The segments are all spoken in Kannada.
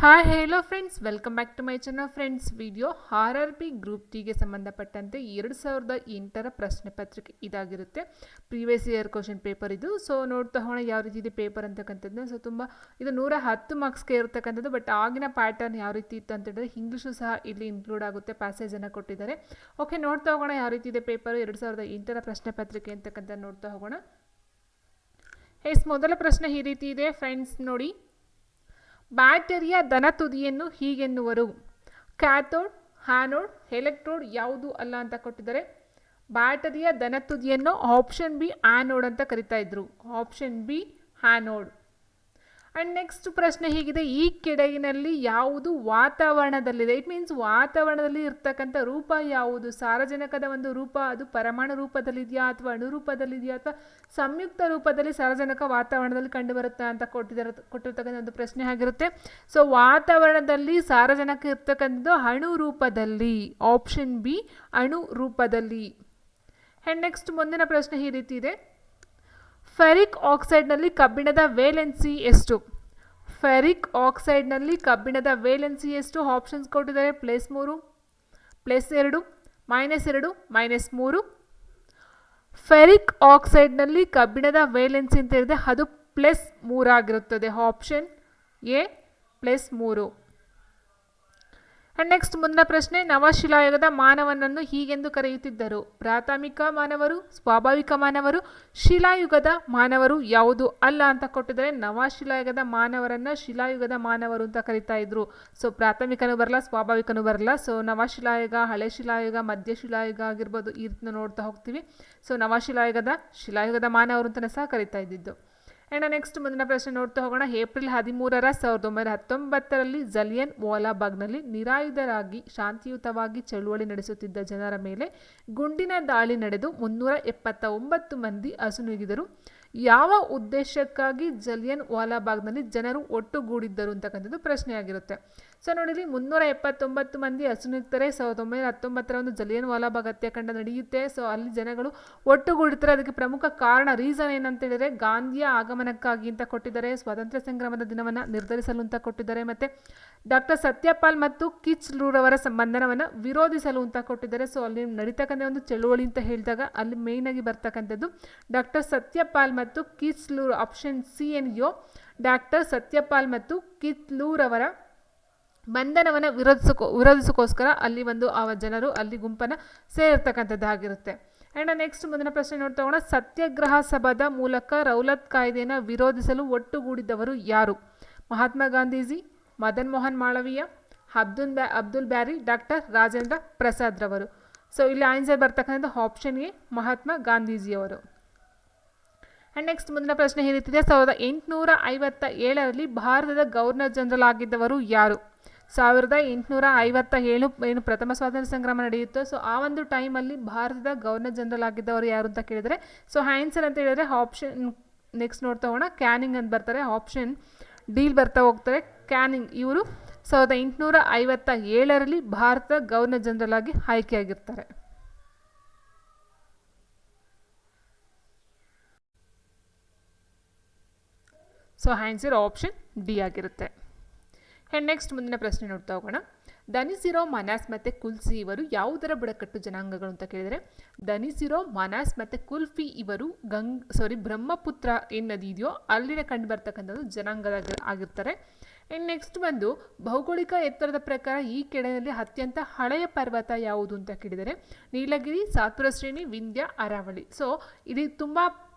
Hi hello friends, welcome back to my channel. Friends, video RRB group ಟಿಗೆ ಸಂಬಂಧಪಟ್ಟಂತೆ 2008ರ ಪ್ರಶ್ನೆ ಪತ್ರಿಕೆ ಇದಾಗಿರುತ್ತೆ. ಪ್ರೀವಿಯಸ್ ಇಯರ್ ಕ್ವಶನ್ ಪೇಪರ್ ಇದು. ಸೊ ನೋಡ್ತಾ ಹೋಗೋಣ ಯಾವ ರೀತಿ ಇದೆ ಪೇಪರ್ ಅಂತಕ್ಕಂಥದ್ದು. ಸೊ ತುಂಬ ಇದು 110 ಮಾರ್ಕ್ಸ್ಗೆ ಇರತಕ್ಕಂಥದ್ದು. ಬಟ್ ಆಗಿನ ಪ್ಯಾಟರ್ನ್ ಯಾವ ರೀತಿ ಇತ್ತು ಅಂತ ಹೇಳಿದ್ರೆ ಇಂಗ್ಲೀಷು ಸಹ ಇಲ್ಲಿ ಇನ್ಕ್ಲೂಡ್ ಆಗುತ್ತೆ. ಪ್ಯಾಸೇಜನ್ನು ಕೊಟ್ಟಿದ್ದಾರೆ. ಓಕೆ, ನೋಡ್ತಾ ಹೋಗೋಣ ಯಾವ ರೀತಿ ಇದೆ ಪೇಪರ್ 2008ರ ಪ್ರಶ್ನೆ ಪತ್ರಿಕೆ ಅಂತಕ್ಕಂಥ ನೋಡ್ತಾ ಹೋಗೋಣ. ಮೊದಲ ಪ್ರಶ್ನೆ ಈ ರೀತಿ ಇದೆ ಫ್ರೆಂಡ್ಸ್, ನೋಡಿ. ಬ್ಯಾಟರಿಯ ಧನ ತುದಿಯನ್ನು ಹೀಗೆನ್ನುವರು. ಕ್ಯಾಥೋಡ್, ಆ್ಯನೋಡ್, ಎಲೆಕ್ಟ್ರೋಡ್ ಯಾವುದು ಅಲ್ಲ ಅಂತ ಕೊಟ್ಟಿದ್ದಾರೆ. ಬ್ಯಾಟರಿಯ ಧನ ತುದಿಯನ್ನು ಆಪ್ಷನ್ ಬಿ ಆ್ಯನೋಡ್ ಅಂತ ಕರಿತಾ ಇದ್ರು. Option B anode. And next ಪ್ರಶ್ನೆ ಹೀಗಿದೆ, ಈ ಕೆಳಗಿನಲ್ಲಿ ಯಾವುದು ವಾತಾವರಣದಲ್ಲಿದೆ? ಇಟ್ ಮೀನ್ಸ್ ವಾತಾವರಣದಲ್ಲಿ ಇರ್ತಕ್ಕಂಥ ರೂಪ ಯಾವುದು? ಸಾರಜನಕದ ಒಂದು ರೂಪ ಅದು ಪರಮಾಣು ರೂಪದಲ್ಲಿದೆಯಾ ಅಥವಾ ಅಣು ರೂಪದಲ್ಲಿದೆಯಾ ಅಥವಾ ಸಂಯುಕ್ತ ರೂಪದಲ್ಲಿ ಸಾರಜನಕ ವಾತಾವರಣದಲ್ಲಿ ಕಂಡುಬರುತ್ತಾ ಅಂತ ಕೊಟ್ಟಿರ್ತಕ್ಕಂಥ ಒಂದು ಪ್ರಶ್ನೆ ಆಗಿರುತ್ತೆ. ಸೊ ವಾತಾವರಣದಲ್ಲಿ ಸಾರಜನಕ ಇರ್ತಕ್ಕಂಥದ್ದು ಅಣು ರೂಪದಲ್ಲಿ. ಆಪ್ಷನ್ ಬಿ ಅಣು ರೂಪದಲ್ಲಿ. ಆ್ಯಂಡ್ ನೆಕ್ಸ್ಟ್ ಮುಂದಿನ ಪ್ರಶ್ನೆ ಈ ರೀತಿ ಇದೆ, ಫೆರಿಕ್ ಆಕ್ಸೈಡ್ನಲ್ಲಿ ಕಬ್ಬಿಣದ ವೇಲೆನ್ಸಿ ಎಷ್ಟು? ಫೆರಿಕ್ ಆಕ್ಸೈಡ್ನಲ್ಲಿ ಕಬ್ಬಿಣದ ವೇಲೆನ್ಸಿ ಎಷ್ಟು? ಆಪ್ಷನ್ಸ್ ಕೊಟ್ಟಿದ್ದಾರೆ. +3, +2, -2, -3. ಫೆರಿಕ್ ಆಕ್ಸೈಡ್ನಲ್ಲಿ ಕಬ್ಬಿಣದ ವೇಲೆನ್ಸಿ ಅಂತ ಹೇಳಿದ್ರೆ ಅದು +3 ಆಗಿರುತ್ತದೆ. Option A +3. ಆ್ಯಂಡ್ ನೆಕ್ಸ್ಟ್ ಮುಂದಿನ ಪ್ರಶ್ನೆ, ನವಶಿಲಾಯುಗದ ಮಾನವನನ್ನು ಹೀಗೆಂದು ಕರೆಯುತ್ತಿದ್ದರು. ಪ್ರಾಥಮಿಕ ಮಾನವರು, ಸ್ವಾಭಾವಿಕ ಮಾನವರು, ಶಿಲಾಯುಗದ ಮಾನವರು ಯಾವುದು ಅಲ್ಲ ಅಂತ ಕೊಟ್ಟಿದ್ದಾರೆ. ನವಶಿಲಾಯುಗದ ಮಾನವರನ್ನು ಶಿಲಾಯುಗದ ಮಾನವರು ಅಂತ ಕರಿತಾ ಇದ್ರು. ಸೊ ಪ್ರಾಥಮಿಕನೂ ಬರಲ್ಲ, ಸ್ವಾಭಾವಿಕನೂ ಬರಲ್ಲ. ಸೊ ನವಶಿಲಾಯುಗ, ಹಳೆ ಶಿಲಾಯುಗ, ಮಧ್ಯ ಶಿಲಾಯುಗ ಆಗಿರ್ಬೋದು, ಈ ರೀತಿ ನೋಡ್ತಾ ಹೋಗ್ತೀವಿ. ಸೊ ನವಶಿಲಾಯುಗದ ಶಿಲಾಯುಗದ ಮಾನವರು ಅಂತಲೇ ಸಹ ಕರಿತಾ ಇದ್ದಿದ್ದು. ಆ್ಯಂಡ್ ನೆಕ್ಸ್ಟ್ ಮುಂದಿನ ಪ್ರಶ್ನೆ ನೋಡ್ತಾ ಹೋಗೋಣ. ಏಪ್ರಿಲ್ 13, 1919 ಜಲಿಯನ್ ವಾಲಾಬಾಗ್ನಲ್ಲಿ ನಿರಾಯುಧರಾಗಿ ಶಾಂತಿಯುತವಾಗಿ ಚಳುವಳಿ ನಡೆಸುತ್ತಿದ್ದ ಜನರ ಮೇಲೆ ಗುಂಡಿನ ದಾಳಿ ನಡೆದು 379 ಮಂದಿ ಅಸುನೀಗಿದರು. ಯಾವ ಉದ್ದೇಶಕ್ಕಾಗಿ ಜಲಿಯನ್ ವಾಲಾಬಾಗ್ನಲ್ಲಿ ಜನರು ಒಟ್ಟುಗೂಡಿದ್ದರು ಅಂತಕ್ಕಂಥದ್ದು ಪ್ರಶ್ನೆಯಾಗಿರುತ್ತೆ. ಸೊ ನೋಡಿರಿ, 379 ಮಂದಿ ಅಸುನೀಗ್ತಾರೆ. 1919 ಜಲಿಯನ್ ವಾಲಾಬಾಗ್ ಹತ್ಯಾಕಾಂಡ ನಡೆಯುತ್ತೆ. ಸೊ ಅಲ್ಲಿ ಜನಗಳು ಒಟ್ಟುಗೂಡಿರ್ತಾರೆ. ಅದಕ್ಕೆ ಪ್ರಮುಖ ಕಾರಣ ರೀಸನ್ ಏನಂತ ಹೇಳಿದರೆ ಗಾಂಧಿಯ ಆಗಮನಕ್ಕಾಗಿ ಅಂತ ಕೊಟ್ಟಿದ್ದಾರೆ. ಸ್ವಾತಂತ್ರ್ಯ ಸಂಗ್ರಾಮದ ದಿನವನ್ನು ನಿರ್ಧರಿಸಲು ಅಂತ ಕೊಟ್ಟಿದ್ದಾರೆ. ಮತ್ತು ಡಾಕ್ಟರ್ ಸತ್ಯಪಾಲ್ ಮತ್ತು ಕಿಚ್ಲೂರವರ ಬಂಧನವನ್ನು ವಿರೋಧಿಸಲು ಅಂತ ಕೊಟ್ಟಿದ್ದಾರೆ. ಸೊ ಅಲ್ಲಿ ನಡೀತಕ್ಕಂಥ ಒಂದು ಚಳುವಳಿ ಅಂತ ಹೇಳಿದಾಗ ಅಲ್ಲಿ ಮೇಯ್ನಾಗಿ ಬರ್ತಕ್ಕಂಥದ್ದು ಡಾಕ್ಟರ್ ಸತ್ಯಪಾಲ್ ಮತ್ತು ಕಿಚ್ಲೂರ್. ಆಪ್ಷನ್ ಸಿ ಎನ್ ಯೋ. ಡಾಕ್ಟರ್ ಸತ್ಯಪಾಲ್ ಮತ್ತು ಕಿಚ್ಲೂರವರ ಬಂಧನವನ್ನು ವಿರೋಧಿಸೋಕ್ಕೋಸ್ಕರ ಅಲ್ಲಿ ಒಂದು ಜನರು ಅಲ್ಲಿ ಗುಂಪನ್ನು ಸೇರಿರ್ತಕ್ಕಂಥದ್ದಾಗಿರುತ್ತೆ. ಆ್ಯಂಡ್ ನೆಕ್ಸ್ಟ್ ಮುಂದಿನ ಪ್ರಶ್ನೆ ನೋಡ್ತಾ ಹೋಗೋಣ. ಸತ್ಯಾಗ್ರಹ ಸಭಾದ ಮೂಲಕ ರೌಲತ್ ಕಾಯ್ದೆಯನ್ನು ವಿರೋಧಿಸಲು ಒಟ್ಟುಗೂಡಿದವರು ಯಾರು? ಮಹಾತ್ಮ ಗಾಂಧೀಜಿ, ಮದನ್ ಮೋಹನ್ ಮಾಳವೀಯ, ಅಬ್ದುಲ್ ಬ್ಯಾರಿ, ಡಾಕ್ಟರ್ ರಾಜೇಂದ್ರ ಪ್ರಸಾದ್ ರವರು. ಸೊ ಇಲ್ಲಿ ಆನ್ಸರ್ ಬರ್ತಕ್ಕಂಥ ಆಪ್ಷನ್ ಎ ಮಹಾತ್ಮ ಗಾಂಧೀಜಿಯವರು. ಆ್ಯಂಡ್ ನೆಕ್ಸ್ಟ್ ಮುಂದಿನ ಪ್ರಶ್ನೆ ಈ ರೀತಿದೆ, 1857 ಭಾರತದ ಗವರ್ನರ್ ಜನರಲ್ ಆಗಿದ್ದವರು ಯಾರು? 1857 ಏನು ಪ್ರಥಮ ಸ್ವಾತಂತ್ರ್ಯ ಸಂಗ್ರಾಮ ನಡೆಯುತ್ತೋ ಸೊ ಆ ಒಂದು ಟೈಮಲ್ಲಿ ಭಾರತದ ಗವರ್ನರ್ ಜನರಲ್ ಆಗಿದ್ದವರು ಯಾರು ಅಂತ ಕೇಳಿದರೆ ಸೊ ಆನ್ಸರ್ ಅಂತ ಹೇಳಿದರೆ ಆಪ್ಷನ್ ನೆಕ್ಸ್ಟ್ ನೋಡ್ತಾ ಹೋಗೋಣ. ಕ್ಯಾನಿಂಗ್ ಅಂತ ಬರ್ತಾರೆ. ಆಪ್ಷನ್ ಡೀಲ್ ಬರ್ತಾ ಹೋಗ್ತಾರೆ. ಕ್ಯಾನಿಂಗ್ ಇವರು 1857 ಭಾರತದ ಗವರ್ನರ್ ಜನರಲ್ ಆಗಿ ಆಯ್ಕೆಯಾಗಿರ್ತಾರೆ. ಸೊ ಆನ್ಸರ್ ಆಪ್ಷನ್ ಡಿ ಆಗಿರುತ್ತೆ. ಆ್ಯಂಡ್ ನೆಕ್ಸ್ಟ್ ಮುಂದಿನ ಪ್ರಶ್ನೆ ನೋಡ್ತಾ ಹೋಗೋಣ. ದನಿಸಿರೋ, ಮನಾಸ್ ಮತ್ತು ಕುಲ್ಫಿ ಇವರು ಯಾವುದರ ಬುಡಕಟ್ಟು ಜನಾಂಗಗಳು ಅಂತ ಕೇಳಿದರೆ ದನಿಸಿರೋ, ಮನಾಸ್ ಮತ್ತು ಕುಲ್ಫಿ ಇವರು ಬ್ರಹ್ಮಪುತ್ರ ಏನು ನದಿ ಇದೆಯೋ ಅಲ್ಲಿನ ಕಂಡು ಬರ್ತಕ್ಕಂಥದ್ದು ಜನಾಂಗದ ಆಗಿರ್ತಾರೆ. ಆ್ಯಂಡ್ ನೆಕ್ಸ್ಟ್ ಬಂದು ಭೌಗೋಳಿಕ ಎತ್ತರದ ಪ್ರಕಾರ ಈ ಕೆಳಗಿನಲ್ಲಿ ಅತ್ಯಂತ ಹಳೆಯ ಪರ್ವತ ಯಾವುದು ಅಂತ ಕೇಳಿದರೆ ನೀಲಗಿರಿ, ಸಾತ್ಪುರ ಶ್ರೇಣಿ, ವಿಂಧ್ಯ, ಅರಾವಳಿ. ಸೊ ಇದು ತುಂಬ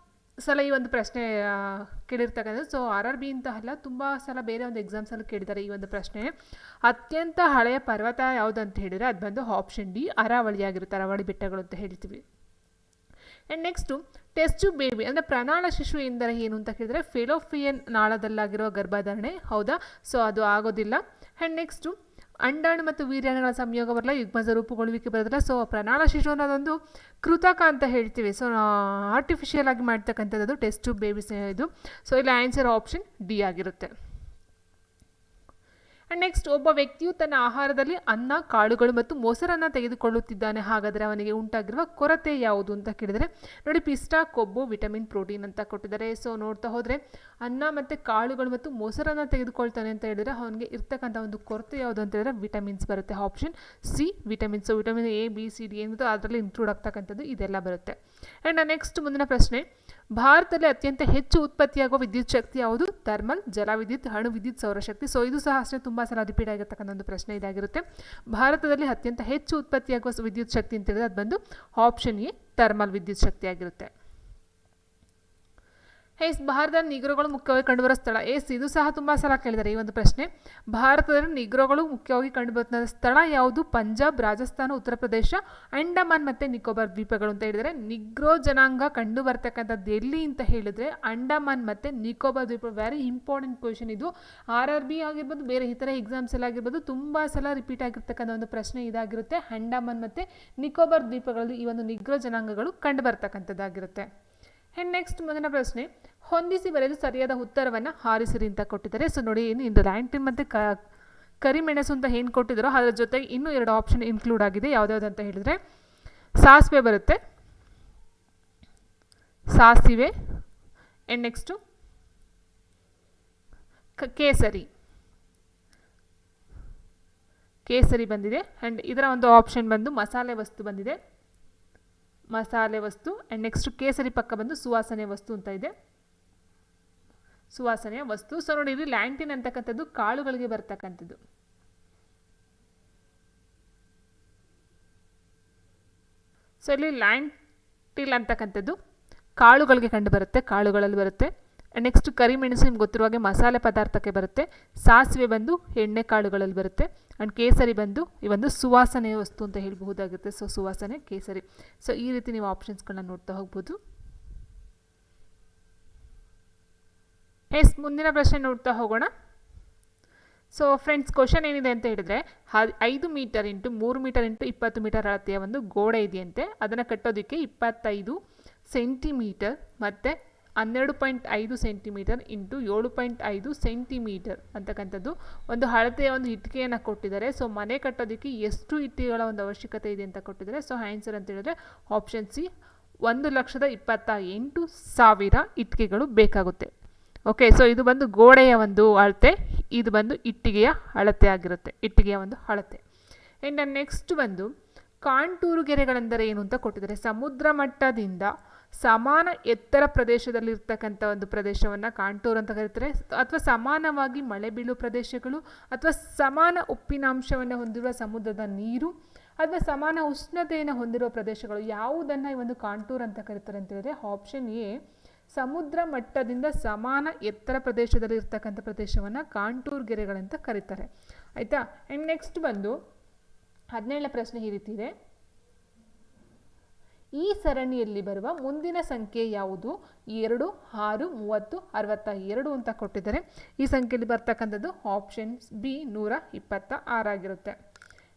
ಸಲ ಈ ಒಂದು ಪ್ರಶ್ನೆ ಕೇಳಿರ್ತಕ್ಕಂಥದ್ದು. ಸೊ RRB ಅಂತ ಅಲ್ಲ, ತುಂಬ ಸಲ ಬೇರೆ ಒಂದು ಎಕ್ಸಾಮ್ಸಲ್ಲಿ ಕೇಳಿದ್ದಾರೆ ಈ ಒಂದು ಪ್ರಶ್ನೆ. ಅತ್ಯಂತ ಹಳೆಯ ಪರ್ವತ ಯಾವುದು ಅಂತ ಹೇಳಿದರೆ ಅದು ಬಂದು ಆಪ್ಷನ್ ಡಿ ಅರಾವಳಿ ಆಗಿರುತ್ತೆ. ಅರಾವಳಿ ಬೆಟ್ಟಗಳು ಅಂತ ಹೇಳ್ತೀವಿ. And next test tube baby ಅಂದರೆ ಪ್ರಣಾಳ ಶಿಶು ಎಂದರೆ ಏನು ಅಂತ ಕೇಳಿದರೆ ಫೆಲೋಪಿಯನ್ ನಾಳದಲ್ಲಾಗಿರೋ ಗರ್ಭಧಾರಣೆ. ಹೌದಾ? ಸೊ ಅದು ಆಗೋದಿಲ್ಲ. ಆ್ಯಂಡ್ ನೆಕ್ಸ್ಟು ಅಂಡಾಣು ಮತ್ತು ವೀರ್ಯಾಣುಗಳ ಸಂಯೋಗ ಬರಲ್ಲ, ಯುಗ್ಮಜ ರೂಪುಗೊಳ್ಳುವಿಕೆ ಬರೋದಿಲ್ಲ. ಸೊ ಪ್ರಣಾಳ ಶಿಶು ಅನ್ನೋದೊಂದು ಕೃತಕ ಅಂತ ಹೇಳ್ತೀವಿ. ಸೊ ಆರ್ಟಿಫಿಷಿಯಲ್ ಆಗಿ ಮಾಡ್ತಕ್ಕಂಥದ್ದು ಟೆಸ್ಟ್ ಟ್ಯೂಬ್ ಬೇಬೀಸ್ ಇದು. ಸೊ ಇಲ್ಲಿ ಆನ್ಸರ್ ಆಪ್ಷನ್ ಡಿ ಆಗಿರುತ್ತೆ. ಆ್ಯಂಡ್ ನೆಕ್ಸ್ಟ್, ಒಬ್ಬ ವ್ಯಕ್ತಿಯು ತನ್ನ ಆಹಾರದಲ್ಲಿ ಅನ್ನ, ಕಾಳುಗಳು ಮತ್ತು ಮೊಸರನ್ನು ತೆಗೆದುಕೊಳ್ಳುತ್ತಿದ್ದಾನೆ, ಹಾಗಾದರೆ ಅವನಿಗೆ ಉಂಟಾಗಿರುವ ಕೊರತೆ ಯಾವುದು ಅಂತ ಕೇಳಿದರೆ ನೋಡಿ, ಪಿಷ್ಟ, ಕೊಬ್ಬು, ವಿಟಮಿನ್, ಪ್ರೋಟೀನ್ ಅಂತ ಕೊಟ್ಟಿದ್ದಾರೆ. ಸೊ ನೋಡ್ತಾ ಹೋದರೆ ಅನ್ನ ಮತ್ತು ಕಾಳುಗಳು ಮತ್ತು ಮೊಸರನ್ನು ತೆಗೆದುಕೊಳ್ತಾನೆ ಅಂತ ಹೇಳಿದರೆ ಅವನಿಗೆ ಇರ್ತಕ್ಕಂಥ ಒಂದು ಕೊರತೆ ಯಾವುದು ಅಂತ ಹೇಳಿದ್ರೆ ವಿಟಮಿನ್ಸ್ ಬರುತ್ತೆ. Option C vitamins. So vitamin A, B, C, D ಏನಿದೆ ಅದರಲ್ಲಿ ಇನ್ಕ್ಲೂಡ್ ಆಗ್ತಕ್ಕಂಥದ್ದು ಇದೆಲ್ಲ ಬರುತ್ತೆ. ಆ್ಯಂಡ್ ನೆಕ್ಸ್ಟ್ ಮುಂದಿನ ಪ್ರಶ್ನೆ, ಭಾರತದಲ್ಲಿ ಅತ್ಯಂತ ಹೆಚ್ಚು ಉತ್ಪತ್ತಿಯಾಗುವ ವಿದ್ಯುತ್ ಶಕ್ತಿ ಯಾವುದು? ಥರ್ಮಲ್, ಜಲವಿದ್ಯುತ್, ಅಣು ವಿದ್ಯುತ್, ಸೌರಶಕ್ತಿ. ಸೊ ಇದು ಸಹ ಅಷ್ಟೇ ತುಂಬ ಸಲ ರಿಪೀಟ್ ಆಗಿರ್ತಕ್ಕಂಥ ಒಂದು ಪ್ರಶ್ನೆ ಇದಾಗಿರುತ್ತೆ. ಭಾರತದಲ್ಲಿ ಅತ್ಯಂತ ಹೆಚ್ಚು ಉತ್ಪತ್ತಿಯಾಗುವ ವಿದ್ಯುತ್ ಶಕ್ತಿ ಅಂತ ಹೇಳಿದ್ರೆ ಅದು ಬಂದು ಆಪ್ಷನ್ ಎ ಥರ್ಮಲ್ ವಿದ್ಯುತ್ ಶಕ್ತಿ ಆಗಿರುತ್ತೆ. ಭಾರತದಲ್ಲಿ ನಿಗ್ರೋಗಳು ಮುಖ್ಯವಾಗಿ ಕಂಡುಬರುವ ಸ್ಥಳ. ಇದು ಸಹ ತುಂಬ ಸಲ ಕೇಳಿದ್ದಾರೆ ಈ ಒಂದು ಪ್ರಶ್ನೆ. ಭಾರತದಲ್ಲಿ ನಿಗ್ರೋಗಳು ಮುಖ್ಯವಾಗಿ ಕಂಡುಬರುವ ಸ್ಥಳ ಯಾವುದು? ಪಂಜಾಬ್, ರಾಜಸ್ಥಾನ, ಉತ್ತರ ಪ್ರದೇಶ, ಅಂಡಮಾನ್ ಮತ್ತು ನಿಕೋಬಾರ್ ದ್ವೀಪಗಳು ಅಂತ ಹೇಳಿದರೆ ನಿಗ್ರೋ ಜನಾಂಗ ಕಂಡು ಬರ್ತಕ್ಕಂಥದ್ದು ಎಲ್ಲಿ ಅಂತ ಹೇಳಿದರೆ ಅಂಡಮಾನ್ ಮತ್ತು ನಿಕೋಬಾರ್ ದ್ವೀಪ. ವೆರಿ ಇಂಪಾರ್ಟೆಂಟ್ ಕ್ವೆಶನ್ ಇದು. RRB ಆಗಿರ್ಬೋದು, ಬೇರೆ ಇತರ ಎಕ್ಸಾಮ್ಸ್ ಎಲ್ಲ ಆಗಿರ್ಬೋದು, ತುಂಬ ಸಲ ರಿಪೀಟ್ ಆಗಿರ್ತಕ್ಕಂಥ ಒಂದು ಪ್ರಶ್ನೆ ಇದಾಗಿರುತ್ತೆ. ಅಂಡಮಾನ್ ಮತ್ತು ನಿಕೋಬಾರ್ ದ್ವೀಪಗಳಲ್ಲಿ ಈ ಒಂದು ನಿಗ್ರೋ ಜನಾಂಗಗಳು ಕಂಡು ಬರ್ತಕ್ಕಂಥದ್ದಾಗಿರುತ್ತೆ. ಆ್ಯಂಡ್ ನೆಕ್ಸ್ಟ್ ಮುಂದಿನ ಪ್ರಶ್ನೆ, ಹೊಂದಿಸಿ ಬರೆದು ಸರಿಯಾದ ಉತ್ತರವನ್ನು ಹಾರಿಸಿರಿ ಅಂತ ಕೊಟ್ಟಿದ್ದಾರೆ. ಸೊ ನೋಡಿ, ಏನು ಲ್ಯಾಂಟಿನ್ ಮತ್ತು ಕರಿಮೆಣಸು ಅಂತ ಏನು ಕೊಟ್ಟಿದ್ದಾರೋ ಅದರ ಜೊತೆಗೆ ಇನ್ನೂ 2 ಆಪ್ಷನ್ ಇನ್ಕ್ಲೂಡ್ ಆಗಿದೆ. ಯಾವುದ್ಯಾವುದು ಅಂತ ಹೇಳಿದರೆ ಸಾಸಿವೆ ಬರುತ್ತೆ, ಸಾಸಿವೆ. ಆ್ಯಂಡ್ ನೆಕ್ಸ್ಟು ಕೇಸರಿ ಬಂದಿದೆ. ಆ್ಯಂಡ್ ಇದರ ಒಂದು ಆಪ್ಷನ್ ಬಂದು ಮಸಾಲೆ ವಸ್ತು ಬಂದಿದೆ, ಮಸಾಲೆ ವಸ್ತು. ಆ್ಯಂಡ್ ನೆಕ್ಸ್ಟ್ ಕೇಸರಿ ಪಕ್ಕ ಬಂದು ಸುವಾಸನೆ ವಸ್ತು ಅಂತ ಇದೆ, ಸುವಾಸನೆಯ ವಸ್ತು. ಸೊ ನೋಡಿ, ಇಲ್ಲಿ ಲ್ಯಾಂಟಿನ್ ಅಂತಕ್ಕಂಥದ್ದು ಕಾಳುಗಳಿಗೆ ಬರ್ತಕ್ಕಂಥದ್ದು. ಸೊ ಇಲ್ಲಿ ಲ್ಯಾಂಟಿಲ್ ಅಂತಕ್ಕಂಥದ್ದು ಕಾಳುಗಳಿಗೆ ಕಂಡು ಬರುತ್ತೆ, ಕಾಳುಗಳಲ್ಲಿ ಬರುತ್ತೆ. ನೆಕ್ಸ್ಟ್ ಕರಿಮೆಣಸು ನಿಮ್ಗೆ ಗೊತ್ತಿರುವ ಹಾಗೆ ಮಸಾಲೆ ಪದಾರ್ಥಕ್ಕೆ ಬರುತ್ತೆ. ಸಾಸಿವೆ ಬಂದು ಎಣ್ಣೆ ಕಾಳುಗಳಲ್ಲಿ ಬರುತ್ತೆ. ಆ್ಯಂಡ್ ಕೇಸರಿ ಬಂದು ಈ ಒಂದು ಸುವಾಸನೆಯ ವಸ್ತು ಅಂತ ಹೇಳಬಹುದಾಗುತ್ತೆ. ಸೊ ಸುವಾಸನೆ, ಕೇಸರಿ. ಸೊ ಈ ರೀತಿ ನೀವು ಆಪ್ಷನ್ಸ್ಗಳನ್ನ ನೋಡ್ತಾ ಹೋಗ್ಬೋದು. ಮುಂದಿನ ಪ್ರಶ್ನೆ ನೋಡ್ತಾ ಹೋಗೋಣ. ಸೊ ಫ್ರೆಂಡ್ಸ್, ಕ್ವಶನ್ ಏನಿದೆ ಅಂತ ಹೇಳಿದರೆ 5 meter into 3 meter into 20 meter ಅಳತೆಯ ಒಂದು ಗೋಡೆ ಇದೆಯಂತೆ. ಅದನ್ನು ಕಟ್ಟೋದಕ್ಕೆ 25 ಸೆಂಟಿಮೀಟರ್ ಮತ್ತು 12.5 ಸೆಂಟಿಮೀಟರ್ ಇಂಟು 7.5 ಸೆಂಟಿಮೀಟರ್ ಅಂತಕ್ಕಂಥದ್ದು ಒಂದು ಅಳತೆಯ ಒಂದು ಇಟ್ಟಿಗೆಯನ್ನು ಕೊಟ್ಟಿದ್ದಾರೆ. ಸೊ ಮನೆ ಕಟ್ಟೋದಕ್ಕೆ ಎಷ್ಟು ಇಟ್ಟಿಗೆಗಳ ಒಂದು ಅವಶ್ಯಕತೆ ಇದೆ ಅಂತ ಕೊಟ್ಟಿದ್ದಾರೆ. ಸೊ ಆನ್ಸರ್ ಅಂತ ಹೇಳಿದ್ರೆ ಆಪ್ಷನ್ ಸಿ 1,28,000 ಇಟ್ಟಿಗೆಗಳು ಬೇಕಾಗುತ್ತೆ. ಓಕೆ, ಸೊ ಇದು ಬಂದು ಗೋಡೆಯ ಒಂದು ಅಳತೆ, ಇದು ಬಂದು ಇಟ್ಟಿಗೆಯ ಅಳತೆ ಆಗಿರುತ್ತೆ, ಇಟ್ಟಿಗೆಯ ಒಂದು ಅಳತೆ. ಆ್ಯಂಡ್ ನೆಕ್ಸ್ಟ್ ಬಂದು ಕಾಂಟೂರು ಗೆರೆಗಳೆಂದರೆ ಏನು ಅಂತ ಕೊಟ್ಟಿದ್ದಾರೆ. ಸಮುದ್ರ ಮಟ್ಟದಿಂದ ಸಮಾನ ಎತ್ತರ ಪ್ರದೇಶದಲ್ಲಿರ್ತಕ್ಕಂಥ ಒಂದು ಪ್ರದೇಶವನ್ನು ಕಾಂಟೂರ್ ಅಂತ ಕರೀತಾರೆ. ಅಥವಾ ಸಮಾನವಾಗಿ ಮಳೆ ಬೀಳುವ ಪ್ರದೇಶಗಳು, ಅಥವಾ ಸಮಾನ ಉಪ್ಪಿನಾಂಶವನ್ನು ಹೊಂದಿರುವ ಸಮುದ್ರದ ನೀರು, ಅಥವಾ ಸಮಾನ ಉಷ್ಣತೆಯನ್ನು ಹೊಂದಿರುವ ಪ್ರದೇಶಗಳು, ಯಾವುದನ್ನು ಈ ಒಂದು ಕಾಂಟೂರ್ ಅಂತ ಕರೀತಾರೆ ಅಂತ ಹೇಳಿದ್ರೆ ಆಪ್ಷನ್ ಎ ಸಮುದ್ರ ಮಟ್ಟದಿಂದ ಸಮಾನ ಎತ್ತರ ಪ್ರದೇಶದಲ್ಲಿ ಇರ್ತಕ್ಕಂಥ ಪ್ರದೇಶವನ್ನು ಕಾಂಟೂರ್ ಗೆರೆಗಳಂತ ಕರೀತಾರೆ. ಆಯಿತಾ. ಆ್ಯಂಡ್ ನೆಕ್ಸ್ಟ್ ಬಂದು 17ನೇ ಪ್ರಶ್ನೆ ಈ ರೀತಿ ಇದೆ. ಈ ಸರಣಿಯಲ್ಲಿ ಬರುವ ಮುಂದಿನ ಸಂಖ್ಯೆ ಯಾವುದು? 2, 6, 30, 62 ಅಂತ ಕೊಟ್ಟಿದ್ದಾರೆ. ಈ ಸಂಖ್ಯೆಯಲ್ಲಿ ಬರ್ತಕ್ಕಂಥದ್ದು ಆಪ್ಷನ್ ಬಿ 126 ಆಗಿರುತ್ತೆ.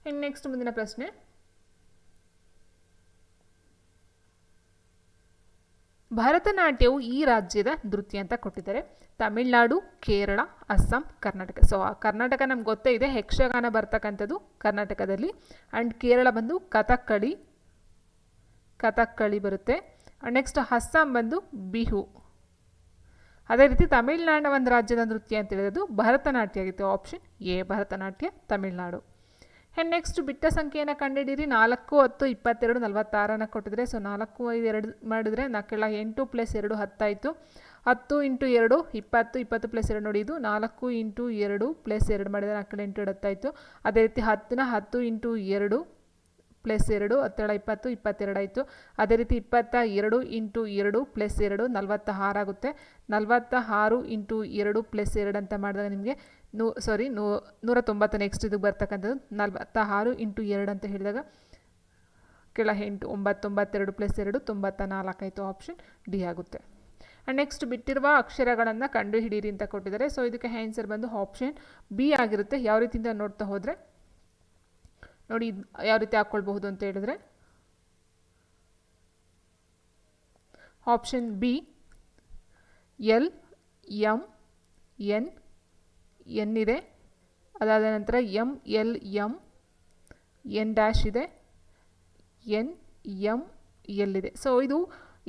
ಆ್ಯಂಡ್ ನೆಕ್ಸ್ಟ್ ಮುಂದಿನ ಪ್ರಶ್ನೆ, ಭರತನಾಟ್ಯವು ಈ ರಾಜ್ಯದ ನೃತ್ಯ ಅಂತ ಕೊಟ್ಟಿದ್ದಾರೆ. ತಮಿಳುನಾಡು, ಕೇರಳ, ಅಸ್ಸಾಂ, ಕರ್ನಾಟಕ. ಸೊ ಕರ್ನಾಟಕ ನಮ್ಗೆ ಗೊತ್ತೇ ಇದೆ, ಯಕ್ಷಗಾನ ಬರ್ತಕ್ಕಂಥದ್ದು ಕರ್ನಾಟಕದಲ್ಲಿ. ಆ್ಯಂಡ್ ಕೇರಳ ಬಂದು ಕಥಕ್ಕಳಿ ಬರುತ್ತೆ. ನೆಕ್ಸ್ಟ್ ಅಸ್ಸಾಂ ಬಂದು ಬಿಹು. ಅದೇ ರೀತಿ ತಮಿಳುನಾಡು ಒಂದು ರಾಜ್ಯದ ನೃತ್ಯ ಅಂತ ಹೇಳಿರೋದು ಭರತನಾಟ್ಯ ಆಗಿತ್ತು. Option A Bharatanatyam, Tamil Nadu. And next ಬಿಟ್ಟ ಸಂಖ್ಯೆಯನ್ನು ಕಂಡುಹಿಡಿಯಿರಿ. 4, 10, 22, 46 ಕೊಟ್ಟಿದ್ರೆ. ಸೊ 4, 5, 2 ಮಾಡಿದ್ರೆ 4, 8 + 2 10 ಆಯಿತು. 10 × 2 20, 20 + 2 ನೋಡಿ, ಇದು 4 × 2 + 2 ಮಾಡಿದರೆ 4, 8, 10 ಆಯಿತು. ಅದೇ ರೀತಿ 10ನ 10 × 2 + 2 17, 20, 22 ಆಯಿತು. ಅದೇ ರೀತಿ 22 × 2 + 2 46 ಆಗುತ್ತೆ. 46 × 2 + 2 ಅಂತ ಮಾಡಿದಾಗ ನಿಮಗೆ 190. ನೆಕ್ಸ್ಟ್ ಇದಕ್ಕೆ ಬರ್ತಕ್ಕಂಥದ್ದು 46 × 2 ಅಂತ ಹೇಳಿದಾಗ ಕೆಳ 8, 9, 92 + 2 94 ಆಯಿತು. ಆಪ್ಷನ್ ಡಿ ಆಗುತ್ತೆ. ಆ್ಯಂಡ್ ನೆಕ್ಸ್ಟ್ ಬಿಟ್ಟಿರುವ ಅಕ್ಷರಗಳನ್ನು ಕಂಡುಹಿಡಿಯಿರಿ ಅಂತ ಕೊಟ್ಟಿದ್ದಾರೆ. ಸೊ ಇದಕ್ಕೆ ಆನ್ಸರ್ ಬಂದು ಆಪ್ಷನ್ ಬಿ ಆಗಿರುತ್ತೆ. ಯಾವ ರೀತಿಯಿಂದ ನೋಡ್ತಾ ಹೋದರೆ ನೋಡಿ, ಯಾವ ರೀತಿ ಹಾಕ್ಕೊಳ್ಬಹುದು ಅಂತ ಹೇಳಿದ್ರೆ option B L, M, N ಇದೆ. ಅದಾದ ನಂತರ M L M N dash ಇದೆ, ಎನ್ ಎಮ್ ಎಲ್ ಇದೆ. ಸೊ ಇದು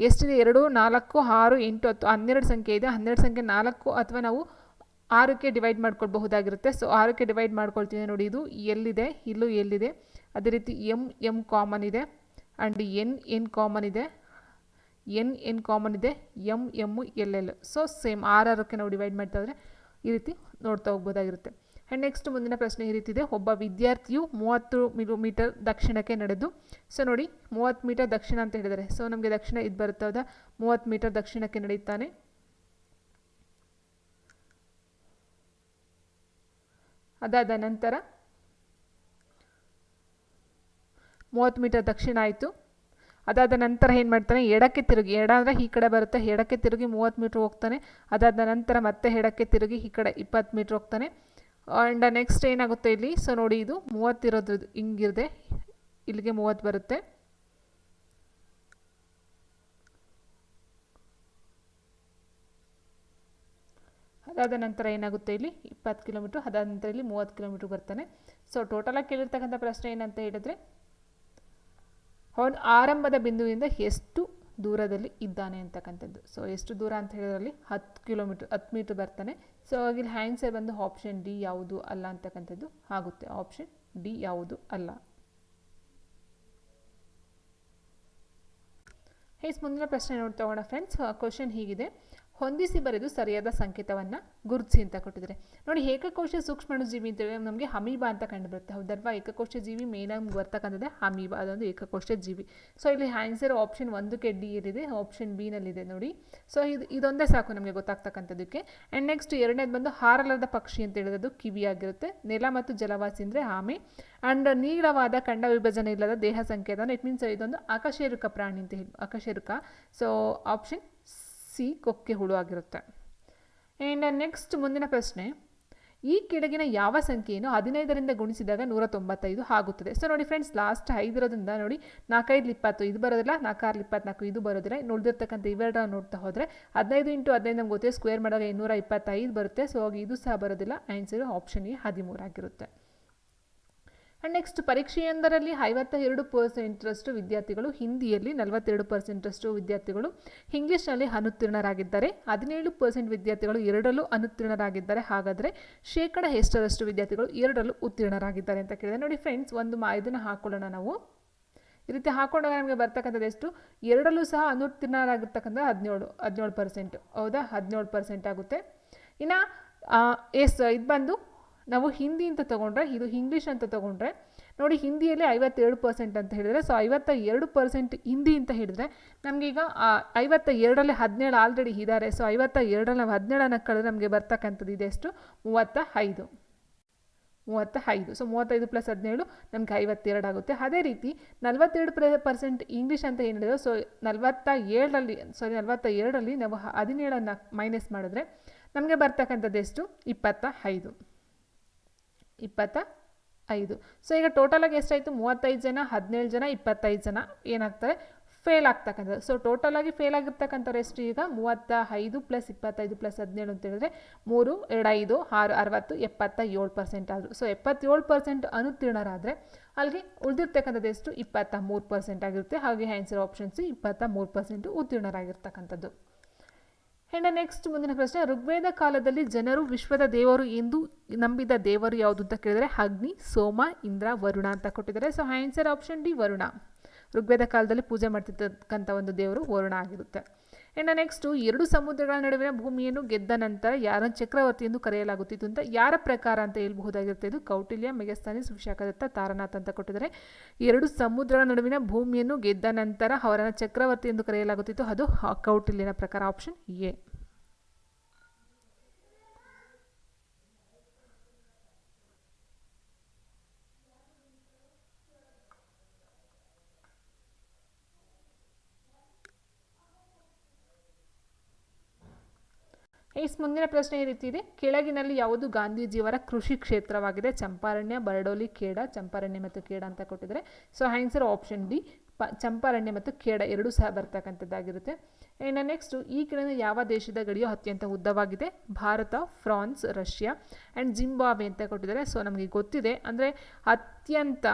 ಎಷ್ಟಿದೆ? 2, 4, 6, 8, 10, 12 ಸಂಖ್ಯೆ ಇದೆ. 12 ಸಂಖ್ಯೆ 4 ಅಥವಾ ನಾವು 6ಕ್ಕೆ ಡಿವೈಡ್ ಮಾಡ್ಕೊಳ್ಬಹುದಾಗಿರುತ್ತೆ. ಸೊ 6ಕ್ಕೆ ಡಿವೈಡ್ ಮಾಡ್ಕೊಳ್ತೀನಿ ನೋಡಿ. ಇದು ಎಲ್ಲಿದೆ, ಇಲ್ಲೂ ಎಲ್ಲಿದೆ. ಅದೇ ರೀತಿ ಎಮ್ ಕಾಮನ್ ಇದೆ, ಆ್ಯಂಡ್ ಎನ್ ಕಾಮನ್ ಇದೆ, ಎನ್ ಕಾಮನ್ ಇದೆ, ಎಮ್ ಎಲ್. ಸೊ ಸೇಮ್ 6ಕ್ಕೆ ನಾವು ಡಿವೈಡ್ ಮಾಡ್ತಾ ಇದ್ರೆ ಈ ರೀತಿ ನೋಡ್ತಾ ಹೋಗ್ಬೋದಾಗಿರುತ್ತೆ. ಆ್ಯಂಡ್ ನೆಕ್ಸ್ಟ್ ಮುಂದಿನ ಪ್ರಶ್ನೆ ಈ ರೀತಿ ಇದೆ. ಒಬ್ಬ ವಿದ್ಯಾರ್ಥಿಯು 30 ಮೀಟರ್ ದಕ್ಷಿಣಕ್ಕೆ ನಡೆದು, ಸೊ ನೋಡಿ 30 ಮೀಟರ್ ದಕ್ಷಿಣ ಅಂತ ಹೇಳಿದ್ದಾರೆ. ಸೊ ನಮಗೆ ದಕ್ಷಿಣ ಇದು ಬರುತ್ತೆ ಹೌದಾ, 30 ಮೀಟರ್ ದಕ್ಷಿಣಕ್ಕೆ ನಡೆಯುತ್ತಾನೆ. ಅದಾದ ನಂತರ 30 ಮೀಟರ್ ದಕ್ಷಿಣ ಆಯಿತು. ಅದಾದ ನಂತರ ಏನು ಮಾಡ್ತಾನೆ? ಎಡಕ್ಕೆ ತಿರುಗಿ, ಎಡ ಅಂದರೆ ಈ ಕಡೆ ಬರುತ್ತೆ, ಎಡಕ್ಕೆ ತಿರುಗಿ 30 ಮೀಟ್ರ್ ಹೋಗ್ತಾನೆ. ಅದಾದ ನಂತರ ಮತ್ತೆ ಎಡಕ್ಕೆ ತಿರುಗಿ ಈ ಕಡೆ 20 ಮೀಟ್ರ್ ಹೋಗ್ತಾನೆ. ಆ್ಯಂಡ್ ನೆಕ್ಸ್ಟ್ ಏನಾಗುತ್ತೆ ಇಲ್ಲಿ? ಸೊ ನೋಡಿ ಇದು 30 ಇರೋದು ಹಿಂಗಿರುತ್ತೆ, ಇಲ್ಲಿಗೆ 30 ಬರುತ್ತೆ. ಅದಾದ ನಂತರ ಏನಾಗುತ್ತೆ ಇಲ್ಲಿ? 20 ಕಿಲೋಮೀಟ್ರ್. ಅದಾದ ನಂತರ ಇಲ್ಲಿ 30 ಕಿಲೋಮೀಟ್ರ್ ಬರ್ತಾನೆ. ಸೊ ಟೋಟಲಾಗಿ ಕೇಳಿರ್ತಕ್ಕಂಥ ಪ್ರಶ್ನೆ ಏನಂತ ಹೇಳಿದ್ರೆ, ಅವನು ಆರಂಭದ ಬಿಂದುವಿನಿಂದ ಎಷ್ಟು ದೂರದಲ್ಲಿ ಇದ್ದಾನೆ ಅಂತಕ್ಕಂಥದ್ದು. ಸೊ ಎಷ್ಟು ದೂರ ಅಂತ ಹೇಳಿದ್ರಲ್ಲಿ 10 ಕಿಲೋಮೀಟ್ರ್, 10 ಮೀಟ್ರ್ ಬರ್ತಾನೆ. ಸೊ ಇಲ್ಲಿ ಆನ್ಸರ್ ಬಂದು ಆಪ್ಷನ್ ಡಿ ಯಾವುದು ಅಲ್ಲ ಅಂತಕ್ಕಂಥದ್ದು ಆಗುತ್ತೆ. ಆಪ್ಷನ್ ಡಿ ಯಾವುದು ಅಲ್ಲ. ಮುಂದಿನ ಪ್ರಶ್ನೆ ನೋಡ್ತಾ ಹೋಗೋಣ ಫ್ರೆಂಡ್ಸ್. ಕ್ವಶನ್ ಹೀಗಿದೆ: ಹೊಂದಿಸಿ ಬರೆದು ಸರಿಯಾದ ಸಂಕೇತವನ್ನು ಗುರುತಿಸಿ ಅಂತ ಕೊಟ್ಟಿದ್ದಾರೆ. ನೋಡಿ, ಏಕಕೋಶ ಸೂಕ್ಷ್ಮಾಣುಜೀವಿ ಅಂತ ಹೇಳಿ ನಮಗೆ ಅಮೀಬಾ ಅಂತ ಕಂಡುಬರುತ್ತೆ, ಹೌದಲ್ವಾ? ಏಕಕೋಶ ಜೀವಿ ಮೇನ್ ಆಗಿ ಬರ್ತಕ್ಕಂಥದ್ದೇ ಅಮೀಬಾ, ಅದೊಂದು ಏಕಕೋಶ ಜೀವಿ. ಸೊ ಇಲ್ಲಿ ಆನ್ಸರ್ ಆಪ್ಷನ್ 1ಕ್ಕೆ ಡಿ ಇಲ್ಲಿದೆ, ಆಪ್ಷನ್ ಬಿ ನಲ್ಲಿದೆ ನೋಡಿ. ಸೊ ಇದೊಂದೇ ಸಾಕು ನಮಗೆ ಗೊತ್ತಾಗ್ತಕ್ಕಂಥದ್ದಕ್ಕೆ. ಆ್ಯಂಡ್ ನೆಕ್ಸ್ಟ್ ಎರಡನೇದು ಬಂದು ಹಾರಲಾರದ ಪಕ್ಷಿ ಅಂತ ಹೇಳಿರೋದು ಕಿವಿಯಾಗಿರುತ್ತೆ. ನೆಲ ಮತ್ತು ಜಲವಾಸಿ ಅಂದರೆ ಆಮೆ. ಆ್ಯಂಡ್ ನೀಳವಾದ ಖಂಡ ವಿಭಜನೆ ಇಲ್ಲದ ದೇಹ ಸಂಕೇತ, ಇಟ್ ಮೀನ್ಸ್ ಇದೊಂದು ಅಕಶೇರುಕ ಪ್ರಾಣಿ ಅಂತ ಹೇಳಿ, ಅಕಶೇರುಕ. ಸೊ ಆಪ್ಷನ್ ಸಿ ಕೊಕ್ಕೆ ಹುಳು ಆಗಿರುತ್ತೆ. ಆ್ಯಂಡ್ ನೆಕ್ಸ್ಟ್ ಮುಂದಿನ ಪ್ರಶ್ನೆ: ಈ ಕೆಳಗಿನ ಯಾವ ಸಂಖ್ಯೆಯನ್ನು 15ರಿಂದ ಗುಣಿಸಿದಾಗ 195 ಆಗುತ್ತದೆ? ಸೊ ನೋಡಿ ಫ್ರೆಂಡ್ಸ್, ಲಾಸ್ಟ್ 5 ಇರೋದ್ರಿಂದ ನೋಡಿ 4 5 20 ಇದು ಬರೋದಿಲ್ಲ, 4 6 24 ಇದು ಬರೋದಿಲ್ಲ. ಉಳಿದಿರ್ತಕ್ಕಂಥ ಇವೆರಡ ನೋಡ್ತಾ ಹೋದರೆ 15 × 15 ನಮ್ಗೆ ಗೊತ್ತಿದೆ, ಸ್ಕ್ವೇರ್ ಮಾಡಿದಾಗ 225 ಬರುತ್ತೆ. ಸೊ ಇದು ಸಹ ಬರೋದಿಲ್ಲ. ಆನ್ಸರ್ ಆಪ್ಷನ್ ಎ 13 ಆಗಿರುತ್ತೆ. ಆ್ಯಂಡ್ ನೆಕ್ಸ್ಟ್ ಪರೀಕ್ಷೆಯೊಂದರಲ್ಲಿ 52% ವಿದ್ಯಾರ್ಥಿಗಳು ಹಿಂದಿಯಲ್ಲಿ, 42% ವಿದ್ಯಾರ್ಥಿಗಳು ಇಂಗ್ಲೀಷ್ನಲ್ಲಿ ಅನುತ್ತೀರ್ಣರಾಗಿದ್ದಾರೆ, 17% ವಿದ್ಯಾರ್ಥಿಗಳು ಎರಡರಲ್ಲೂ ಅನುತ್ತೀರ್ಣರಾಗಿದ್ದಾರೆ. ಹಾಗಾದರೆ ಶೇಕಡ ಎಷ್ಟರಷ್ಟು ವಿದ್ಯಾರ್ಥಿಗಳು ಎರಡರಲ್ಲೂ ಉತ್ತೀರ್ಣರಾಗಿದ್ದಾರೆ ಅಂತ ಕೇಳಿದೆ. ನೋಡಿ ಫ್ರೆಂಡ್ಸ್, ಇದನ್ನು ಹಾಕೊಳ್ಳೋಣ ನಾವು. ಈ ರೀತಿ ಹಾಕೊಂಡಾಗ ನಮಗೆ ಬರ್ತಕ್ಕಂಥದ್ದು ಎಷ್ಟು? ಎರಡರಲ್ಲೂ ಸಹ ಅನುತ್ತೀರ್ಣರಾಗಿರ್ತಕ್ಕಂಥ 17%, ಹೌದಾ? 17% ಆಗುತ್ತೆ. ಇನ್ನು ಇದು ಬಂದು ನಾವು ಹಿಂದಿ ಅಂತ ತೊಗೊಂಡ್ರೆ, ಇದು ಇಂಗ್ಲೀಷ್ ಅಂತ ತೊಗೊಂಡ್ರೆ ನೋಡಿ, ಹಿಂದಿಯಲ್ಲಿ 52% ಅಂತ ಹೇಳಿದರೆ, ಸೊ 52% ಹಿಂದಿ ಅಂತ ಹೇಳಿದರೆ ನಮಗೀಗ 52ರಲ್ಲಿ 17 ಆಲ್ರೆಡಿ ಇದ್ದಾರೆ. ಸೊ 52ರಲ್ಲಿ ನಾವು 17 ಕಳೆದ್ರೆ ನಮಗೆ ಬರ್ತಕ್ಕಂಥದ್ದು ಇದೆಷ್ಟು? 35. ಸೊ 35 + 17 ನಮಗೆ 52 ಆಗುತ್ತೆ. ಅದೇ ರೀತಿ 42% ಇಂಗ್ಲೀಷ್ ಅಂತ ಏನು ಹೇಳಿದ್ರು, ಸೊ 42ರಲ್ಲಿ ನಾವು 17 ಮೈನಸ್ ಮಾಡಿದ್ರೆ ನಮಗೆ ಬರ್ತಕ್ಕಂಥದ್ದು ಎಷ್ಟು? 25. ಸೊ ಈಗ ಟೋಟಲಾಗಿ ಎಷ್ಟಾಯಿತು? 35 ಜನ, 17 ಜನ, 25 ಜನ ಏನಾಗ್ತಾರೆ? ಫೇಲ್ ಆಗ್ತಕ್ಕಂಥದ್ದು. ಸೊ ಟೋಟಲಾಗಿ ಫೇಲ್ ಆಗಿರ್ತಕ್ಕಂಥವ್ರು ಎಷ್ಟು? ಈಗ 35 + 25 + 17 ಅಂತ ಹೇಳಿದ್ರೆ 3, 2, 5, 6, 60, 77% ಆದರು. ಸೊ 77% ಅನುತ್ತೀರ್ಣರಾದರೆ ಅಲ್ಲಿಗೆ ಉಳಿದಿರ್ತಕ್ಕಂಥದ್ದು ಎಷ್ಟು? 23% ಆಗಿರುತ್ತೆ. ಹಾಗೆ ಆನ್ಸರ್ ಆಪ್ಷನ್ ಸಿ 23% ಉತ್ತೀರ್ಣರಾಗಿರ್ತಕ್ಕಂಥದ್ದು. ಆ್ಯಂಡ್ ನೆಕ್ಸ್ಟ್ ಮುಂದಿನ ಪ್ರಶ್ನೆ: ಋಗ್ವೇದ ಕಾಲದಲ್ಲಿ ಜನರು ವಿಶ್ವದ ದೇವರು ಎಂದು ನಂಬಿದ ದೇವರು ಯಾವುದು ಅಂತ ಕೇಳಿದರೆ ಅಗ್ನಿ, ಸೋಮ, ಇಂದ್ರ, ವರುಣ ಅಂತ ಕೊಟ್ಟಿದ್ದಾರೆ. So answer option D Varuna. Rigveda ಕಾಲದಲ್ಲಿ ಪೂಜೆ ಮಾಡ್ತಿರ್ತಕ್ಕಂಥ ಒಂದು ದೇವರು ವರುಣ ಆಗಿರುತ್ತೆ. ಆ್ಯಂಡ್ ನೆಕ್ಸ್ಟು: 2 ಸಮುದ್ರಗಳ ನಡುವಿನ ಭೂಮಿಯನ್ನು ಗೆದ್ದ ನಂತರ ಯಾರನ್ನು ಚಕ್ರವರ್ತಿ ಎಂದು ಕರೆಯಲಾಗುತ್ತಿತ್ತು ಅಂತ ಯಾರ ಪ್ರಕಾರ ಅಂತ ಹೇಳ್ಬಹುದಾಗಿರುತ್ತೆ? ಇದು ಕೌಟಿಲ್ಯ, ಮೆಗಸ್ತನೀಸ್, ವಿಶಾಖದತ್ತ, ತಾರನಾಥ ಅಂತ ಕೊಟ್ಟಿದ್ದಾರೆ. 2 ಸಮುದ್ರಗಳ ನಡುವಿನ ಭೂಮಿಯನ್ನು ಗೆದ್ದ ನಂತರ ಅವರನ್ನು ಚಕ್ರವರ್ತಿ ಎಂದು ಕರೆಯಲಾಗುತ್ತಿತ್ತು, ಅದು ಕೌಟಿಲ್ಯನ ಪ್ರಕಾರ. Option A. ಮುಂದಿನ ಪ್ರಶ್ನೆ ಈ ರೀತಿ ಇದೆ: ಕೆಳಗಿನಲ್ಲಿ ಯಾವುದು ಗಾಂಧೀಜಿಯವರ ಕೃಷಿ ಕ್ಷೇತ್ರವಾಗಿದೆ? ಚಂಪಾರಣ್ಯ, ಬರಡೋಲಿ, ಖೇಡಾ. ಚಂಪಾರಣ್ಯ ಮತ್ತು ಖೇಡಾ ಅಂತ ಕೊಟ್ಟಿದ್ದಾರೆ. So answer option D Champaran ಮತ್ತು ಖೇಡ ಎರಡೂ ಸಹ ಬರ್ತಕ್ಕಂಥದ್ದಾಗಿರುತ್ತೆ. ಇನ್ನು ನೆಕ್ಸ್ಟು ಈ ಕೆಳಗಿನ ಯಾವ ದೇಶದ ಗಡಿಯು ಅತ್ಯಂತ ಉದ್ದವಾಗಿದೆ? Bharat, France, Russia and Zimbabwe ಅಂತ ಕೊಟ್ಟಿದ್ದಾರೆ. ಸೊ ನಮಗೆ ಗೊತ್ತಿದೆ, ಅಂದರೆ ಅತ್ಯಂತ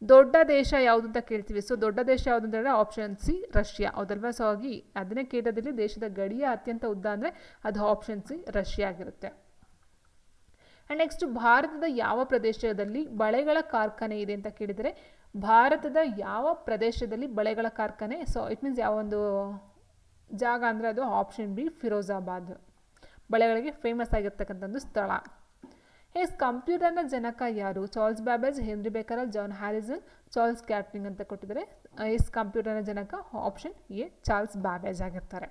ದೊಡ್ಡ ದೇಶ ಯಾವುದು ಅಂತ ಕೇಳ್ತೀವಿ. ಸೊ ದೊಡ್ಡ ದೇಶ ಯಾವುದು ಅಂತ ಹೇಳಿದ್ರೆ ಆಪ್ಷನ್ ಸಿ ರಷ್ಯಾ, ಹೌದಲ್ವಾ? ಸೊ ಹಾಗೆ ಅದನ್ನೇ ಕೇಟದಲ್ಲಿ ದೇಶದ ಗಡಿಯ ಅತ್ಯಂತ ಉದ್ದ ಅಂದರೆ ಅದು ಆಪ್ಷನ್ ಸಿ ರಷ್ಯಾ ಆಗಿರುತ್ತೆ. ಆ್ಯಂಡ್ ನೆಕ್ಸ್ಟ್ ಭಾರತದ ಯಾವ ಪ್ರದೇಶದಲ್ಲಿ ಬಳೆಗಳ ಕಾರ್ಖಾನೆ ಇದೆ ಅಂತ ಕೇಳಿದರೆ, ಭಾರತದ ಯಾವ ಪ್ರದೇಶದಲ್ಲಿ ಬಳೆಗಳ ಕಾರ್ಖಾನೆ? ಸೊ ಇಟ್ ಮೀನ್ಸ್ ಯಾವ ಒಂದು ಜಾಗ ಅಂದರೆ ಅದು ಆಪ್ಷನ್ ಬಿ ಫಿರೋಜಾಬಾದ್, ಬಳೆಗಳಿಗೆ ಫೇಮಸ್ ಆಗಿರ್ತಕ್ಕಂಥ ಒಂದು ಸ್ಥಳ. ಕಂಪ್ಯೂಟರ್ನ ಜನಕ ಯಾರು? Charles Babbage, Henry Becquerel, John Harrison, Charles Catling ಅಂತ ಕೊಟ್ಟಿದ್ದಾರೆ. ಕಂಪ್ಯೂಟರ್ನ ಜನಕ ಆಪ್ಷನ್ ಎ ಚಾರ್ಲ್ಸ್ ಬ್ಯಾಬೇಜ್ ಆಗಿರ್ತಾರೆ.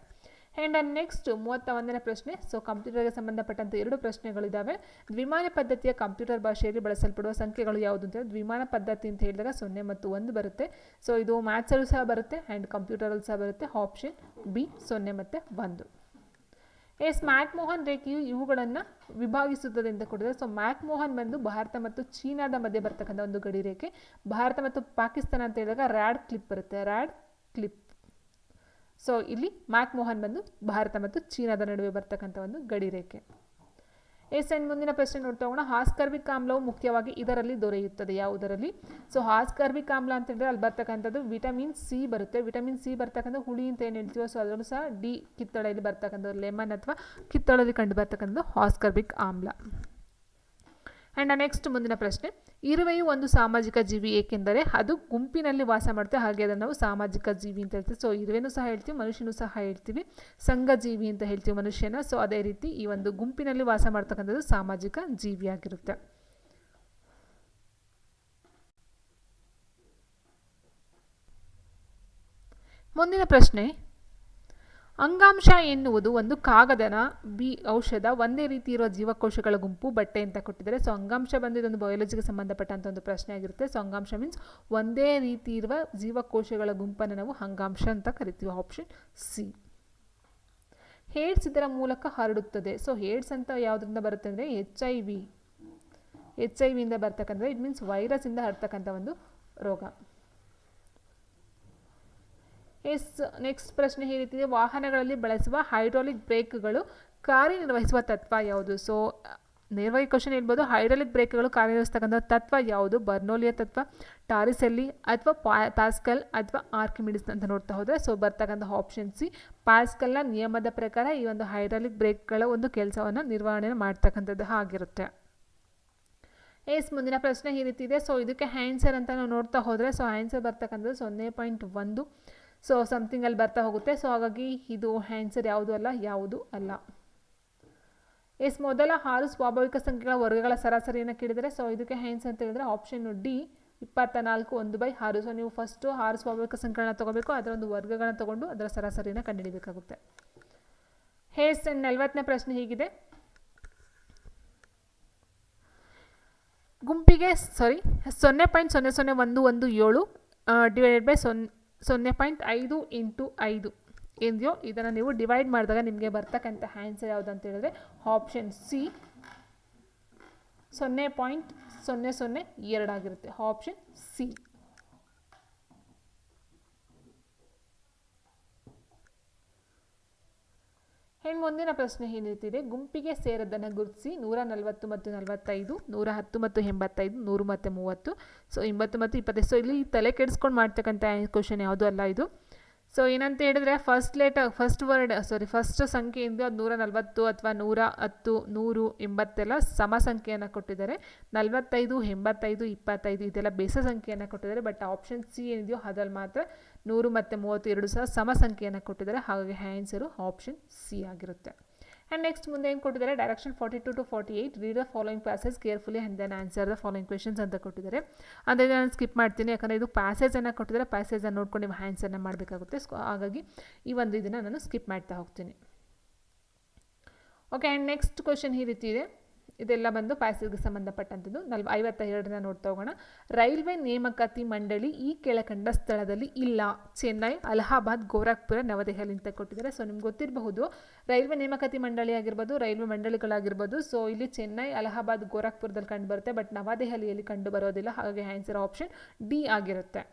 ಆ್ಯಂಡ್ ನೆಕ್ಸ್ಟ್ 31ನೇ ಪ್ರಶ್ನೆ. ಸೊ ಕಂಪ್ಯೂಟರ್ಗೆ ಸಂಬಂಧಪಟ್ಟಂತೆ 2 ಪ್ರಶ್ನೆಗಳಿದ್ದಾವೆ. ದ್ವಿಮಾನ ಪದ್ಧತಿಯ ಕಂಪ್ಯೂಟರ್ ಭಾಷೆಯಲ್ಲಿ ಬಳಸಲ್ಪಡುವ ಸಂಖ್ಯೆಗಳು ಯಾವುದು ಅಂತ? ದ್ವಿಮಾನ ಪದ್ಧತಿ ಅಂತ ಹೇಳಿದಾಗ 0 ಮತ್ತು 1 ಬರುತ್ತೆ. ಸೊ ಇದು ಮ್ಯಾಥ್ಸಲ್ಲೂ ಸಹ ಬರುತ್ತೆ ಆ್ಯಂಡ್ ಕಂಪ್ಯೂಟರಲ್ಲಿ ಸಹ ಬರುತ್ತೆ. ಆಪ್ಷನ್ ಬಿ 0 ಮತ್ತು 1. ಮ್ಯಾಕ್ಮೋಹನ್ ರೇಖೆಯು ಇವುಗಳನ್ನು ವಿಭಾಗಿಸುತ್ತದೆ ಅಂತ ಕೊಟ್ಟಿದ್ದಾರೆ. ಸೊ ಮ್ಯಾಕ್ಮೋಹನ್ ಬಂದು ಭಾರತ ಮತ್ತು ಚೀನಾದ ಮಧ್ಯೆ ಬರ್ತಕ್ಕಂಥ ಒಂದು ಗಡಿ ರೇಖೆ. ಭಾರತ ಮತ್ತು ಪಾಕಿಸ್ತಾನ ಅಂತ ಹೇಳಿದಾಗ ರ್ಯಾಡ್ ಕ್ಲಿಪ್ ಬರುತ್ತೆ, ರ್ಯಾಡ್ ಕ್ಲಿಪ್. ಸೊ ಇಲ್ಲಿ ಮ್ಯಾಕ್ಮೋಹನ್ ಬಂದು ಭಾರತ ಮತ್ತು ಚೀನಾದ ನಡುವೆ ಬರ್ತಕ್ಕಂಥ ಒಂದು ಗಡಿ ರೇಖೆ. ಆ್ಯಂಡ್ ಮುಂದಿನ ಪ್ರಶ್ನೆ ನೋಡ್ತಾ ಹೋಗೋಣ. ಆಸ್ಕಾರ್ಬಿಕ್ ಆಮ್ಲವು ಮುಖ್ಯವಾಗಿ ಇದರಲ್ಲಿ ದೊರೆಯುತ್ತದೆ, ಯಾವುದರಲ್ಲಿ? ಸೊ ಆಸ್ಕಾರ್ಬಿಕ್ ಆಮ್ಲ ಅಂತ ಹೇಳಿದ್ರೆ ಅಲ್ಲಿ ಬರ್ತಕ್ಕಂಥದ್ದು ವಿಟಮಿನ್ ಸಿ ಬರುತ್ತೆ. ವಿಟಮಿನ್ ಸಿ ಬರ್ತಕ್ಕಂಥ ಹುಳಿ ಅಂತ ಏನು ಹೇಳ್ತೀವೋ, ಸೊ ಅದರಲ್ಲೂ ಸಹ ಡಿ ಕಿತ್ತಳೆಯಲ್ಲಿ ಬರ್ತಕ್ಕಂಥದ್ದು, ಲೆಮನ್ ಅಥವಾ ಕಿತ್ತಳೆಯಲ್ಲಿ ಕಂಡು ಬರ್ತಕ್ಕಂಥದ್ದು ಆಸ್ಕಾರ್ಬಿಕ್ ಆಮ್ಲ. ಆ್ಯಂಡ್ ನೆಕ್ಸ್ಟ್ ಮುಂದಿನ ಪ್ರಶ್ನೆ. ಇರುವೆಯು ಒಂದು ಸಾಮಾಜಿಕ ಜೀವಿ ಏಕೆಂದರೆ ಅದು ಗುಂಪಿನಲ್ಲಿ ವಾಸ ಮಾಡುತ್ತೆ, ಹಾಗೆ ಅದನ್ನು ನಾವು ಸಾಮಾಜಿಕ ಜೀವಿ ಅಂತ ಹೇಳ್ತೀವಿ. ಸೊ ಇರುವೆನೂ ಸಹ ಹೇಳ್ತೀವಿ, ಮನುಷ್ಯನೂ ಸಹ ಹೇಳ್ತೀವಿ, ಸಂಘ ಜೀವಿ ಅಂತ ಹೇಳ್ತೀವಿ ಮನುಷ್ಯನ. ಸೊ ಅದೇ ರೀತಿ ಈ ಒಂದು ಗುಂಪಿನಲ್ಲಿ ವಾಸ ಮಾಡ್ತಕ್ಕಂಥದ್ದು ಸಾಮಾಜಿಕ ಜೀವಿಯಾಗಿರುತ್ತೆ. ಮುಂದಿನ ಪ್ರಶ್ನೆ. ಅಂಗಾಂಶ ಎನ್ನುವುದು ಒಂದು ಕಾಗದನ, ಬಿ ಔಷಧ, ಒಂದೇ ರೀತಿ ಇರುವ ಜೀವಕೋಶಗಳ ಗುಂಪು, ಬಟ್ಟೆ ಅಂತ ಕೊಟ್ಟಿದ್ದಾರೆ. ಸೊ ಅಂಗಾಂಶ ಬಂದು ಇದೊಂದು ಬಯಾಲಜಿಗೆ ಸಂಬಂಧಪಟ್ಟಂಥ ಒಂದು ಪ್ರಶ್ನೆ ಆಗಿರುತ್ತೆ. ಸೊ ಅಂಗಾಂಶ ಮೀನ್ಸ್ ಒಂದೇ ರೀತಿ ಇರುವ ಜೀವಕೋಶಗಳ ಗುಂಪನ್ನು ನಾವು ಅಂಗಾಂಶ ಅಂತ ಕರಿತೀವಿ. Option C. ಏಡ್ಸ್ ಇದರ ಮೂಲಕ ಹರಡುತ್ತದೆ. ಸೊ ಏಡ್ಸ್ ಅಂತ ಯಾವುದರಿಂದ ಬರುತ್ತೆ ಅಂದರೆ ಎಚ್ ಐ ವಿಯಿಂದ ಬರ್ತಕ್ಕಂಥ, ಇಟ್ ಮೀನ್ಸ್ ವೈರಸ್ಸಿಂದ ಹರಡ್ತಕ್ಕಂಥ ಒಂದು ರೋಗ. ನೆಕ್ಸ್ಟ್ ಪ್ರಶ್ನೆ ಈ ರೀತಿದೆ. ವಾಹನಗಳಲ್ಲಿ ಬಳಸುವ ಹೈಡ್ರಾಲಿಕ್ ಬ್ರೇಕ್ಗಳು ಕಾರ್ಯನಿರ್ವಹಿಸುವ ತತ್ವ ಯಾವುದು? ಸೊ ನೇರವಾಗಿ ಕ್ವಶನ್ ಹೇಳ್ಬೋದು. ಹೈಡ್ರಾಲಿಕ್ ಬ್ರೇಕ್ಗಳು ಕಾರ್ಯನಿರ್ವಹಿಸ್ತಕ್ಕಂಥ ತತ್ವ ಯಾವುದು? ಬರ್ನೋಲಿಯ ತತ್ವ, ಟಾರಿಸೆಲ್ಲಿ ಅಥವಾ ಪ್ಯಾಸ್ಕಲ್ ಅಥವಾ ಆರ್ಕಿಮಿಡಿಸ್ ಅಂತ ನೋಡ್ತಾ ಹೋದರೆ ಸೊ ಬರ್ತಕ್ಕಂಥ ಆಪ್ಷನ್ ಸಿ ಪ್ಯಾಸ್ಕಲ್ನ ನಿಯಮದ ಪ್ರಕಾರ ಈ ಒಂದು ಹೈಡ್ರಾಲಿಕ್ ಬ್ರೇಕ್ಗಳ ಒಂದು ಕೆಲಸವನ್ನು ನಿರ್ವಹಣೆ ಮಾಡ್ತಕ್ಕಂಥದ್ದು ಆಗಿರುತ್ತೆ. ಮುಂದಿನ ಪ್ರಶ್ನೆ ಈ ರೀತಿ ಇದೆ. ಸೊ ಇದಕ್ಕೆ ಆನ್ಸರ್ ಅಂತ ನಾವು ನೋಡ್ತಾ ಹೋದರೆ ಸೊ ಆನ್ಸರ್ ಬರ್ತಕ್ಕಂಥದ್ದು 0.1. ಸೊ ಸಮಥಿಂಗ್ ಅಲ್ಲಿ ಬರ್ತಾ ಹೋಗುತ್ತೆ. ಸೊ ಹಾಗಾಗಿ ಇದು ಆನ್ಸರ್ ಯಾವುದು ಅಲ್ಲ. ಮೊದಲ 6 ಸ್ವಾಭಾವಿಕ ಸಂಖ್ಯೆಗಳ ವರ್ಗಗಳ ಸರಾಸರಿಯನ್ನು ಕೇಳಿದರೆ ಸೊ ಇದಕ್ಕೆ ಆನ್ಸರ್ ಅಂತ ಹೇಳಿದ್ರೆ ಆಪ್ಷನ್ ಡಿ 24 1/6. ಸೊ ನೀವು ಫಸ್ಟು 6 ಸ್ವಾಭಾವಿಕ ಸಂಖ್ಯೆಗಳನ್ನ ತಗೋಬೇಕು, ಅದರ ಒಂದು ವರ್ಗಗಳನ್ನ ತಗೊಂಡು ಅದರ ಸರಾಸರಿಯನ್ನು ಕಂಡುಹಿಡಿಯಬೇಕಾಗುತ್ತೆ. 40ನೇ ಪ್ರಶ್ನೆ ಹೀಗಿದೆ. ಗುಂಪಿಗೆ 0.00117 ಡಿವೈಡೆಡ್ ಬೈ 0.5 × 5 ಏನಿದೆಯೋ ಇದನ್ನು ನೀವು ಡಿವೈಡ್ ಮಾಡಿದಾಗ ನಿಮಗೆ ಬರ್ತಕ್ಕಂಥ ಆನ್ಸರ್ ಯಾವುದು ಅಂತ ಹೇಳಿದ್ರೆ ಆಪ್ಷನ್ ಸಿ 0.002 ಆಗಿರುತ್ತೆ. Option C. ಮುಂದಿನ ಪ್ರಶ್ನೆ ಏನಿರ್ತಿದೆ. ಗುಂಪಿಗೆ ಸೇರದನ್ನು ಗುರುತಿಸಿ. 140 ಮತ್ತು 45, 110 ಮತ್ತು 85, 100 ಮತ್ತು 30, ಸೊ 80 ಮತ್ತು 25. ಸೊ ಇಲ್ಲಿ ತಲೆ ಕೆಡಿಸ್ಕೊಂಡು ಮಾಡ್ತಕ್ಕಂಥ ಕ್ವಶನ್ ಯಾವುದು ಅಲ್ಲ ಇದು. ಸೊ ಏನಂತ ಹೇಳಿದ್ರೆ ಫಸ್ಟ್ ಸಂಖ್ಯೆ ಇಂದ 140 ಅಥವಾ 110, 100, 80 ಸಮ ಸಂಖ್ಯೆಯನ್ನು ಕೊಟ್ಟಿದ್ದಾರೆ. 45, 85, 25 ಇದೆಲ್ಲ ಬೇಸ ಸಂಖ್ಯೆಯನ್ನು ಕೊಟ್ಟಿದ್ದಾರೆ. ಬಟ್ ಆಪ್ಷನ್ ಸಿ ಏನಿದೆಯೋ ಅದ್ರಲ್ಲಿ ಮಾತ್ರ 100 ಮತ್ತು 30 ಎರಡು ಸಹ ಸಮ ಸಂಖ್ಯೆಯನ್ನು ಕೊಟ್ಟಿದ್ದಾರೆ. ಹಾಗಾಗಿ ಆನ್ಸರು ಆಪ್ಷನ್ ಸಿ ಆಗಿರುತ್ತೆ. ಆ್ಯಂಡ್ ನೆಕ್ಸ್ಟ್ ಮುಂದೆ ಏನು ಕೊಟ್ಟಿದ್ದಾರೆ, direction 42 to 48 read the following passage carefully and then answer the following questions ಅಂತ ಕೊಟ್ಟಿದ್ದಾರೆ. ಅಂದರೆ ನಾನು ಸ್ಕಿಪ್ ಮಾಡ್ತೀನಿ, ಯಾಕಂದರೆ ಇದು ಪ್ಯಾಸೇಜನ್ನು ಕೊಟ್ಟಿದ್ದಾರೆ. ಪ್ಯಾಸೇಜನ್ನು ನೋಡ್ಕೊಂಡು ನೀವು ಆನ್ಸರ್ನ ಮಾಡಬೇಕಾಗುತ್ತೆ. ಹಾಗಾಗಿ ಈ ಒಂದು ಇದನ್ನು ನಾನು ಸ್ಕಿಪ್ ಮಾಡ್ತಾ ಹೋಗ್ತೀನಿ. ಓಕೆ. ಆ್ಯಂಡ್ ನೆಕ್ಸ್ಟ್ ಕ್ವೆಶನ್ ಈ ರೀತಿ ಇದೆ. ಇದೆಲ್ಲ ಬಂದು ಪ್ಯಾಸೇಜ್ಗೆ ಸಂಬಂಧಪಟ್ಟಂಥದ್ದು. 52ನ ನೋಡ್ತಾ ಹೋಗೋಣ. ರೈಲ್ವೆ ನೇಮಕಾತಿ ಮಂಡಳಿ ಈ ಕೆಳಕಂಡ ಸ್ಥಳದಲ್ಲಿ ಇಲ್ಲ. ಚೆನ್ನೈ, ಅಲಹಾಬಾದ್, ಗೋರಖ್ಪುರ, ನವದೆಹಲಿ ಅಂತ ಕೊಟ್ಟಿದ್ದಾರೆ. ಸೊ ನಿಮ್ಗೆ ಗೊತ್ತಿರಬಹುದು ರೈಲ್ವೆ ನೇಮಕಾತಿ ಮಂಡಳಿ ಆಗಿರ್ಬೋದು, ರೈಲ್ವೆ ಮಂಡಳಿಗಳಾಗಿರ್ಬೋದು. ಸೊ ಇಲ್ಲಿ ಚೆನ್ನೈ, ಅಲಹಾಬಾದ್, ಗೋರಖ್ಪುರದಲ್ಲಿ ಕಂಡು ಬರುತ್ತೆ. ಬಟ್ ನವದೆಹಲಿಯಲ್ಲಿ ಕಂಡು ಬರೋದಿಲ್ಲ. ಹಾಗಾಗಿ ಆನ್ಸರ್ ಆಪ್ಷನ್ ಡಿ ಆಗಿರುತ್ತೆ.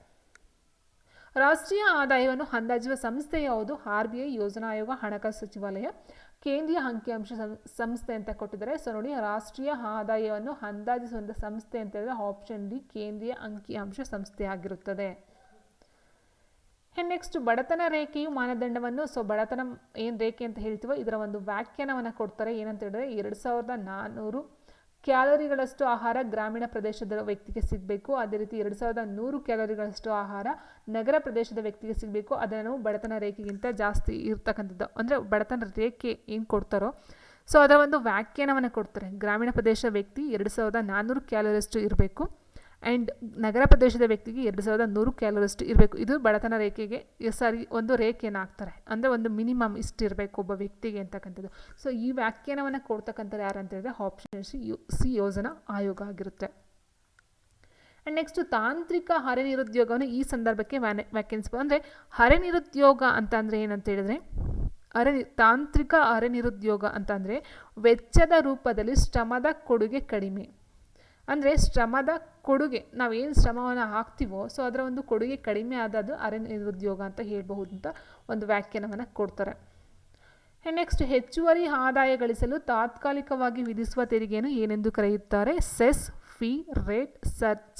ರಾಷ್ಟ್ರೀಯ ಆದಾಯವನ್ನು ಅಂದಾಜುವ ಸಂಸ್ಥೆ ಯಾವುದು? RBI, ಯೋಜನಾ ಆಯೋಗ, ಹಣಕಾಸು ಸಚಿವಾಲಯ, ಕೇಂದ್ರೀಯ ಅಂಕಿಅಂಶ ಸಂಸ್ಥೆ ಅಂತ ಕೊಟ್ಟಿದ್ದಾರೆ. ಸೊ ನೋಡಿ, ರಾಷ್ಟ್ರೀಯ ಆದಾಯವನ್ನು ಅಂದಾಜಿಸುವಂಥ ಸಂಸ್ಥೆ ಅಂತ ಹೇಳಿದ್ರೆ ಆಪ್ಷನ್ ಡಿ, ಕೇಂದ್ರೀಯ ಅಂಕಿಅಂಶ ಸಂಸ್ಥೆ ಆಗಿರುತ್ತದೆ. ನೆಕ್ಸ್ಟ್, ಬಡತನ ರೇಖೆಯು ಮಾನದಂಡವನ್ನು, ಸೊ ಬಡತನ ಏನು ರೇಖೆ ಅಂತ ಹೇಳ್ತೀವೋ ಇದರ ಒಂದು ವ್ಯಾಖ್ಯಾನವನ್ನು ಕೊಡ್ತಾರೆ. ಏನಂತ ಹೇಳಿದ್ರೆ 2400 ಕ್ಯಾಲೋರಿಗಳಷ್ಟು ಆಹಾರ ಗ್ರಾಮೀಣ ಪ್ರದೇಶದ ವ್ಯಕ್ತಿಗೆ ಸಿಗಬೇಕು. ಅದೇ ರೀತಿ 2100 ಕ್ಯಾಲೋರಿಗಳಷ್ಟು ಆಹಾರ ನಗರ ಪ್ರದೇಶದ ವ್ಯಕ್ತಿಗೆ ಸಿಗಬೇಕು. ಅದನ್ನು ಬಡತನ ರೇಖೆಗಿಂತ ಜಾಸ್ತಿ ಇರ್ತಕ್ಕಂಥದ್ದು, ಅಂದರೆ ಬಡತನ ರೇಖೆ ಏನು ಕೊಡ್ತಾರೋ ಸೊ ಅದರ ಒಂದು ವ್ಯಾಖ್ಯಾನವನ್ನು ಕೊಡ್ತಾರೆ. ಗ್ರಾಮೀಣ ಪ್ರದೇಶ ವ್ಯಕ್ತಿ 2400 ಕ್ಯಾಲೋರಿಯಷ್ಟು ಇರಬೇಕು ಆ್ಯಂಡ್ ನಗರ ಪ್ರದೇಶದ ವ್ಯಕ್ತಿಗೆ 2100 ಕ್ಯಾಲೋರಿಯಷ್ಟು ಇರಬೇಕು. ಇದು ಬಡತನ ರೇಖೆಗೆ ಒಂದು ರೇಖೆಯನ್ನು ಹಾಕ್ತಾರೆ, ಅಂದರೆ ಒಂದು ಮಿನಿಮಮ್ ಇಷ್ಟು ಇರಬೇಕು ಒಬ್ಬ ವ್ಯಕ್ತಿಗೆ ಅಂತಕ್ಕಂಥದ್ದು. ಸೊ ಈ ವ್ಯಾಖ್ಯಾನವನ್ನು ಕೊಡ್ತಕ್ಕಂಥದ್ದು ಯಾರು ಅಂತ ಹೇಳಿದ್ರೆ ಆಪ್ಷನ್ ಸಿ, ಯೋಜನಾ ಆಯೋಗ ಆಗಿರುತ್ತೆ. ಆ್ಯಂಡ್ ನೆಕ್ಸ್ಟ್, ತಾಂತ್ರಿಕ ಅರೆ ನಿರುದ್ಯೋಗವನ್ನು ಈ ಸಂದರ್ಭಕ್ಕೆ ವ್ಯಾಖ್ಯಾನಿಸಬಹುದು. ಅಂದರೆ ಅರೆ ನಿರುದ್ಯೋಗ ಅಂತ ಅಂದರೆ ಏನಂತ ಹೇಳಿದ್ರೆ ತಾಂತ್ರಿಕ ಅರೆ ನಿರುದ್ಯೋಗ ಅಂತಂದರೆ ವೆಚ್ಚದ ರೂಪದಲ್ಲಿ ಶ್ರಮದ ಕೊಡುಗೆ ಕಡಿಮೆ. ಅಂದರೆ ಶ್ರಮದ ಕೊಡುಗೆ, ನಾವೇನು ಶ್ರಮವನ್ನು ಹಾಕ್ತೀವೋ ಸೊ ಅದರ ಒಂದು ಕೊಡುಗೆ ಕಡಿಮೆ ಆದದ್ದು ಅರೆ ನಿರುದ್ಯೋಗ ಅಂತ ಹೇಳ್ಬಹುದು ಅಂತ ಒಂದು ವ್ಯಾಖ್ಯಾನವನ್ನು ಕೊಡ್ತಾರೆ. ನೆಕ್ಸ್ಟ್, ಹೆಚ್ಚುವರಿ ಆದಾಯ ಗಳಿಸಲು ತಾತ್ಕಾಲಿಕವಾಗಿ ವಿಧಿಸುವ ತೆರಿಗೆಯನ್ನು ಏನೆಂದು ಕರೆಯುತ್ತಾರೆ? Cess, fee, rate,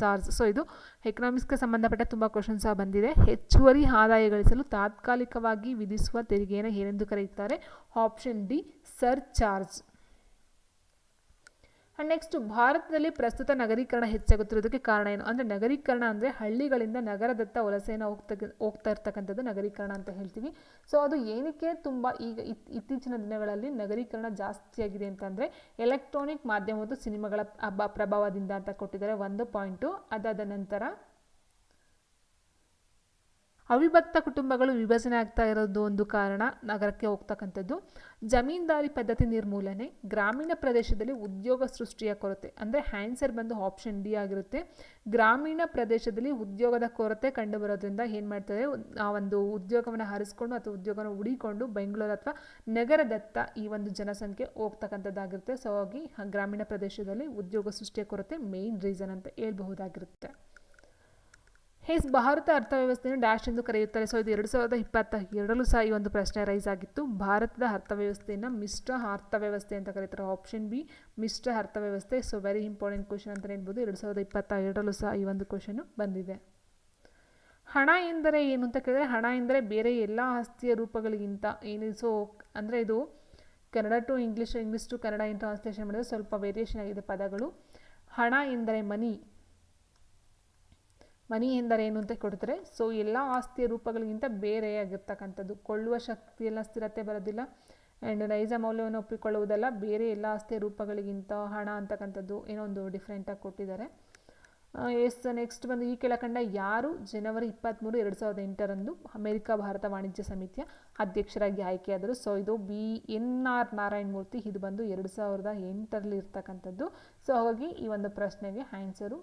charge. So ಇದು ಎಕನಾಮಿಕ್ಸ್ಗೆ ಸಂಬಂಧಪಟ್ಟ ತುಂಬ ಕ್ವಶನ್ಸ್ ಬಂದಿದೆ. ಹೆಚ್ಚುವರಿ ಆದಾಯ ಗಳಿಸಲು ತಾತ್ಕಾಲಿಕವಾಗಿ ವಿಧಿಸುವ ತೆರಿಗೆಯನ್ನು ಏನೆಂದು ಕರೆಯುತ್ತಾರೆ? Option D, charge. ನೆಕ್ಸ್ಟ್, ಭಾರತದಲ್ಲಿ ಪ್ರಸ್ತುತ ನಗರೀಕರಣ ಹೆಚ್ಚಾಗುತ್ತಿರೋದಕ್ಕೆ ಕಾರಣ ಏನು? ಅಂದರೆ ನಗರೀಕರಣ ಅಂದರೆ ಹಳ್ಳಿಗಳಿಂದ ನಗರದತ್ತ ವಲಸೆಯನ್ನು ಹೋಗ್ತಾ ಇರ್ತಕ್ಕಂಥದ್ದು ನಗರೀಕರಣ ಅಂತ ಹೇಳ್ತೀವಿ. ಸೊ ಅದು ಏನಕ್ಕೆ ತುಂಬ ಈಗ ಇತ್ತೀಚಿನ ದಿನಗಳಲ್ಲಿ ನಗರೀಕರಣ ಜಾಸ್ತಿಯಾಗಿದೆ ಅಂತಂದರೆ ಎಲೆಕ್ಟ್ರಾನಿಕ್ ಮಾಧ್ಯಮ ಮತ್ತು ಸಿನಿಮಾಗಳ ಪ್ರಭಾವದಿಂದ ಅಂತ ಕೊಟ್ಟಿದ್ದಾರೆ 1 ಪಾಯಿಂಟು. ಅದಾದ ನಂತರ ಅವಿಭಕ್ತ ಕುಟುಂಬಗಳು ವಿಭಜನೆ ಆಗ್ತಾ ಇರೋದು ಒಂದು ಕಾರಣ ನಗರಕ್ಕೆ ಹೋಗ್ತಕ್ಕಂಥದ್ದು. ಜಮೀನ್ದಾರಿ ಪದ್ಧತಿ ನಿರ್ಮೂಲನೆ, ಗ್ರಾಮೀಣ ಪ್ರದೇಶದಲ್ಲಿ ಉದ್ಯೋಗ ಸೃಷ್ಟಿಯ ಕೊರತೆ. ಅಂದರೆ ಆನ್ಸರ್ ಬಂದು ಆಪ್ಷನ್ ಡಿ ಆಗಿರುತ್ತೆ. ಗ್ರಾಮೀಣ ಪ್ರದೇಶದಲ್ಲಿ ಉದ್ಯೋಗದ ಕೊರತೆ ಕಂಡುಬರೋದ್ರಿಂದ ಏನು ಮಾಡ್ತಾರೆ, ಆ ಒಂದು ಉದ್ಯೋಗವನ್ನು ಹರಿಸ್ಕೊಂಡು ಅಥವಾ ಉದ್ಯೋಗವನ್ನು ಹುಡಿಕೊಂಡು ಬೆಂಗಳೂರು ಅಥವಾ ನಗರದತ್ತ ಈ ಒಂದು ಜನಸಂಖ್ಯೆ ಹೋಗ್ತಕ್ಕಂಥದ್ದಾಗಿರುತ್ತೆ. ಸೊ ಹಾಗಾಗಿ ಗ್ರಾಮೀಣ ಪ್ರದೇಶದಲ್ಲಿ ಉದ್ಯೋಗ ಸೃಷ್ಟಿಯ ಕೊರತೆ ಮೇನ್ ರೀಸನ್ ಅಂತ ಹೇಳ್ಬಹುದಾಗಿರುತ್ತೆ. ಭಾರತ ಅರ್ಥವ್ಯವಸ್ಥೆಯನ್ನು ಡ್ಯಾಶ್ ಎಂದು ಕರೆಯುತ್ತಾರೆ. ಸೊ ಇದು 2022 ಸಹ ಈ ಒಂದು ಪ್ರಶ್ನೆ ರೈಸ್ ಆಗಿತ್ತು. ಭಾರತದ ಅರ್ಥವ್ಯವಸ್ಥೆಯನ್ನು ಮಿಶ್ರ ಅರ್ಥವ್ಯವಸ್ಥೆ ಅಂತ ಕರೀತಾರೆ. ಆಪ್ಷನ್ ಬಿ, ಮಿಶ್ರ ಅರ್ಥವ್ಯವಸ್ಥೆ. ಸೊ ವೆರಿ ಇಂಪಾರ್ಟೆಂಟ್ ಕ್ವಶನ್ ಅಂತ ಹೇಳ್ಬೋದು. 2022 ಸಹ ಈ ಒಂದು ಕ್ವಶನ್ ಬಂದಿದೆ. ಹಣ ಎಂದರೆ ಏನು ಅಂತ ಕೇಳಿದ್ರೆ, ಹಣ ಎಂದರೆ ಬೇರೆ ಎಲ್ಲ ಆಸ್ತಿಯ ರೂಪಗಳಿಗಿಂತ ಏನು. ಸೊ ಅಂದರೆ ಇದು Kannada to English, English to Kannada ಏನು ಟ್ರಾನ್ಸ್ಲೇಷನ್ ಮಾಡಿದ್ರೆ ಸ್ವಲ್ಪ ವೇರಿಯೇಷನ್ ಆಗಿದೆ ಪದಗಳು. ಹಣ ಎಂದರೆ ಮನಿ ಎಂದರೆ ಏನು ಅಂತ ಕೊಡ್ತಾರೆ. ಸೊ ಎಲ್ಲ ಆಸ್ತಿಯ ರೂಪಗಳಿಗಿಂತ ಬೇರೆಯಾಗಿರ್ತಕ್ಕಂಥದ್ದು, ಕೊಳ್ಳುವ ಶಕ್ತಿಯೆಲ್ಲ ಸ್ಥಿರತೆ ಬರೋದಿಲ್ಲ ಆ್ಯಂಡ್ ನೈಜ ಮೌಲ್ಯವನ್ನು ಒಪ್ಪಿಕೊಳ್ಳುವುದಲ್ಲ, ಬೇರೆ ಎಲ್ಲ ಆಸ್ತಿಯ ರೂಪಗಳಿಗಿಂತ ಹಣ ಅಂತಕ್ಕಂಥದ್ದು ಏನೋ ಒಂದು ಡಿಫ್ರೆಂಟಾಗಿ ಕೊಟ್ಟಿದ್ದಾರೆ. ನೆಕ್ಸ್ಟ್ ಬಂದು ಈ ಕೆಳಕಂಡ ಯಾರು ಜನವರಿ 23, 2008 ಅಮೆರಿಕ ಭಾರತ ವಾಣಿಜ್ಯ ಸಮಿತಿಯ ಅಧ್ಯಕ್ಷರಾಗಿ ಆಯ್ಕೆಯಾದರು? ಸೊ ಇದು NR ನಾರಾಯಣಮೂರ್ತಿ. ಇದು ಬಂದು 2008 ಇರ್ತಕ್ಕಂಥದ್ದು. ಸೊ ಹಾಗಾಗಿ ಈ ಒಂದು ಪ್ರಶ್ನೆಗೆ ಆನ್ಸರು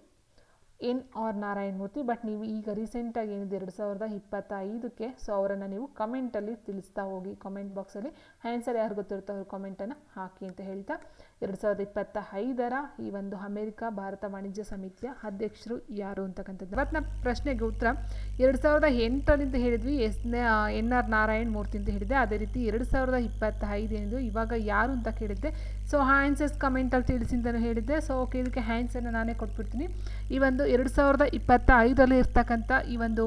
NR ನಾರಾಯಣಮೂರ್ತಿ. ಬಟ್ ನೀವು ಈಗ ರೀಸೆಂಟಾಗಿ ಏನಿದೆ 2025ಕ್ಕೆ ಸೊ ಅವರನ್ನು ನೀವು ಕಮೆಂಟಲ್ಲಿ ತಿಳಿಸ್ತಾ ಹೋಗಿ, ಕಾಮೆಂಟ್ ಬಾಕ್ಸಲ್ಲಿ ಆನ್ಸರ್ ಯಾರು ಗೊತ್ತಿರುತ್ತೋ ಅವ್ರ ಕಾಮೆಂಟನ್ನು ಹಾಕಿ ಅಂತ ಹೇಳ್ತಾ 2025 ಈ ಒಂದು ಅಮೆರಿಕ ಭಾರತ ವಾಣಿಜ್ಯ ಸಮಿತಿಯ ಅಧ್ಯಕ್ಷರು ಯಾರು ಅಂತಕ್ಕಂಥದ್ದು. ಇವತ್ತಿನ ಪ್ರಶ್ನೆಗೆ ಉತ್ತರ 2008 ಹೇಳಿದ್ವಿ NR ನಾರಾಯಣಮೂರ್ತಿ ಅಂತ ಹೇಳಿದ್ದೆ. ಅದೇ ರೀತಿ 2025 ಏನಿದೆ ಇವಾಗ ಯಾರು ಅಂತ ಕೇಳಿದ್ದೆ. ಸೊ ಆನ್ಸರ್ಸ್ ಕಮೆಂಟಲ್ಲಿ ತಿಳಿಸಿ ಅಂತಲೂ ಹೇಳಿದ್ದೆ. ಸೊ ಓಕೆ, ಇದಕ್ಕೆ ಆನ್ಸರ್ನ ನಾನೇ ಕೊಟ್ಬಿಡ್ತೀನಿ. ಈ ಒಂದು 2025 ಇರ್ತಕ್ಕಂಥ ಈ ಒಂದು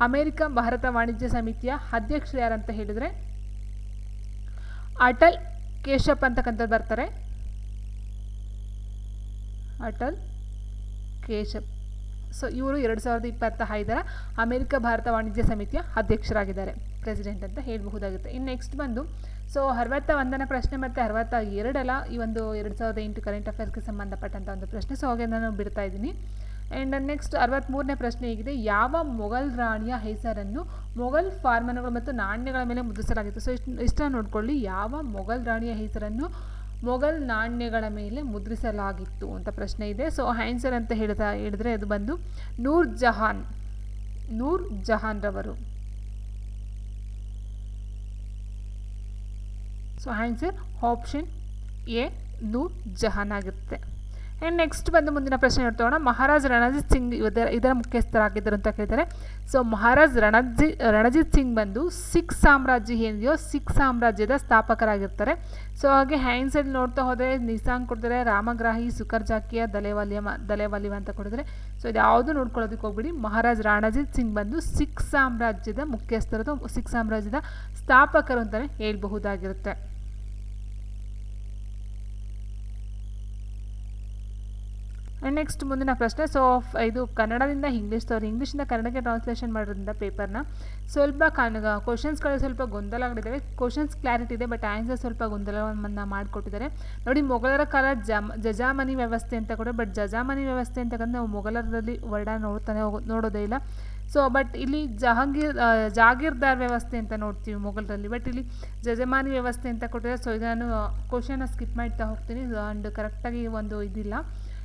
ಅಮೆರಿಕ ಭಾರತ ವಾಣಿಜ್ಯ ಸಮಿತಿಯ ಅಧ್ಯಕ್ಷರು ಯಾರಂತ ಹೇಳಿದರೆ ಅಟಲ್ ಕೇಶಪ್ ಅಂತಕ್ಕಂಥದ್ದು ಬರ್ತಾರೆ. ಅಟಲ್ ಕೇಶಪ್. ಸೊ ಇವರು 2025 ಅಮೆರಿಕ ಭಾರತ ವಾಣಿಜ್ಯ ಸಮಿತಿಯ ಅಧ್ಯಕ್ಷರಾಗಿದ್ದಾರೆ, ಪ್ರೆಸಿಡೆಂಟ್ ಅಂತ ಹೇಳಬಹುದಾಗುತ್ತೆ. ಇನ್ನು ನೆಕ್ಸ್ಟ್ ಬಂದು ಸೊ 61ನೇ ಪ್ರಶ್ನೆ ಮತ್ತು 62 ಈ ಒಂದು 2008 ಕರೆಂಟ್ ಅಫೇರ್ಸ್ಗೆ ಸಂಬಂಧಪಟ್ಟಂಥ ಒಂದು ಪ್ರಶ್ನೆ. ಸೊ ಹಾಗೆ ನಾನು ಬಿಡ್ತಾ ಇದ್ದೀನಿ. ಆ್ಯಂಡ್ ನೆಕ್ಸ್ಟ್ 63ನೇ ಪ್ರಶ್ನೆ ಹೀಗಿದೆ, ಯಾವ ಮೊಘಲ್ ರಾಣಿಯ ಹೆಸರನ್ನು ಮೊಘಲ್ ಫಾರ್ಮನ್ಗಳು ಮತ್ತು ನಾಣ್ಯಗಳ ಮೇಲೆ ಮುದ್ರಿಸಲಾಗಿತ್ತು? ಸೊ ಇಷ್ಟನ್ನು ನೋಡ್ಕೊಳ್ಳಿ, ಯಾವ ಮೊಘಲ್ ರಾಣಿಯ ಹೆಸರನ್ನು ಮೊಘಲ್ ನಾಣ್ಯಗಳ ಮೇಲೆ ಮುದ್ರಿಸಲಾಗಿತ್ತು ಅಂತ ಪ್ರಶ್ನೆ ಇದೆ. ಸೊ ಆನ್ಸರ್ ಅಂತ ಹೇಳಿದ್ರೆ ಅದು ಬಂದು ನೂರ್ ಜಹಾನ್ ರವರು. So answer option A Nur Jahan ಆಗಿರುತ್ತೆ. ಆ್ಯಂಡ್ ನೆಕ್ಸ್ಟ್ ಬಂದು ಮುಂದಿನ ಪ್ರಶ್ನೆ ನೋಡ್ತೋಣ. ಮಹಾರಾಜ್ ರಣಜಿತ್ ಸಿಂಗ್ ಇದರ ಮುಖ್ಯಸ್ಥರಾಗಿದ್ದರು ಅಂತ ಕೇಳಿದ್ದಾರೆ. ಸೊ ಮಹಾರಾಜ್ ರಣಜಿತ್ ಸಿಂಗ್ ಬಂದು ಸಿಖ್ ಸಾಮ್ರಾಜ್ಯ ಏನಿದೆಯೋ ಸಿಖ್ ಸಾಮ್ರಾಜ್ಯದ ಸ್ಥಾಪಕರಾಗಿರ್ತಾರೆ. ಸೊ ಹಾಗೆ ಹ್ಯಾಂಡ್ಸೆಟ್ ನೋಡ್ತಾ ಹೋದರೆ ನಿಸಾಂಗ್ ಕೊಡ್ತಾರೆ, ರಾಮಗ್ರಾಹಿ, ಸುಕರ್ಜಾಕಿಯ, ದಲೇವಾಲಿಯ ಅಂತ ಕೊಡಿದ್ರೆ. ಸೊ ಇದು ಯಾವುದು ನೋಡ್ಕೊಳ್ಳೋದಕ್ಕೆ ಹೋಗ್ಬಿಡಿ. ಮಹಾರಾಜ್ ರಣಜಿತ್ ಸಿಂಗ್ ಬಂದು ಸಿಖ್ ಸಾಮ್ರಾಜ್ಯದ ಮುಖ್ಯಸ್ಥರು ಅಥವಾ ಸಿಖ್ ಸಾಮ್ರಾಜ್ಯದ ಸ್ಥಾಪಕರು ಅಂತಲೇ ಹೇಳಬಹುದಾಗಿರುತ್ತೆ. ಆ್ಯಂಡ್ ನೆಕ್ಸ್ಟ್ ಮುಂದಿನ ಪ್ರಶ್ನೆ. ಸೊ ಇದು ಕನ್ನಡದಿಂದ ಇಂಗ್ಲೀಷಿಂದ ಕನ್ನಡಕ್ಕೆ ಟ್ರಾನ್ಸ್ಲೇಷನ್ ಮಾಡೋದ್ರಿಂದ ಪೇಪರ್ನ ಸ್ವಲ್ಪ ಕ್ವಶನ್ಸ್ಗಳು ಸ್ವಲ್ಪ ಗೊಂದಲಗಳಿದ್ದಾವೆ. ಕ್ವಶನ್ಸ್ ಕ್ಲಾರಿಟಿ ಇದೆ, ಬಟ್ ಆನ್ಸರ್ ಸ್ವಲ್ಪ ಗೊಂದಲವನ್ನು ಮಾಡಿಕೊಟ್ಟಿದ್ದಾರೆ. ನೋಡಿ, ಮೊಘಲರ ಕಾಲ ಜಜಾಮನಿ ವ್ಯವಸ್ಥೆ ಅಂತ ಕೂಡ, ಬಟ್ ಜಜಾಮನಿ ವ್ಯವಸ್ಥೆ ಅಂತಕ್ಕಂಥ ನಾವು ಮೊಘಲರಲ್ಲಿ ವರ್ಡ ನೋಡೋದೇ ಇಲ್ಲ. ಸೊ ಬಟ್ ಇಲ್ಲಿ ಜಾಗೀರ್ದಾರ್ ವ್ಯವಸ್ಥೆ ಅಂತ ನೋಡ್ತೀವಿ ಮೊಘಲರಲ್ಲಿ, ಬಟ್ ಇಲ್ಲಿ ಜಜಮಾನಿ ವ್ಯವಸ್ಥೆ ಅಂತ ಕೊಟ್ಟಿದ್ದಾರೆ. ಸೊ ಇದನ್ನು ಕ್ವಶನ್ನ ಸ್ಕಿಪ್ ಮಾಡ್ತಾ ಹೋಗ್ತೀನಿ, ಆ್ಯಂಡ್ ಕರೆಕ್ಟಾಗಿ ಒಂದು ಇದಿಲ್ಲ.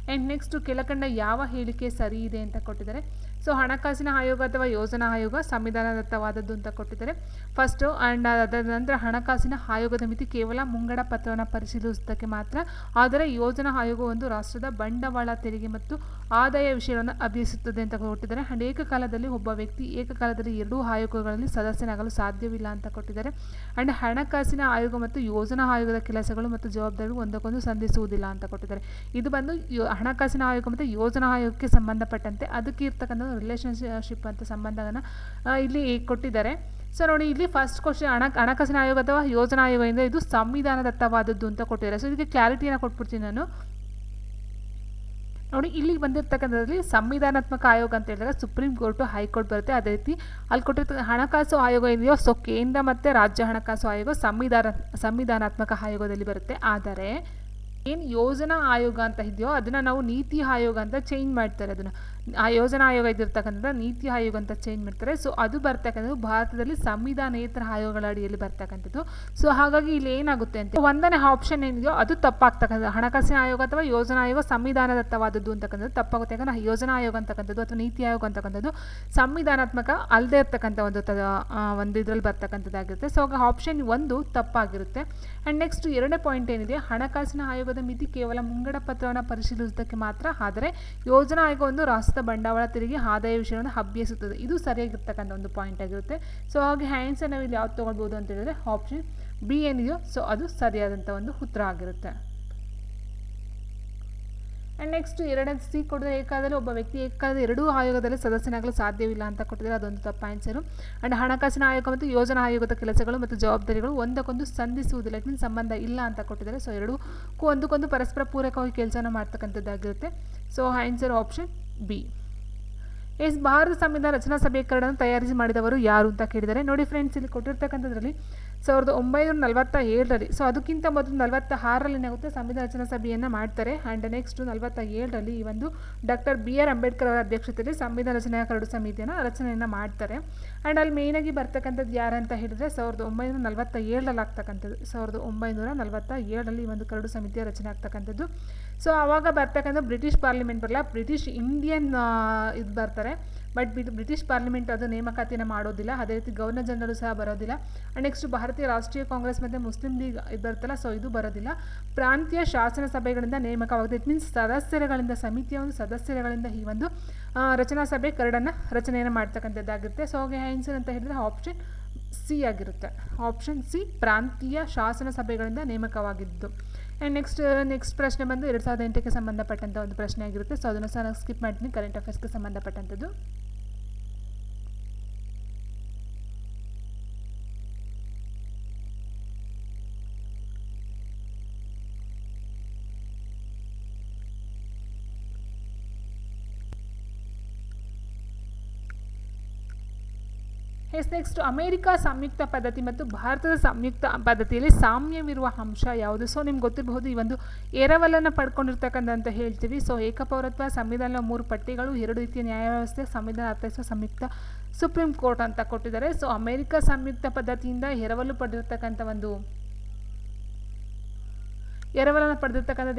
ಆ್ಯಂಡ್ ನೆಕ್ಸ್ಟು ಕೆಳಕಂಡ ಯಾವ ಹೇಳಿಕೆ ಸರಿ ಇದೆ ಅಂತ ಕೊಟ್ಟಿದ್ದಾರೆ. ಸೊ ಹಣಕಾಸಿನ ಆಯೋಗ ಅಥವಾ ಯೋಜನಾ ಆಯೋಗ ಸಂವಿಧಾನದತ್ತವಾದದ್ದು ಅಂತ ಕೊಟ್ಟಿದ್ದಾರೆ ಫಸ್ಟು. ಆ್ಯಂಡ್ ಅದರ ನಂತರ ಹಣಕಾಸಿನ ಆಯೋಗದ ಮಿತಿ ಕೇವಲ ಮುಂಗಡ ಪತ್ರವನ್ನು ಪರಿಶೀಲಿಸುವುದಕ್ಕೆ ಮಾತ್ರ, ಆದರೆ ಯೋಜನಾ ಆಯೋಗ ಒಂದು ರಾಷ್ಟ್ರದ ಬಂಡವಾಳ ತೆರಿಗೆ ಮತ್ತು ಆದಾಯ ವಿಷಯಗಳನ್ನು ಅಭ್ಯಸಿಸುತ್ತದೆ ಅಂತ ಕೊಟ್ಟಿದ್ದಾರೆ. ಆ್ಯಂಡ್ ಏಕಕಾಲದಲ್ಲಿ ಒಬ್ಬ ವ್ಯಕ್ತಿ ಏಕಕಾಲದಲ್ಲಿ ಎರಡೂ ಆಯೋಗಗಳಲ್ಲಿ ಸದಸ್ಯನಾಗಲು ಸಾಧ್ಯವಿಲ್ಲ ಅಂತ ಕೊಟ್ಟಿದ್ದಾರೆ. ಆ್ಯಂಡ್ ಹಣಕಾಸಿನ ಆಯೋಗ ಮತ್ತು ಯೋಜನಾ ಆಯೋಗದ ಕೆಲಸಗಳು ಮತ್ತು ಜವಾಬ್ದಾರಿಗಳು ಒಂದಕ್ಕೊಂದು ಸಂಧಿಸುವುದಿಲ್ಲ ಅಂತ ಕೊಟ್ಟಿದ್ದಾರೆ. ಇದು ಬಂದು ಹಣಕಾಸಿನ ಆಯೋಗ ಮತ್ತು ಯೋಜನಾ ಆಯೋಗಕ್ಕೆ ಸಂಬಂಧಪಟ್ಟಂತೆ ಅದಕ್ಕೆ ಇರ್ತಕ್ಕಂಥ ರಿಲೇಷನ್ಶಿಪ್ ಅಂತ ಸಂಬಂಧವನ್ನು ಇಲ್ಲಿ ಕೊಟ್ಟಿದ್ದಾರೆ. ಸೊ ನೋಡಿ, ಇಲ್ಲಿ ಫಸ್ಟ್ ಕ್ವಶನ್ ಹಣಕಾಸಿನ ಆಯೋಗ ಅಥವಾ ಯೋಜನಾ ಆಯೋಗದಿಂದ ಇದು ಸಂವಿಧಾನದತ್ತವಾದದ್ದು ಅಂತ ಕೊಟ್ಟಿದ್ದಾರೆ. ಸೊ ಇದಕ್ಕೆ ಕ್ಲಾರಿಟಿಯನ್ನು ಕೊಟ್ಬಿಡ್ತೀನಿ ನಾನು. ನೋಡಿ, ಇಲ್ಲಿ ಬಂದಿರತಕ್ಕಂಥದ್ರಲ್ಲಿ ಸಂವಿಧಾನಾತ್ಮಕ ಆಯೋಗ ಅಂತ ಹೇಳಿದಾಗ ಸುಪ್ರೀಂ ಕೋರ್ಟು ಹೈಕೋರ್ಟ್ ಬರುತ್ತೆ. ಅದೇ ರೀತಿ ಅಲ್ಲಿ ಕೊಟ್ಟಿರ್ತಕ್ಕ ಹಣಕಾಸು ಆಯೋಗ ಇದೆಯೋ, ಸೊ ಕೇಂದ್ರ ಮತ್ತು ರಾಜ್ಯ ಹಣಕಾಸು ಆಯೋಗ ಸಂವಿಧಾನಾತ್ಮಕ ಆಯೋಗದಲ್ಲಿ ಬರುತ್ತೆ. ಆದರೆ ಏನು ಯೋಜನಾ ಆಯೋಗ ಅಂತ ಇದೆಯೋ ಅದನ್ನು ನಾವು ನೀತಿ ಆಯೋಗ ಅಂತ ಚೇಂಜ್ ಮಾಡ್ತಾರೆ. ಅದನ್ನು ಆ ಯೋಜನಾ ಆಯೋಗ ಇದ್ದಿರ್ತಕ್ಕಂಥ ನೀತಿ ಆಯೋಗ ಅಂತ ಚೇಂಜ್ ಮಾಡ್ತಾರೆ. ಸೊ ಅದು ಬರ್ತಕ್ಕಂಥದ್ದು ಭಾರತದಲ್ಲಿ ಸಂವಿಧಾನೇತರ ಆಯೋಗಗಳ ಅಡಿಯಲ್ಲಿ ಬರ್ತಕ್ಕಂಥದ್ದು. ಸೊ ಹಾಗಾಗಿ ಇಲ್ಲಿ ಏನಾಗುತ್ತೆ ಅಂತ ಒಂದನೇ ಆಪ್ಷನ್ ಏನಿದೆಯೋ ಅದು ತಪ್ಪಾಗ್ತಕ್ಕಂಥದ್ದು. ಹಣಕಾಸಿನ ಆಯೋಗ ಅಥವಾ ಯೋಜನಾ ಆಯೋಗ ಸಂವಿಧಾನದತ್ತವಾದದ್ದು ಅಂತಕ್ಕಂಥದ್ದು ತಪ್ಪಾಗುತ್ತೆ. ಯಾಕಂದರೆ ಯೋಜನಾ ಆಯೋಗ ಅಂತಕ್ಕಂಥದ್ದು ಅಥವಾ ನೀತಿ ಆಯೋಗ ಅಂತಕ್ಕಂಥದ್ದು ಸಂವಿಧಾನಾತ್ಮಕ ಅಲ್ಲದೆ ಇರ್ತಕ್ಕಂಥ ಒಂದು ಇದರಲ್ಲಿ ಬರ್ತಕ್ಕಂಥದ್ದಾಗಿರುತ್ತೆ. ಸೊ ಆಗ ಆಪ್ಷನ್ 1 ತಪ್ಪಾಗಿರುತ್ತೆ. ಆ್ಯಂಡ್ ನೆಕ್ಸ್ಟ್ ಎರಡನೇ ಪಾಯಿಂಟ್ ಏನಿದೆ, ಹಣಕಾಸಿನ ಆಯೋಗದ ಮಿತಿ ಕೇವಲ ಮುಂಗಡ ಪತ್ರವನ್ನು ಪರಿಶೀಲಿಸುವುದಕ್ಕೆ ಮಾತ್ರ, ಆದರೆ ಯೋಜನಾ ಆಯೋಗ ಒಂದು ರಾಷ್ಟ್ರದ ಬಂಡವಾಳ ತೆರಿಗೆ ಆದಾಯ ವಿಷಯವನ್ನು ಅಭ್ಯಸಿಸುತ್ತದೆ. ಇದು ಸರಿಯಾಗಿರ್ತಕ್ಕಂಥ ಒಂದು ಪಾಯಿಂಟ್ ಆಗಿರುತ್ತೆ. ಸೊ ಹಾಗೆ ಹ್ಯಾಂಡ್ಸ್ ನಾವು ಇಲ್ಲಿ ಯಾವ್ದು ತೊಗೊಳ್ಬೋದು ಅಂತ ಹೇಳಿದ್ರೆ ಆಪ್ಷನ್ ಬಿ ಏನಿದೆಯೋ ಸೊ ಅದು ಸರಿಯಾದಂಥ ಒಂದು ಉತ್ತರ ಆಗಿರುತ್ತೆ. ಆ್ಯಂಡ್ ನೆಕ್ಸ್ಟ್ ಎರಡನೇ ಸಿ ಕೊಡಿದ್ರೆ ಏಕಾದಲ್ಲಿ ಒಬ್ಬ ವ್ಯಕ್ತಿ ಏಕಾಲದಲ್ಲಿ ಎರಡೂ ಆಯೋಗದಲ್ಲಿ ಸದಸ್ಯನಾಗಲು ಸಾಧ್ಯವಿಲ್ಲ ಅಂತ ಕೊಟ್ಟಿದ್ದಾರೆ. ಅದೊಂದು ತಪ್ಪು ಆನ್ಸರು. ಆ್ಯಂಡ್ ಹಣಕಾಸಿನ ಆಯೋಗ ಮತ್ತು ಯೋಜನಾ ಆಯೋಗದ ಕೆಲಸಗಳು ಮತ್ತು ಜವಾಬ್ದಾರಿಗಳು ಒಂದಕ್ಕೊಂದು ಸಂಧಿಸುವುದಿಲ್ಲ, ಇದರಿಂದ ಸಂಬಂಧ ಇಲ್ಲ ಅಂತ ಕೊಟ್ಟಿದ್ದಾರೆ. ಸೊ ಎರಡಕ್ಕೂ ಒಂದಕ್ಕೊಂದು ಪರಸ್ಪರ ಪೂರಕವಾಗಿ ಕೆಲಸನ ಮಾಡ್ತಕ್ಕಂಥದ್ದಾಗಿರುತ್ತೆ. So answer option B. ಭಾರತ ಸಂವಿಧಾನ ರಚನಾ ಸಭೆಯ ಕರಡನ್ನು ತಯಾರಿಸಿ ಮಾಡಿದವರು ಯಾರು ಅಂತ ಕೇಳಿದ್ದಾರೆ. ನೋಡಿ ಫ್ರೆಂಡ್ಸ್, ಇಲ್ಲಿ ಕೊಟ್ಟಿರ್ತಕ್ಕಂಥದ್ರಲ್ಲಿ 1947ರಲ್ಲಿ, ಸೊ ಅದಕ್ಕಿಂತ ಮೊದಲು 46ರಲ್ಲಿ ಏನಾಗುತ್ತೆ ಸಂವಿಧಾನ ರಚನಾ ಸಭೆಯನ್ನು ಮಾಡ್ತಾರೆ. ಆ್ಯಂಡ್ ನೆಕ್ಸ್ಟ್ 47ರಲ್ಲಿ ಈ ಒಂದು ಡಾಕ್ಟರ್ BR ಅಂಬೇಡ್ಕರ್ ಅವರ ಅಧ್ಯಕ್ಷತೆಯಲ್ಲಿ ಸಂವಿಧಾನ ರಚನೆಯ ಕರಡು ಸಮಿತಿಯನ್ನು ರಚನೆಯನ್ನು ಮಾಡ್ತಾರೆ. ಆ್ಯಂಡ್ ಅಲ್ಲಿ ಮೇಯ್ನಾಗಿ ಬರ್ತಕ್ಕಂಥದ್ದು ಯಾರಂತ ಹೇಳಿದ್ರೆ 1947ರಲ್ಲಿ ಆಗ್ತಕ್ಕಂಥದ್ದು. 1947ರಲ್ಲಿ ಈ ಒಂದು ಕರಡು ಸಮಿತಿಯ ರಚನೆ ಆಗ್ತಕ್ಕಂಥದ್ದು. ಸೊ ಆವಾಗ ಬರ್ತಕ್ಕಂಥ ಬ್ರಿಟಿಷ್ ಪಾರ್ಲಿಮೆಂಟ್ ಬರಲ್ಲ, ಬ್ರಿಟಿಷ್ ಇಂಡಿಯನ್ ಇದು ಬರ್ತಾರೆ. ಬಟ್ ಬ್ರಿಟಿಷ್ ಪಾರ್ಲಿಮೆಂಟ್ ಅದು ನೇಮಕಾತಿಯನ್ನು ಮಾಡೋದಿಲ್ಲ. ಅದೇ ರೀತಿ ಗವರ್ನರ್ ಜನರಲ್ ಸಹ ಬರೋದಿಲ್ಲ. ಆ್ಯಂಡ್ ನೆಕ್ಸ್ಟ್ ಭಾರತೀಯ ರಾಷ್ಟ್ರೀಯ ಕಾಂಗ್ರೆಸ್ ಮತ್ತು ಮುಸ್ಲಿಂ ಲೀಗ್ ಇದು ಬರುತ್ತಲ್ಲ, ಸೊ ಇದು ಬರೋದಿಲ್ಲ. ಪ್ರಾಂತೀಯ ಶಾಸನ ಸಭೆಗಳಿಂದ ನೇಮಕವಾಗುತ್ತೆ. ಇಟ್ ಮೀನ್ಸ್ ಸಮಿತಿಯ ಒಂದು ಸದಸ್ಯರುಗಳಿಂದ ಈ ಒಂದು ರಚನಾ ಸಭೆ ರಚನೆಯನ್ನು ಮಾಡ್ತಕ್ಕಂಥದ್ದಾಗಿರುತ್ತೆ. ಸೊ ಹಾಗೆ ಆನ್ಸರ್ ಅಂತ ಹೇಳಿದ್ರೆ ಆಪ್ಷನ್ ಸಿ ಆಗಿರುತ್ತೆ. ಆಪ್ಷನ್ ಸಿ ಪ್ರಾಂತೀಯ ಶಾಸನ ಸಭೆಗಳಿಂದ ನೇಮಕವಾಗಿದ್ದು. ಆ್ಯಂಡ್ ನೆಕ್ಸ್ಟ್ ಪ್ರಶ್ನೆ ಬಂದು 2008ಕ್ಕೆ ಸಂಬಂಧಪಟ್ಟಂಥ ಒಂದು ಪ್ರಶ್ನೆ ಆಗಿರುತ್ತೆ. ಸೊ ಅದನ್ನು ಸಹ ನಾನು ಸ್ಕಿಪ್ ಮಾಡ್ತೀನಿ, ಕರೆಂಟ್ ಅಫೇರ್ಸ್ಗೆ ಸಂಬಂಧಪಟ್ಟಂಥದ್ದು. ನೆಕ್ಸ್ಟ್ ಅಮೆರಿಕ ಸಂಯುಕ್ತ ಪದ್ಧತಿ ಮತ್ತು ಭಾರತದ ಸಂಯುಕ್ತ ಪದ್ಧತಿಯಲ್ಲಿ ಸಾಮ್ಯವಿರುವ ಅಂಶ ಯಾವುದು? ಸೊ ನಿಮ್ಗೆ ಗೊತ್ತಿರಬಹುದು, ಈ ಒಂದು ಎರವಲನ್ನು ಪಡ್ಕೊಂಡಿರ್ತಕ್ಕಂಥ ಹೇಳ್ತೀವಿ. ಸೊ ಏಕಪೌರತ್ವ, ಸಂವಿಧಾನದ 3 ಪಟ್ಟಿಗಳು, 2 ರೀತಿಯ ನ್ಯಾಯ ವ್ಯವಸ್ಥೆ, ಸಂವಿಧಾನ ಅರ್ಥೈಸುವ ಸಂಯುಕ್ತ ಸುಪ್ರೀಂ ಕೋರ್ಟ್ ಅಂತ ಕೊಟ್ಟಿದ್ದಾರೆ. ಸೊ ಅಮೆರಿಕ ಸಂಯುಕ್ತ ಪದ್ಧತಿಯಿಂದ ಎರವಲು ಪಡೆದಿರ್ತಕ್ಕಂಥದ್ದು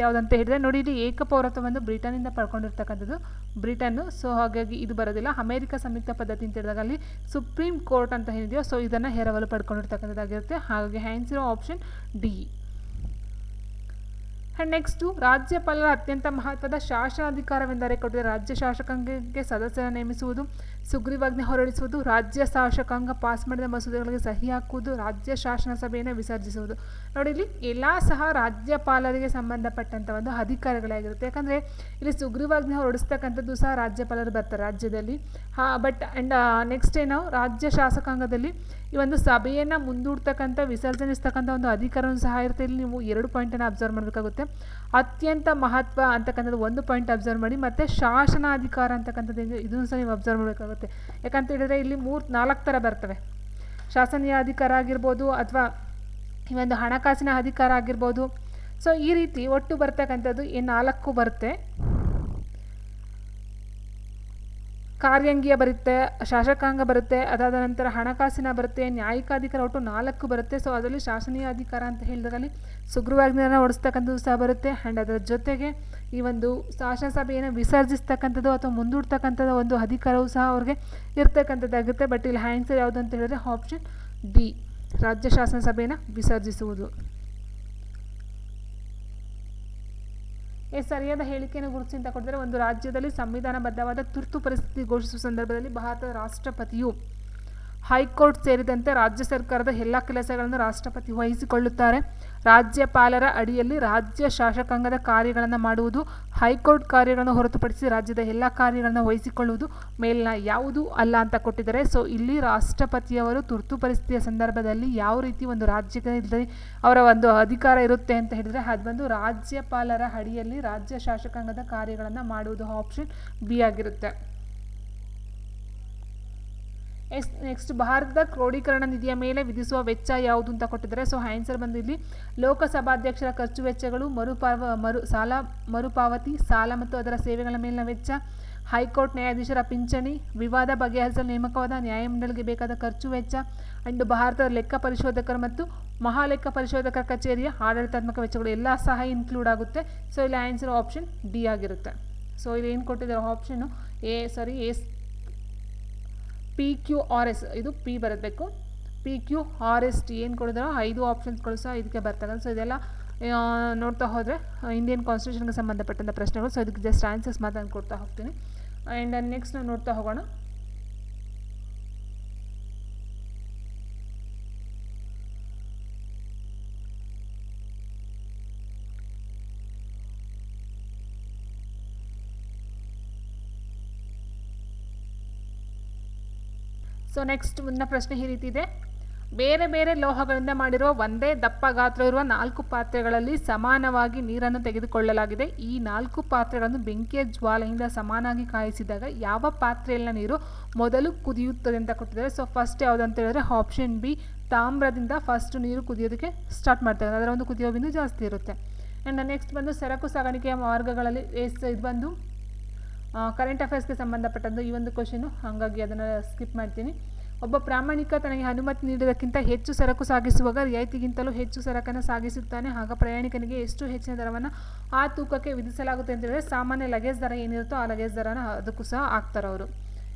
ಯಾವುದಂತ ಹೇಳಿದ್ರೆ ನೋಡಿ, ಇಲ್ಲಿ ಏಕಪೌರತ್ವವನ್ನು ಬ್ರಿಟನ್ನಿಂದ ಪಡ್ಕೊಂಡಿರ್ತಕ್ಕಂಥದ್ದು ಬ್ರಿಟನ್ನು. ಸೊ ಹಾಗಾಗಿ ಇದು ಬರೋದಿಲ್ಲ. ಅಮೆರಿಕ ಸಂಯುಕ್ತ ಪದ್ಧತಿ ಅಂತ ಹೇಳಿದಾಗ ಅಲ್ಲಿ ಸುಪ್ರೀಂ ಕೋರ್ಟ್ ಅಂತ ಏನಿದೆಯೋ ಸೊ ಇದನ್ನು ಎರವಲು ಪಡ್ಕೊಂಡಿರ್ತಕ್ಕಂಥದ್ದಾಗಿರುತ್ತೆ. ಹಾಗಾಗಿ answer option D. And next ರಾಜ್ಯಪಾಲರ ಅತ್ಯಂತ ಮಹತ್ವದ ಶಾಸನಾಧಿಕಾರವೆಂದರೆ ಕೊಟ್ಟಿದೆ ರಾಜ್ಯ ಶಾಸಕಾಂಗಕ್ಕೆ ಸದಸ್ಯರ ನೇಮಿಸುವುದು, ಸುಗ್ರೀವಾಜ್ಞೆ ಹೊರಡಿಸುವುದು, ರಾಜ್ಯ ಶಾಸಕಾಂಗ ಪಾಸ್ ಮಾಡಿದ ಮಸೂದೆಗಳಿಗೆ ಸಹಿ ಹಾಕುವುದು, ರಾಜ್ಯ ಶಾಸನ ಸಭೆಯನ್ನು ವಿಸರ್ಜಿಸುವುದು. ನೋಡಿ ಇಲ್ಲಿ ಎಲ್ಲ ಸಹ ರಾಜ್ಯಪಾಲರಿಗೆ ಸಂಬಂಧಪಟ್ಟಂಥ ಒಂದು ಅಧಿಕಾರಿಗಳಾಗಿರುತ್ತೆ. ಯಾಕಂದರೆ ಇಲ್ಲಿ ಸುಗ್ರೀವಾಜ್ಞೆ ಹೊರಡಿಸ್ತಕ್ಕಂಥದ್ದು ಸಹ ರಾಜ್ಯಪಾಲರು ಬರ್ತಾರೆ ರಾಜ್ಯದಲ್ಲಿ. ಬಟ್ ಆ್ಯಂಡ್ ನೆಕ್ಸ್ಟ್ ಏನು ರಾಜ್ಯ ಶಾಸಕಾಂಗದಲ್ಲಿ ಈ ಒಂದು ಸಭೆಯನ್ನು ಮುಂದೂಡ್ತಕ್ಕಂಥ ವಿಸರ್ಜನಿಸ್ತಕ್ಕಂಥ ಒಂದು ಅಧಿಕಾರವೂ ಸಹ ಇರುತ್ತೆ. ಇಲ್ಲಿ ನೀವು 2 ಪಾಯಿಂಟನ್ನು ಅಬ್ಸರ್ವ್ ಮಾಡಬೇಕಾಗುತ್ತೆ. ಅತ್ಯಂತ ಮಹತ್ವ ಅಂತಕ್ಕಂಥದ್ದು 1 ಪಾಯಿಂಟ್ ಅಬ್ಸರ್ವ್ ಮಾಡಿ, ಮತ್ತು ಶಾಸನಾಧಿಕಾರ ಅಂತಕ್ಕಂಥದ್ದು ಇದನ್ನು ಸಹ ನೀವು ಅಬ್ಸರ್ವ್ ಮಾಡಬೇಕಾಗುತ್ತೆ. ಯಾಕಂತ ಹೇಳಿದರೆ ಇಲ್ಲಿ 4 ಥರ ಬರ್ತವೆ. ಶಾಸನೀಯ ಅಧಿಕಾರ ಆಗಿರ್ಬೋದು, ಅಥವಾ ಈ ಒಂದು ಹಣಕಾಸಿನ ಅಧಿಕಾರ ಆಗಿರ್ಬೋದು. ಸೊ ಈ ರೀತಿ ಒಟ್ಟು ಬರ್ತಕ್ಕಂಥದ್ದು 4 ಬರುತ್ತೆ. ಕಾರ್ಯಾಂಗೀಯ ಬರುತ್ತೆ, ಶಾಸಕಾಂಗ ಬರುತ್ತೆ, ಅದಾದ ನಂತರ ಹಣಕಾಸಿನ ಬರುತ್ತೆ, ನ್ಯಾಯಿಕಾಧಿಕಾರ, ಒಟ್ಟು 4 ಬರುತ್ತೆ. ಸೊ ಅದರಲ್ಲಿ ಶಾಸನೀಯ ಅಧಿಕಾರ ಅಂತ ಹೇಳಿದಾಗಲಿ ಸುಗ್ರೀವಾಜ್ಞೆಯನ್ನು ಹೊರಡಿಸ್ತಕ್ಕಂಥದ್ದು ಸಹ ಬರುತ್ತೆ. ಆ್ಯಂಡ್ ಅದರ ಜೊತೆಗೆ ಈ ಒಂದು ಶಾಸನ ಸಭೆಯನ್ನು ವಿಸರ್ಜಿಸ್ತಕ್ಕಂಥದ್ದು ಅಥವಾ ಮುಂದೂಡ್ತಕ್ಕಂಥದ್ದು ಒಂದು ಅಧಿಕಾರವೂ ಸಹ ಅವ್ರಿಗೆ ಇರ್ತಕ್ಕಂಥದ್ದಾಗುತ್ತೆ. ಬಟ್ ಇಲ್ಲಿ ಆನ್ಸರ್ ಯಾವುದು ಅಂತ ಹೇಳಿದ್ರೆ ಆಪ್ಷನ್ ಡಿ, ರಾಜ್ಯ ಶಾಸನ ಸಭೆಯನ್ನು ವಿಸರ್ಜಿಸುವುದು. ಸರಿಯಾದ ಹೇಳಿಕೆಯನ್ನು ಗುರುತಿಸಿ ಅಂತ ಕೊಟ್ಟಿದ್ದಾರೆ. ಒಂದು ರಾಜ್ಯದಲ್ಲಿ ಸಂವಿಧಾನಬದ್ಧವಾದ ತುರ್ತು ಪರಿಸ್ಥಿತಿ ಘೋಷಿಸುವ ಸಂದರ್ಭದಲ್ಲಿ ಭಾರತದ ರಾಷ್ಟ್ರಪತಿಯು ಹೈಕೋರ್ಟ್ ಸೇರಿದಂತೆ ರಾಜ್ಯ ಸರ್ಕಾರದ ಎಲ್ಲ ಕೆಲಸಗಳನ್ನು ರಾಷ್ಟ್ರಪತಿ ವಹಿಸಿಕೊಳ್ಳುತ್ತಾರೆ. ರಾಜ್ಯಪಾಲರ ಅಡಿಯಲ್ಲಿ ರಾಜ್ಯ ಶಾಸಕಾಂಗದ ಕಾರ್ಯಗಳನ್ನು ಮಾಡುವುದು, ಹೈಕೋರ್ಟ್ ಕಾರ್ಯಗಳನ್ನು ಹೊರತುಪಡಿಸಿ ರಾಜ್ಯದ ಎಲ್ಲ ಕಾರ್ಯಗಳನ್ನು ವಹಿಸಿಕೊಳ್ಳುವುದು ಮೇಲಿನ ಯಾವುದು ಅಲ್ಲ ಅಂತ ಕೊಟ್ಟಿದ್ದಾರೆ. ಸೊ ಇಲ್ಲಿ ರಾಷ್ಟ್ರಪತಿಯವರು ತುರ್ತು ಪರಿಸ್ಥಿತಿಯ ಸಂದರ್ಭದಲ್ಲಿ ಯಾವ ರೀತಿ ಒಂದು ರಾಜ್ಯದಲ್ಲಿ ಅವರ ಒಂದು ಅಧಿಕಾರ ಇರುತ್ತೆ ಅಂತ ಹೇಳಿದರೆ ಅದು ಬಂದು ರಾಜ್ಯಪಾಲರ ಅಡಿಯಲ್ಲಿ ರಾಜ್ಯ ಶಾಸಕಾಂಗದ ಕಾರ್ಯಗಳನ್ನು ಮಾಡುವುದು. ಆಪ್ಷನ್ ಬಿ ಆಗಿರುತ್ತೆ. ನೆಕ್ಸ್ಟ್ ಭಾರತದ ಕ್ರೋಢೀಕರಣ ನಿಧಿಯ ಮೇಲೆ ವಿಧಿಸುವ ವೆಚ್ಚ ಯಾವುದು ಅಂತ ಕೊಟ್ಟಿದ್ದಾರೆ. ಸೊ ಆನ್ಸರ್ ಬಂದು ಇಲ್ಲಿ ಲೋಕಸಭಾಧ್ಯಕ್ಷರ ಖರ್ಚು ವೆಚ್ಚಗಳು, ಸಾಲ ಮರುಪಾವತಿ, ಸಾಲ ಮತ್ತು ಅದರ ಸೇವೆಗಳ ಮೇಲಿನ ವೆಚ್ಚ, ಹೈಕೋರ್ಟ್ ನ್ಯಾಯಾಧೀಶರ ಪಿಂಚಣಿ, ವಿವಾದ ಬಗೆಹರಿಸಲು ನೇಮಕವಾದ ನ್ಯಾಯಮಂಡಳಿಗೆ ಬೇಕಾದ ಖರ್ಚು ವೆಚ್ಚ, ಅಂಡ್ ಭಾರತದ ಲೆಕ್ಕ ಪರಿಶೋಧಕರು ಮತ್ತು ಮಹಾಲೆಕ್ಕ ಪರಿಶೋಧಕರ ಕಚೇರಿಯ ಆಡಳಿತಾತ್ಮಕ ವೆಚ್ಚಗಳು ಎಲ್ಲ ಸಹ ಇನ್ಕ್ಲೂಡ್ ಆಗುತ್ತೆ. ಸೊ ಇಲ್ಲಿ ಆನ್ಸರ್ ಆಪ್ಷನ್ ಡಿ ಆಗಿರುತ್ತೆ. ಸೊ ಇಲ್ಲಿ ಏನು ಕೊಟ್ಟಿದ್ದಾರೆ ಆಪ್ಷನ್ನು PQRS, ಇದು ಪಿ ಬರಬೇಕು. PQRST ಏನು ಕೊಡಿದಾರೋ 5 ಆಪ್ಷನ್ಸ್ಗಳು ಸಹ ಇದಕ್ಕೆ ಬರ್ತವೆ. ಸೊ ಇದೆಲ್ಲ ನೋಡ್ತಾ ಹೋದರೆ ಇಂಡಿಯನ್ ಕಾನ್ಸ್ಟಿಟ್ಯೂಷನ್ಗೆ ಸಂಬಂಧಪಟ್ಟಂಥ ಪ್ರಶ್ನೆಗಳು. ಸೊ ಇದಕ್ಕೆ ಜಸ್ಟ್ ಆನ್ಸರ್ಸ್ ಮಾತ್ರ ಕೊಡ್ತಾ ಹೋಗ್ತೀನಿ. ಆ್ಯಂಡ್ ನೆಕ್ಸ್ಟ್ ನಾವು ನೋಡ್ತಾ ಹೋಗೋಣ. ಸೊ ನೆಕ್ಸ್ಟ್ ಮುಂದಿನ ಪ್ರಶ್ನೆ ಈ ರೀತಿ ಇದೆ. ಬೇರೆ ಬೇರೆ ಲೋಹಗಳಿಂದ ಮಾಡಿರುವ ಒಂದೇ ದಪ್ಪ ಗಾತ್ರ ಇರುವ 4 ಪಾತ್ರೆಗಳಲ್ಲಿ ಸಮಾನವಾಗಿ ನೀರನ್ನು ತೆಗೆದುಕೊಳ್ಳಲಾಗಿದೆ. ಈ 4 ಪಾತ್ರೆಗಳನ್ನು ಬೆಂಕಿಯ ಜ್ವಾಲೆಯಿಂದ ಸಮಾನಾಗಿ ಕಾಯಿಸಿದಾಗ ಯಾವ ಪಾತ್ರೆಯಲ್ಲಿನ ನೀರು ಮೊದಲು ಕುದಿಯುತ್ತದೆ ಅಂತ ಕೊಟ್ಟಿದ್ದಾರೆ. ಸೊ ಫಸ್ಟ್ ಯಾವುದು ಅಂತ ಹೇಳಿದ್ರೆ ಆಪ್ಷನ್ ಬಿ, ತಾಮ್ರದಿಂದ ಫಸ್ಟ್ ನೀರು ಕುದಿಯೋದಕ್ಕೆ ಸ್ಟಾರ್ಟ್ ಮಾಡ್ತಾರೆ, ಅದರ ಒಂದು ಕುದಿಯೋ ಬಿಂದು ಜಾಸ್ತಿ ಇರುತ್ತೆ. ಆ್ಯಂಡ್ ನೆಕ್ಸ್ಟ್ ಬಂದು ಸರಕು ಸಾಗಾಣಿಕೆಯ ಮಾರ್ಗಗಳಲ್ಲಿ ಇದು ಬಂದು ಕರೆಂಟ್ ಅಫೇರ್ಸ್ಗೆ ಸಂಬಂಧಪಟ್ಟದ್ದು ಈ ಒಂದು ಕ್ವಶನು, ಹಾಗಾಗಿ ಅದನ್ನು ಸ್ಕಿಪ್ ಮಾಡ್ತೀನಿ. ಒಬ್ಬ ಪ್ರಾಮಾಣಿಕ ತನಗೆ ಅನುಮತಿ ನೀಡಿದ್ದಕ್ಕಿಂತ ಹೆಚ್ಚು ಸರಕು ಸಾಗಿಸುವಾಗ ರಿಯಾಯಿತಿಗಿಂತಲೂ ಹೆಚ್ಚು ಸರಕನ್ನು ಸಾಗಿಸುತ್ತಾನೆ, ಆಗ ಪ್ರಯಾಣಿಕನಿಗೆ ಎಷ್ಟು ಹೆಚ್ಚಿನ ದರವನ್ನು ಆ ತೂಕಕ್ಕೆ ವಿಧಿಸಲಾಗುತ್ತೆ ಅಂತ ಹೇಳಿದ್ರೆ ಸಾಮಾನ್ಯ ಲಗೇಜ್ ದರ ಏನಿರುತ್ತೋ ಆ ಲಗೇಜ್ ದರನ ಅದಕ್ಕೂ ಸಹ ಹಾಕ್ತಾರೆ ಅವರು.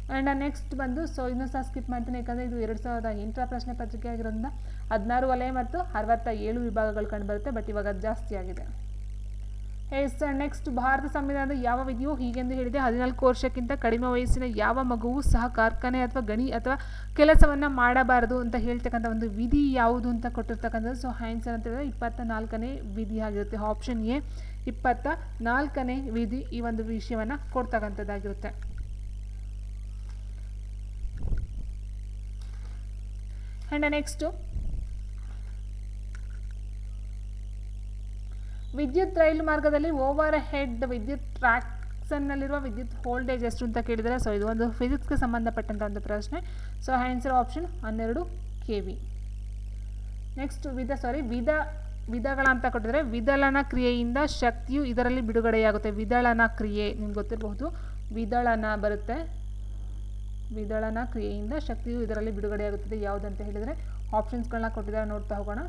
ಆ್ಯಂಡ್ ನೆಕ್ಸ್ಟ್ ಬಂದು ಸೊ ಇನ್ನೂ ಸಹ ಸ್ಕಿಪ್ ಮಾಡ್ತೀನಿ, ಯಾಕಂದರೆ ಇದು 2008ರ ಪ್ರಶ್ನೆ ಪತ್ರಿಕೆ ಆಗಿರೋದ್ರಿಂದ 16 ವಲಯ ಮತ್ತು 67 ವಿಭಾಗಗಳು ಕಂಡುಬರುತ್ತೆ. ಬಟ್ ಇವಾಗ ಜಾಸ್ತಿ ಆಗಿದೆ. ನೆಕ್ಸ್ಟ್ ಭಾರತ ಸಂವಿಧಾನದ ಯಾವ ವಿಧಿಯು ಹೀಗೆಂದು ಹೇಳಿದೆ, 14 ವರ್ಷಕ್ಕಿಂತ ಕಡಿಮೆ ವಯಸ್ಸಿನ ಯಾವ ಮಗುವು ಸಹ ಕಾರ್ಖಾನೆ ಅಥವಾ ಗಣಿ ಅಥವಾ ಕೆಲಸವನ್ನು ಮಾಡಬಾರದು ಅಂತ ಹೇಳ್ತಕ್ಕಂಥ ಒಂದು ವಿಧಿ ಯಾವುದು ಅಂತ ಕೊಟ್ಟಿರ್ತಕ್ಕಂಥದ್ದು. ಸೊ ಆನ್ಸರ್ ಅಂತ ಹೇಳಿದ್ರೆ 24ನೇ ವಿಧಿ ಆಗಿರುತ್ತೆ. ಆಪ್ಷನ್ ಎ 24ನೇ ವಿಧಿ ಈ ಒಂದು ವಿಷಯವನ್ನು ಕೊಡ್ತಕ್ಕಂಥದ್ದಾಗಿರುತ್ತೆ. ಆ್ಯಂಡ್ ನೆಕ್ಸ್ಟು ವಿದ್ಯುತ್ ರೈಲು ಮಾರ್ಗದಲ್ಲಿ ಓವರ್ ಹೆಡ್ ವಿದ್ಯುತ್ ಟ್ರ್ಯಾಕ್ಸನ್ನಲ್ಲಿರುವ ವಿದ್ಯುತ್ ವೋಲ್ಟೇಜ್ ಎಷ್ಟು ಅಂತ ಕೇಳಿದರೆ. ಸೊ ಇದು ಒಂದು ಫಿಸಿಕ್ಸ್ಗೆ ಸಂಬಂಧಪಟ್ಟಂಥ ಒಂದು ಪ್ರಶ್ನೆ. So answer option 12 kV. Next ವಿಧಗಳ ಅಂತ ಕೊಟ್ಟಿದ್ದಾರೆ. ವಿದಳನ ಕ್ರಿಯೆಯಿಂದ ಶಕ್ತಿಯು ಇದರಲ್ಲಿ ಬಿಡುಗಡೆಯಾಗುತ್ತೆ. ವಿದಳನ ಕ್ರಿಯೆ ನಿಮ್ಗೆ ಗೊತ್ತಿರಬಹುದು, ವಿದಳನ ಬರುತ್ತೆ. ವಿದಳನ ಕ್ರಿಯೆಯಿಂದ ಶಕ್ತಿಯು ಇದರಲ್ಲಿ ಬಿಡುಗಡೆಯಾಗುತ್ತದೆ ಯಾವುದಂತ ಹೇಳಿದರೆ ಆಪ್ಷನ್ಸ್ಗಳನ್ನ ಕೊಟ್ಟಿದ್ದಾರೆ, ನೋಡ್ತಾ ಹೋಗೋಣ.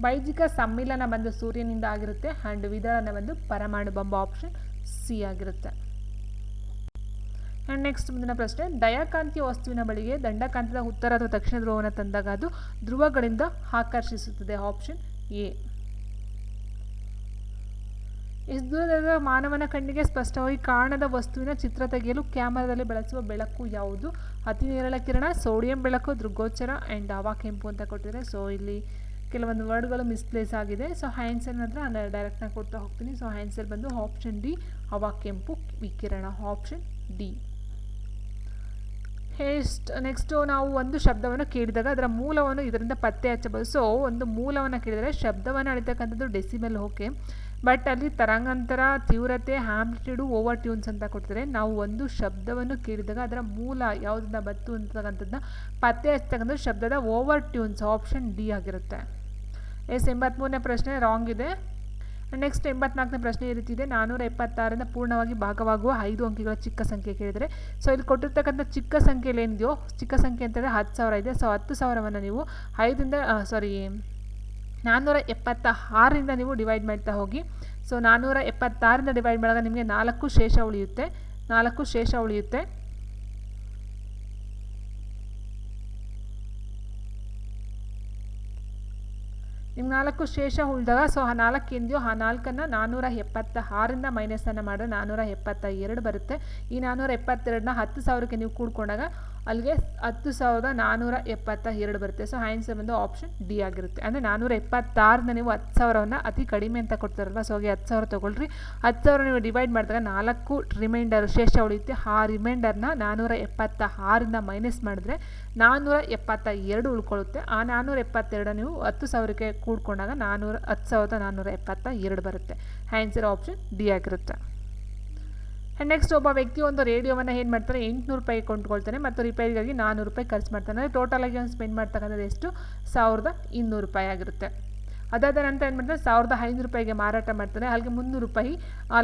ಬೈಜಿಕ ಸಮ್ಮಿಲನ ಬಂದು ಸೂರ್ಯನಿಂದ ಆಗಿರುತ್ತೆ. ಆ್ಯಂಡ್ ವಿದಳನ ಬಂದು ಪರಮಾಣು ಬಾಂಬ್, ಆಪ್ಷನ್ ಸಿ ಆಗಿರುತ್ತೆ. ಆ್ಯಂಡ್ ನೆಕ್ಸ್ಟ್ ಮುಂದಿನ ಪ್ರಶ್ನೆ, ದಯಾಕಾಂತೀಯ ವಸ್ತುವಿನ ಬಳಿಗೆ ದಂಡಕಾಂತದ ಉತ್ತರ ಅಥವಾ ದಕ್ಷಿಣ ಧ್ರುವವನ್ನು ತಂದಾಗ ಅದು ಧ್ರುವಗಳಿಂದ ಆಕರ್ಷಿಸುತ್ತದೆ. Option A. ಎಷ್ಟು ದೂರದಲ್ಲಿರುವ ಮಾನವನ ಕಣ್ಣಿಗೆ ಸ್ಪಷ್ಟವಾಗಿ ಕಾಣದ ವಸ್ತುವಿನ ಚಿತ್ರ ತೆಗೆಯಲು ಕ್ಯಾಮರಾದಲ್ಲಿ ಬಳಸುವ ಬೆಳಕು ಯಾವುದು? ಅತಿ ನೇರಳ ಕಿರಣ, ಸೋಡಿಯಂ ಬೆಳಕು, ದೃಗ್ಗೋಚರ ಆ್ಯಂಡ್ ಹವಾ ಕೆಂಪು ಅಂತ ಕೊಟ್ಟಿದ್ದಾರೆ. ಸೊ ಇಲ್ಲಿ ಕೆಲವೊಂದು ವರ್ಡ್ಗಳು ಮಿಸ್ಪ್ಲೇಸ್ ಆಗಿದೆ. ಸೊ ಆನ್ಸರ್ ಮಾತ್ರ ಡೈರೆಕ್ಟಾಗಿ ಕೊಡ್ತಾ ಹೋಗ್ತೀನಿ. ಸೊ ಆನ್ಸರ್ ಬಂದು ಆಪ್ಷನ್ ಡಿ, ಹವಾ ಕೆಂಪು ವಿಕಿರಣ, ಆಪ್ಷನ್ ಡಿ. ನೆಕ್ಸ್ಟು ನಾವು ಒಂದು ಶಬ್ದವನ್ನು ಕೇಳಿದಾಗ ಅದರ ಮೂಲವನ್ನು ಇದರಿಂದ ಪತ್ತೆ ಹಚ್ಚಬಹುದು. ಸೊ ಒಂದು ಮೂಲವನ್ನು ಕೇಳಿದರೆ ಶಬ್ದವನ್ನು ಅಳಿತಕ್ಕಂಥದ್ದು ಡೆಸಿಬಲ್, ಓಕೆ, ಬಟ್ ಅಲ್ಲಿ ತರಂಗಾಂತರ, ತೀವ್ರತೆ, ಆಂಪ್ಲಿಟ್ಯೂಡು, ಓವರ್ ಟ್ಯೂನ್ಸ್ ಅಂತ ಕೊಡ್ತಾರೆ. ನಾವು ಒಂದು ಶಬ್ದವನ್ನು ಕೇಳಿದಾಗ ಅದರ ಮೂಲ ಯಾವುದನ್ನ ಬತ್ತು ಅಂತಕ್ಕಂಥದ್ದನ್ನ ಪತ್ತೆ ಹಚ್ಚತಕ್ಕಂಥದ್ದು ಶಬ್ದದ ಓವರ್ ಟ್ಯೂನ್ಸ್, ಆಪ್ಷನ್ ಡಿ ಆಗಿರುತ್ತೆ. 83ನೇ ಪ್ರಶ್ನೆ ರಾಂಗ್ ಇದೆ. ನೆಕ್ಸ್ಟ್ 84ನೇ ಪ್ರಶ್ನೆ ಈ ರೀತಿ ಇದೆ. 476ರಿಂದ ಪೂರ್ಣವಾಗಿ ಭಾಗವಾಗುವ 5 ಅಂಕಿಗಳ ಚಿಕ್ಕ ಸಂಖ್ಯೆ ಕೇಳಿದರೆ, ಸೊ ಇಲ್ಲಿ ಕೊಟ್ಟಿರ್ತಕ್ಕಂಥ ಚಿಕ್ಕ ಸಂಖ್ಯೆಯಲ್ಲಿ ಏನಿದೆಯೋ, ಚಿಕ್ಕ ಸಂಖ್ಯೆ ಅಂತಂದರೆ 10,000 ಇದೆ. ಸೊ 10,000ವನ್ನು ನೀವು 476ರಿಂದ ನೀವು ಡಿವೈಡ್ ಮಾಡ್ತಾ ಹೋಗಿ. ಸೊ 476ರಿಂದ ಡಿವೈಡ್ ಮಾಡಿದಾಗ ನಿಮಗೆ 4 ಶೇಷ ಉಳಿಯುತ್ತೆ. ನಿಮ್ಗೆ 4 ಶೇಷ ಉಳಿದಾಗ ಸೊ ಆ 4 ಏನಿದೆಯೋ ಆ 4ನ್ನು 476ರಿಂದ ಮೈನಸನ್ನು ಮಾಡಿದ್ರೆ 472 ಬರುತ್ತೆ. ಈ 472ನ 10,000ಕ್ಕೆ ನೀವು ಕೂಡ್ಕೊಂಡಾಗ ಅಲ್ಲಿಗೆ 10,472 ಬರುತ್ತೆ. ಸೊ ಆನ್ಸರ್ ಬಂದು ಆಪ್ಷನ್ ಡಿ ಆಗಿರುತ್ತೆ. ಅಂದರೆ 476ನ ನೀವು 10,000ವನ್ನು ಅತಿ ಕಡಿಮೆ ಅಂತ ಕೊಡ್ತಾರಲ್ವ, ಸೊ ಹಾಗೆ 10,000 ತೊಗೊಳ್ರಿ. 10,000 ನೀವು ಡಿವೈಡ್ ಮಾಡಿದಾಗ 4 ರಿಮೈಂಡರ್ ಶೇಷ ಉಳಿಯುತ್ತೆ. ಆ ರಿಮೈಂಡರ್ನ 476ರಿಂದ ಮೈನಸ್ ಮಾಡಿದ್ರೆ 472 ಉಳ್ಕೊಳ್ಳುತ್ತೆ. ಆ 472 ನೀವು 10,000ಕ್ಕೆ ಕೂಡ್ಕೊಂಡಾಗ 10,472 ಬರುತ್ತೆ. ಆನ್ಸರ್ ಆಪ್ಷನ್ ಡಿ ಆಗಿರುತ್ತೆ. ನೆಕ್ಸ್ಟ್ ಒಬ್ಬ ವ್ಯಕ್ತಿ ಒಂದು ರೇಡಿಯೋವನ್ನು ಏನು ಮಾಡ್ತಾರೆ, 800 ರೂಪಾಯಿ ಕೊಂಡ್ಕೊಳ್ತಾನೆ ಮತ್ತು ರಿಪೇರಿಗಾಗಿ 400 ರೂಪಾಯಿ ಖರ್ಚು ಮಾಡ್ತಾನೆ. ಅಂದರೆ ಟೋಟಲಾಗಿ ಅವ್ನು ಸ್ಪೆಂಡ್ ಮಾಡ್ತಕ್ಕಂಥದ್ದು ಎಷ್ಟು? 1,200 ರೂಪಾಯಿ ಆಗಿರುತ್ತೆ. ಅದಾದ ನಂತರ ಏನು ಮಾಡ್ತಾರೆ, 1,500 ರೂಪಾಯಿಗೆ ಮಾರಾಟ ಮಾಡ್ತಾನೆ. ಅಲ್ಲಿಗೆ 300 ರೂಪಾಯಿ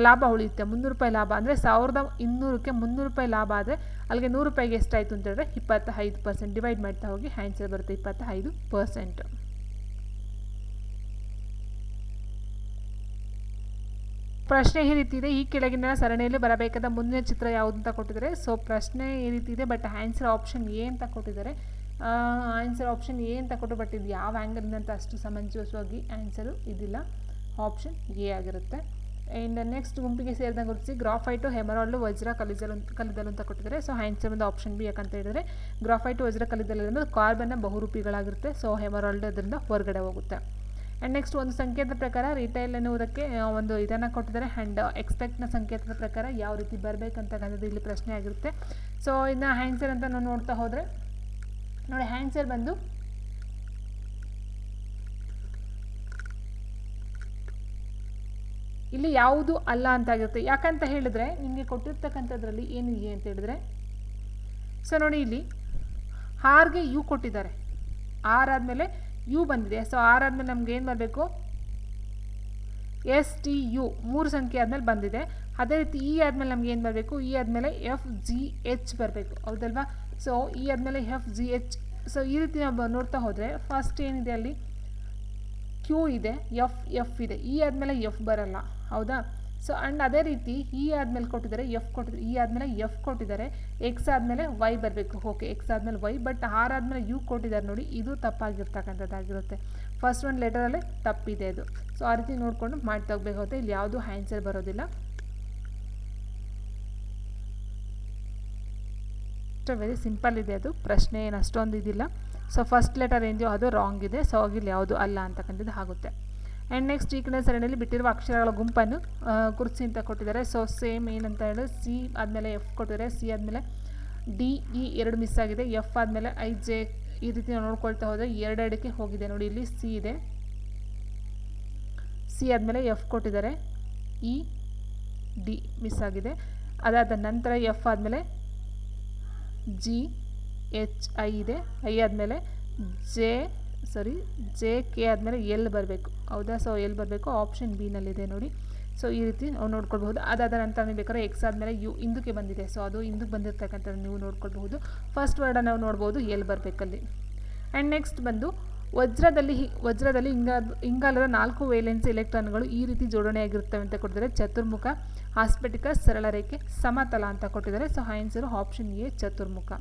ಲಾಭ ಉಳಿಯುತ್ತೆ. 300 ರೂಪಾಯಿ ಲಾಭ ಅಂದರೆ 1,200ಕ್ಕೆ 300 ರೂಪಾಯಿ ಲಾಭ ಆದರೆ ಅಲ್ಲಿಗೆ 100 ರೂಪಾಯಿಗೆ ಎಷ್ಟಾಯಿತು ಅಂತ ಹೇಳಿದ್ರೆ 25%. ಡಿವೈಡ್ ಮಾಡ್ತಾ ಹೋಗಿ ಆನ್ಸರ್ ಬರುತ್ತೆ 25%. ಪ್ರಶ್ನೆ ಈ ರೀತಿ ಇದೆ. ಈ ಕೆಳಗಿನ ಸರಣಿಯಲ್ಲಿ ಬರಬೇಕಾದ ಮುಂದಿನ ಚಿತ್ರ ಯಾವುದು ಅಂತ ಕೊಟ್ಟಿದ್ದಾರೆ. ಸೊ ಪ್ರಶ್ನೆ ಈ ರೀತಿ ಇದೆ, ಬಟ್ ಆನ್ಸರ್ ಆಪ್ಷನ್ ಎ ಅಂತ ಕೊಟ್ಟಿದ್ದಾರೆ. ಆನ್ಸರ್ ಆಪ್ಷನ್ ಎ ಅಂತ ಕೊಟ್ಟು, ಬಟ್ ಇದು ಯಾವ ಆ್ಯಂಗಲ್ನ ಅಂತ ಅಷ್ಟು ಸಮಂಜಸವಾಗಿ ಆನ್ಸರು ಇದಿಲ್ಲ. ಆಪ್ಷನ್ ಎ ಆಗಿರುತ್ತೆ. ಆ್ಯಂಡ್ ನೆಕ್ಸ್ಟ್ ಗುಂಪಿಗೆ ಸೇರಿದ ಗುರುತಿಸಿ ಗ್ರಾಫೈಟು, ಹೆಮರಾಲ್ಡು, ವಜ್ರ, ಕಲ್ಲಿದ್ದಲು ಅಂತ ಕೊಟ್ಟಿದ್ದಾರೆ. ಸೊ ಆನ್ಸರ್ ಬಂದು ಆಪ್ಷನ್ ಬಿ. ಯಾಕಂತ ಹೇಳಿದರೆ ಗ್ರಾಫೈಟು, ವಜ್ರ, ಕಲ್ಲಿದ್ದಲು ಅನ್ನೋದು ಕಾರ್ಬನ್ನ ಬಹುರೂಪಿಗಳಾಗಿರುತ್ತೆ. ಸೊ ಹೆಮರಾಲ್ಡು ಅದರಿಂದ ಹೊರಗಡೆ ಹೋಗುತ್ತೆ. ಆ್ಯಂಡ್ ನೆಕ್ಸ್ಟ್ ಒಂದು ಸಂಕೇತದ ಪ್ರಕಾರ ರಿಟೈಲ್ ಎನ್ನುವುದಕ್ಕೆ ಒಂದು ಇದನ್ನು ಕೊಟ್ಟಿದ್ದಾರೆ. ಆ್ಯಂಡ್ ಎಕ್ಸ್ಪೆಕ್ಟ್ನ ಸಂಕೇತದ ಪ್ರಕಾರ ಯಾವ ರೀತಿ ಬರಬೇಕಂತಕ್ಕಂಥದ್ದು ಇಲ್ಲಿ ಪ್ರಶ್ನೆ ಆಗಿರುತ್ತೆ. ಸೊ ಇನ್ನು ಆನ್ಸರ್ ಅಂತ ನಾವು ನೋಡ್ತಾ ಹೋದರೆ ನೋಡಿ, ಆನ್ಸರ್ ಬಂದು ಇಲ್ಲಿ ಯಾವುದು ಅಲ್ಲ ಅಂತ ಆಗಿರುತ್ತೆ. ಯಾಕಂತ ಹೇಳಿದ್ರೆ ನಿಮಗೆ ಕೊಟ್ಟಿರ್ತಕ್ಕಂಥದ್ರಲ್ಲಿ ಏನಿದೆ ಅಂತ ಹೇಳಿದ್ರೆ, ಸೊ ನೋಡಿ ಇಲ್ಲಿ ಆರ್ಗೆ ಯು ಕೊಟ್ಟಿದ್ದಾರೆ. ಆರ್ ಆದಮೇಲೆ ಯು ಬಂದಿದೆ. ಸೊ ಆರ್ ಆದಮೇಲೆ ನಮ್ಗೆ ಏನು ಬರಬೇಕು, STU 3 ಸಂಖ್ಯೆ ಆದಮೇಲೆ ಬಂದಿದೆ. ಅದೇ ರೀತಿ ಇ ಆದಮೇಲೆ ನಮ್ಗೆ ಏನು ಬರಬೇಕು, ಇ ಆದಮೇಲೆ FGH ಬರಬೇಕು, ಹೌದಲ್ವಾ? ಸೊ ಇ ಆದಮೇಲೆ FGH. ಸೊ ಈ ರೀತಿ ನಾವು ನೋಡ್ತಾ ಹೋದರೆ ಫಸ್ಟ್ ಏನಿದೆ ಅಲ್ಲಿ ಕ್ಯೂ ಇದೆ, ಎಫ್ ಇದೆ. ಇ ಆದಮೇಲೆ ಎಫ್ ಬರಲ್ಲ, ಹೌದಾ? ಸೊ ಆ್ಯಂಡ್ ಅದೇ ರೀತಿ ಇ ಆದಮೇಲೆ ಕೊಟ್ಟಿದ್ದಾರೆ, ಎಫ್ ಕೊಟ್ಟಿದ್ದಾರೆ. ಇ ಆದಮೇಲೆ ಎಫ್ ಕೊಟ್ಟಿದ್ದಾರೆ, ಎಕ್ಸ್ ಆದಮೇಲೆ ವೈ ಬರಬೇಕು. ಓಕೆ, ಎಕ್ಸ್ ಆದಮೇಲೆ ವೈ, ಬಟ್ ಆರ್ ಆದಮೇಲೆ ಯು ಕೊಟ್ಟಿದ್ದಾರೆ ನೋಡಿ, ಇದು ತಪ್ಪಾಗಿರ್ತಕ್ಕಂಥದ್ದಾಗಿರುತ್ತೆ. ಫಸ್ಟ್ ಒಂದು ಲೆಟರಲ್ಲೇ ತಪ್ಪಿದೆ ಅದು. ಸೊ ಆ ರೀತಿ ನೋಡಿಕೊಂಡು ಮಾಡ್ತಾ ಹೋಗ್ಬೇಕಾಗುತ್ತೆ. ಇಲ್ಲಿ ಯಾವುದೂ ಆನ್ಸರ್ ಬರೋದಿಲ್ಲ. ವೆರಿ ಸಿಂಪಲ್ ಇದೆ ಅದು, ಪ್ರಶ್ನೆ ಏನು ಅಷ್ಟೊಂದು ಇದಿಲ್ಲ. ಸೊ ಫಸ್ಟ್ ಲೆಟರ್ ಏನಿದೆಯೋ ಅದು ರಾಂಗ್ ಇದೆ. ಸೊ ಇಲ್ಲಿ ಯಾವುದು ಅಲ್ಲ ಅಂತಕ್ಕಂಥದ್ದು ಆಗುತ್ತೆ. ಆ್ಯಂಡ್ ನೆಕ್ಸ್ಟ್ ಈ ಕಡೆ ಸರಣಿಯಲ್ಲಿ ಬಿಟ್ಟಿರುವ ಅಕ್ಷರಗಳ ಗುಂಪನ್ನು ಗುರುತಿಸಿ ಅಂತ ಕೊಟ್ಟಿದ್ದಾರೆ. ಸೊ ಸೇಮ್ ಏನಂತ ಹೇಳಿದ್ರೆ ಸಿ ಆದಮೇಲೆ ಎಫ್ ಕೊಟ್ಟಿದ್ದಾರೆ, ಸಿ ಆದಮೇಲೆ ಡಿ, ಇ 2 ಮಿಸ್ ಆಗಿದೆ, ಎಫ್ ಆದಮೇಲೆ ಐ, ಜೆ. ಈ ರೀತಿ ನಾವು ನೋಡ್ಕೊಳ್ತಾ ಹೋದರೆ 2 ಹೋಗಿದೆ ನೋಡಿ. ಇಲ್ಲಿ ಸಿ ಇದೆ, ಸಿ ಆದಮೇಲೆ ಎಫ್ ಕೊಟ್ಟಿದ್ದಾರೆ, ಇ, ಡಿ ಮಿಸ್ ಆಗಿದೆ. ಅದಾದ ನಂತರ ಎಫ್ ಆದಮೇಲೆ ಜಿ, ಎಚ್, ಐ ಇದೆ. ಐ ಆದಮೇಲೆ ಜೆ ಕೆ ಆದಮೇಲೆ ಎಲ್ ಬರಬೇಕು, ಹೌದಾ? ಸೊ ಎಲ್ ಬರಬೇಕು, ಆಪ್ಷನ್ ಬಿನಲ್ಲಿದೆ ನೋಡಿ. ಸೊ ಈ ರೀತಿ ನಾವು ನೋಡ್ಕೊಳ್ಬಹುದು. ಅದಾದ ನಂತರ ನೀವು ಬೇಕಾದ್ರೆ ಎಕ್ಸ್ ಆದಮೇಲೆ ಯು ಹಿಂದಕ್ಕೆ ಬಂದಿದೆ. ಸೊ ಅದು ಹಿಂದಕ್ಕೆ ಬಂದಿರತಕ್ಕಂಥದ್ದು ನೀವು ನೋಡ್ಕೊಳ್ಬಹುದು. ಫಸ್ಟ್ ವರ್ಡನ್ನು ನಾವು ನೋಡ್ಬೋದು, ಎಲ್ ಬರಬೇಕಲ್ಲಿ. ಆ್ಯಂಡ್ ನೆಕ್ಸ್ಟ್ ಬಂದು ವಜ್ರದಲ್ಲಿ ಇಂಗಾಲದ 4 ವೇಲೆನ್ಸಿ ಎಲೆಕ್ಟ್ರಾನ್ಗಳು ಈ ರೀತಿ ಜೋಡಣೆಯಾಗಿರುತ್ತವೆ ಅಂತ ಕೊಟ್ಟಿದ್ದಾರೆ. ಚತುರ್ಮುಖ, ಆಸ್ಫಟಿಕ, ಸರಳ ರೇಖೆ, ಸಮತಲ ಅಂತ ಕೊಟ್ಟಿದ್ದಾರೆ. So answer option A, Chaturmukha.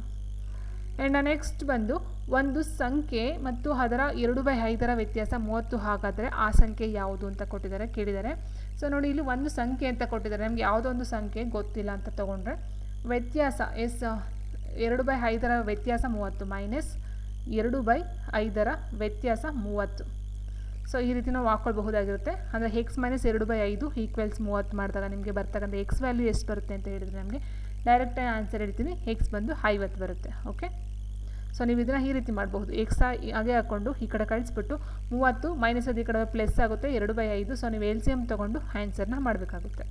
And next ಬಂದು ಒಂದು ಸಂಖ್ಯೆ ಮತ್ತು ಅದರ 2/5 ವ್ಯತ್ಯಾಸ 30 ಹಾಗಾದರೆ ಆ ಸಂಖ್ಯೆ ಯಾವುದು ಅಂತ ಕೇಳಿದ್ದಾರೆ. ಸೊ ನೋಡಿ ಇಲ್ಲಿ ಒಂದು ಸಂಖ್ಯೆ ಅಂತ ಕೊಟ್ಟಿದ್ದಾರೆ, ನಮಗೆ ಯಾವುದೋ ಒಂದು ಸಂಖ್ಯೆ ಗೊತ್ತಿಲ್ಲ ಅಂತ ತೊಗೊಂಡ್ರೆ ವ್ಯತ್ಯಾಸ 2/5 ವ್ಯತ್ಯಾಸ 30 ಮೈನಸ್ 2/5 ವ್ಯತ್ಯಾಸ 30. ಸೊ ಈ ರೀತಿ ನಾವು ಹಾಕ್ಕೊಳ್ಬಹುದಾಗಿರುತ್ತೆ. ಅಂದರೆ x - 2/5 = 30 ಮಾಡಿದಾಗ ನಿಮಗೆ ಬರ್ತಕ್ಕಂಥ ಎಕ್ಸ್ ವ್ಯಾಲ್ಯೂ ಎಷ್ಟು ಬರುತ್ತೆ ಅಂತ ಹೇಳಿದರೆ ನಮಗೆ ಡೈರೆಕ್ಟಾಗಿ ಆನ್ಸರ್ ಹೇಳ್ತೀನಿ, ಎಕ್ಸ್ ಬಂದು 50 ಬರುತ್ತೆ. ಓಕೆ, ಸೊ ನೀವು ಇದನ್ನು ಈ ರೀತಿ ಮಾಡಬಹುದು. ಎಕ್ಸ್ ಹಾಗೆ ಹಾಕ್ಕೊಂಡು ಈ ಕಡೆ ಕಳಿಸ್ಬಿಟ್ಟು 30 ಮೈನಸ್ ಅದು ಈ ಕಡೆ ಪ್ಲಸ್ ಆಗುತ್ತೆ 2/5. ಸೊ ನೀವು LCM ತೊಗೊಂಡು ಆನ್ಸರ್ನ ಮಾಡಬೇಕಾಗುತ್ತೆ.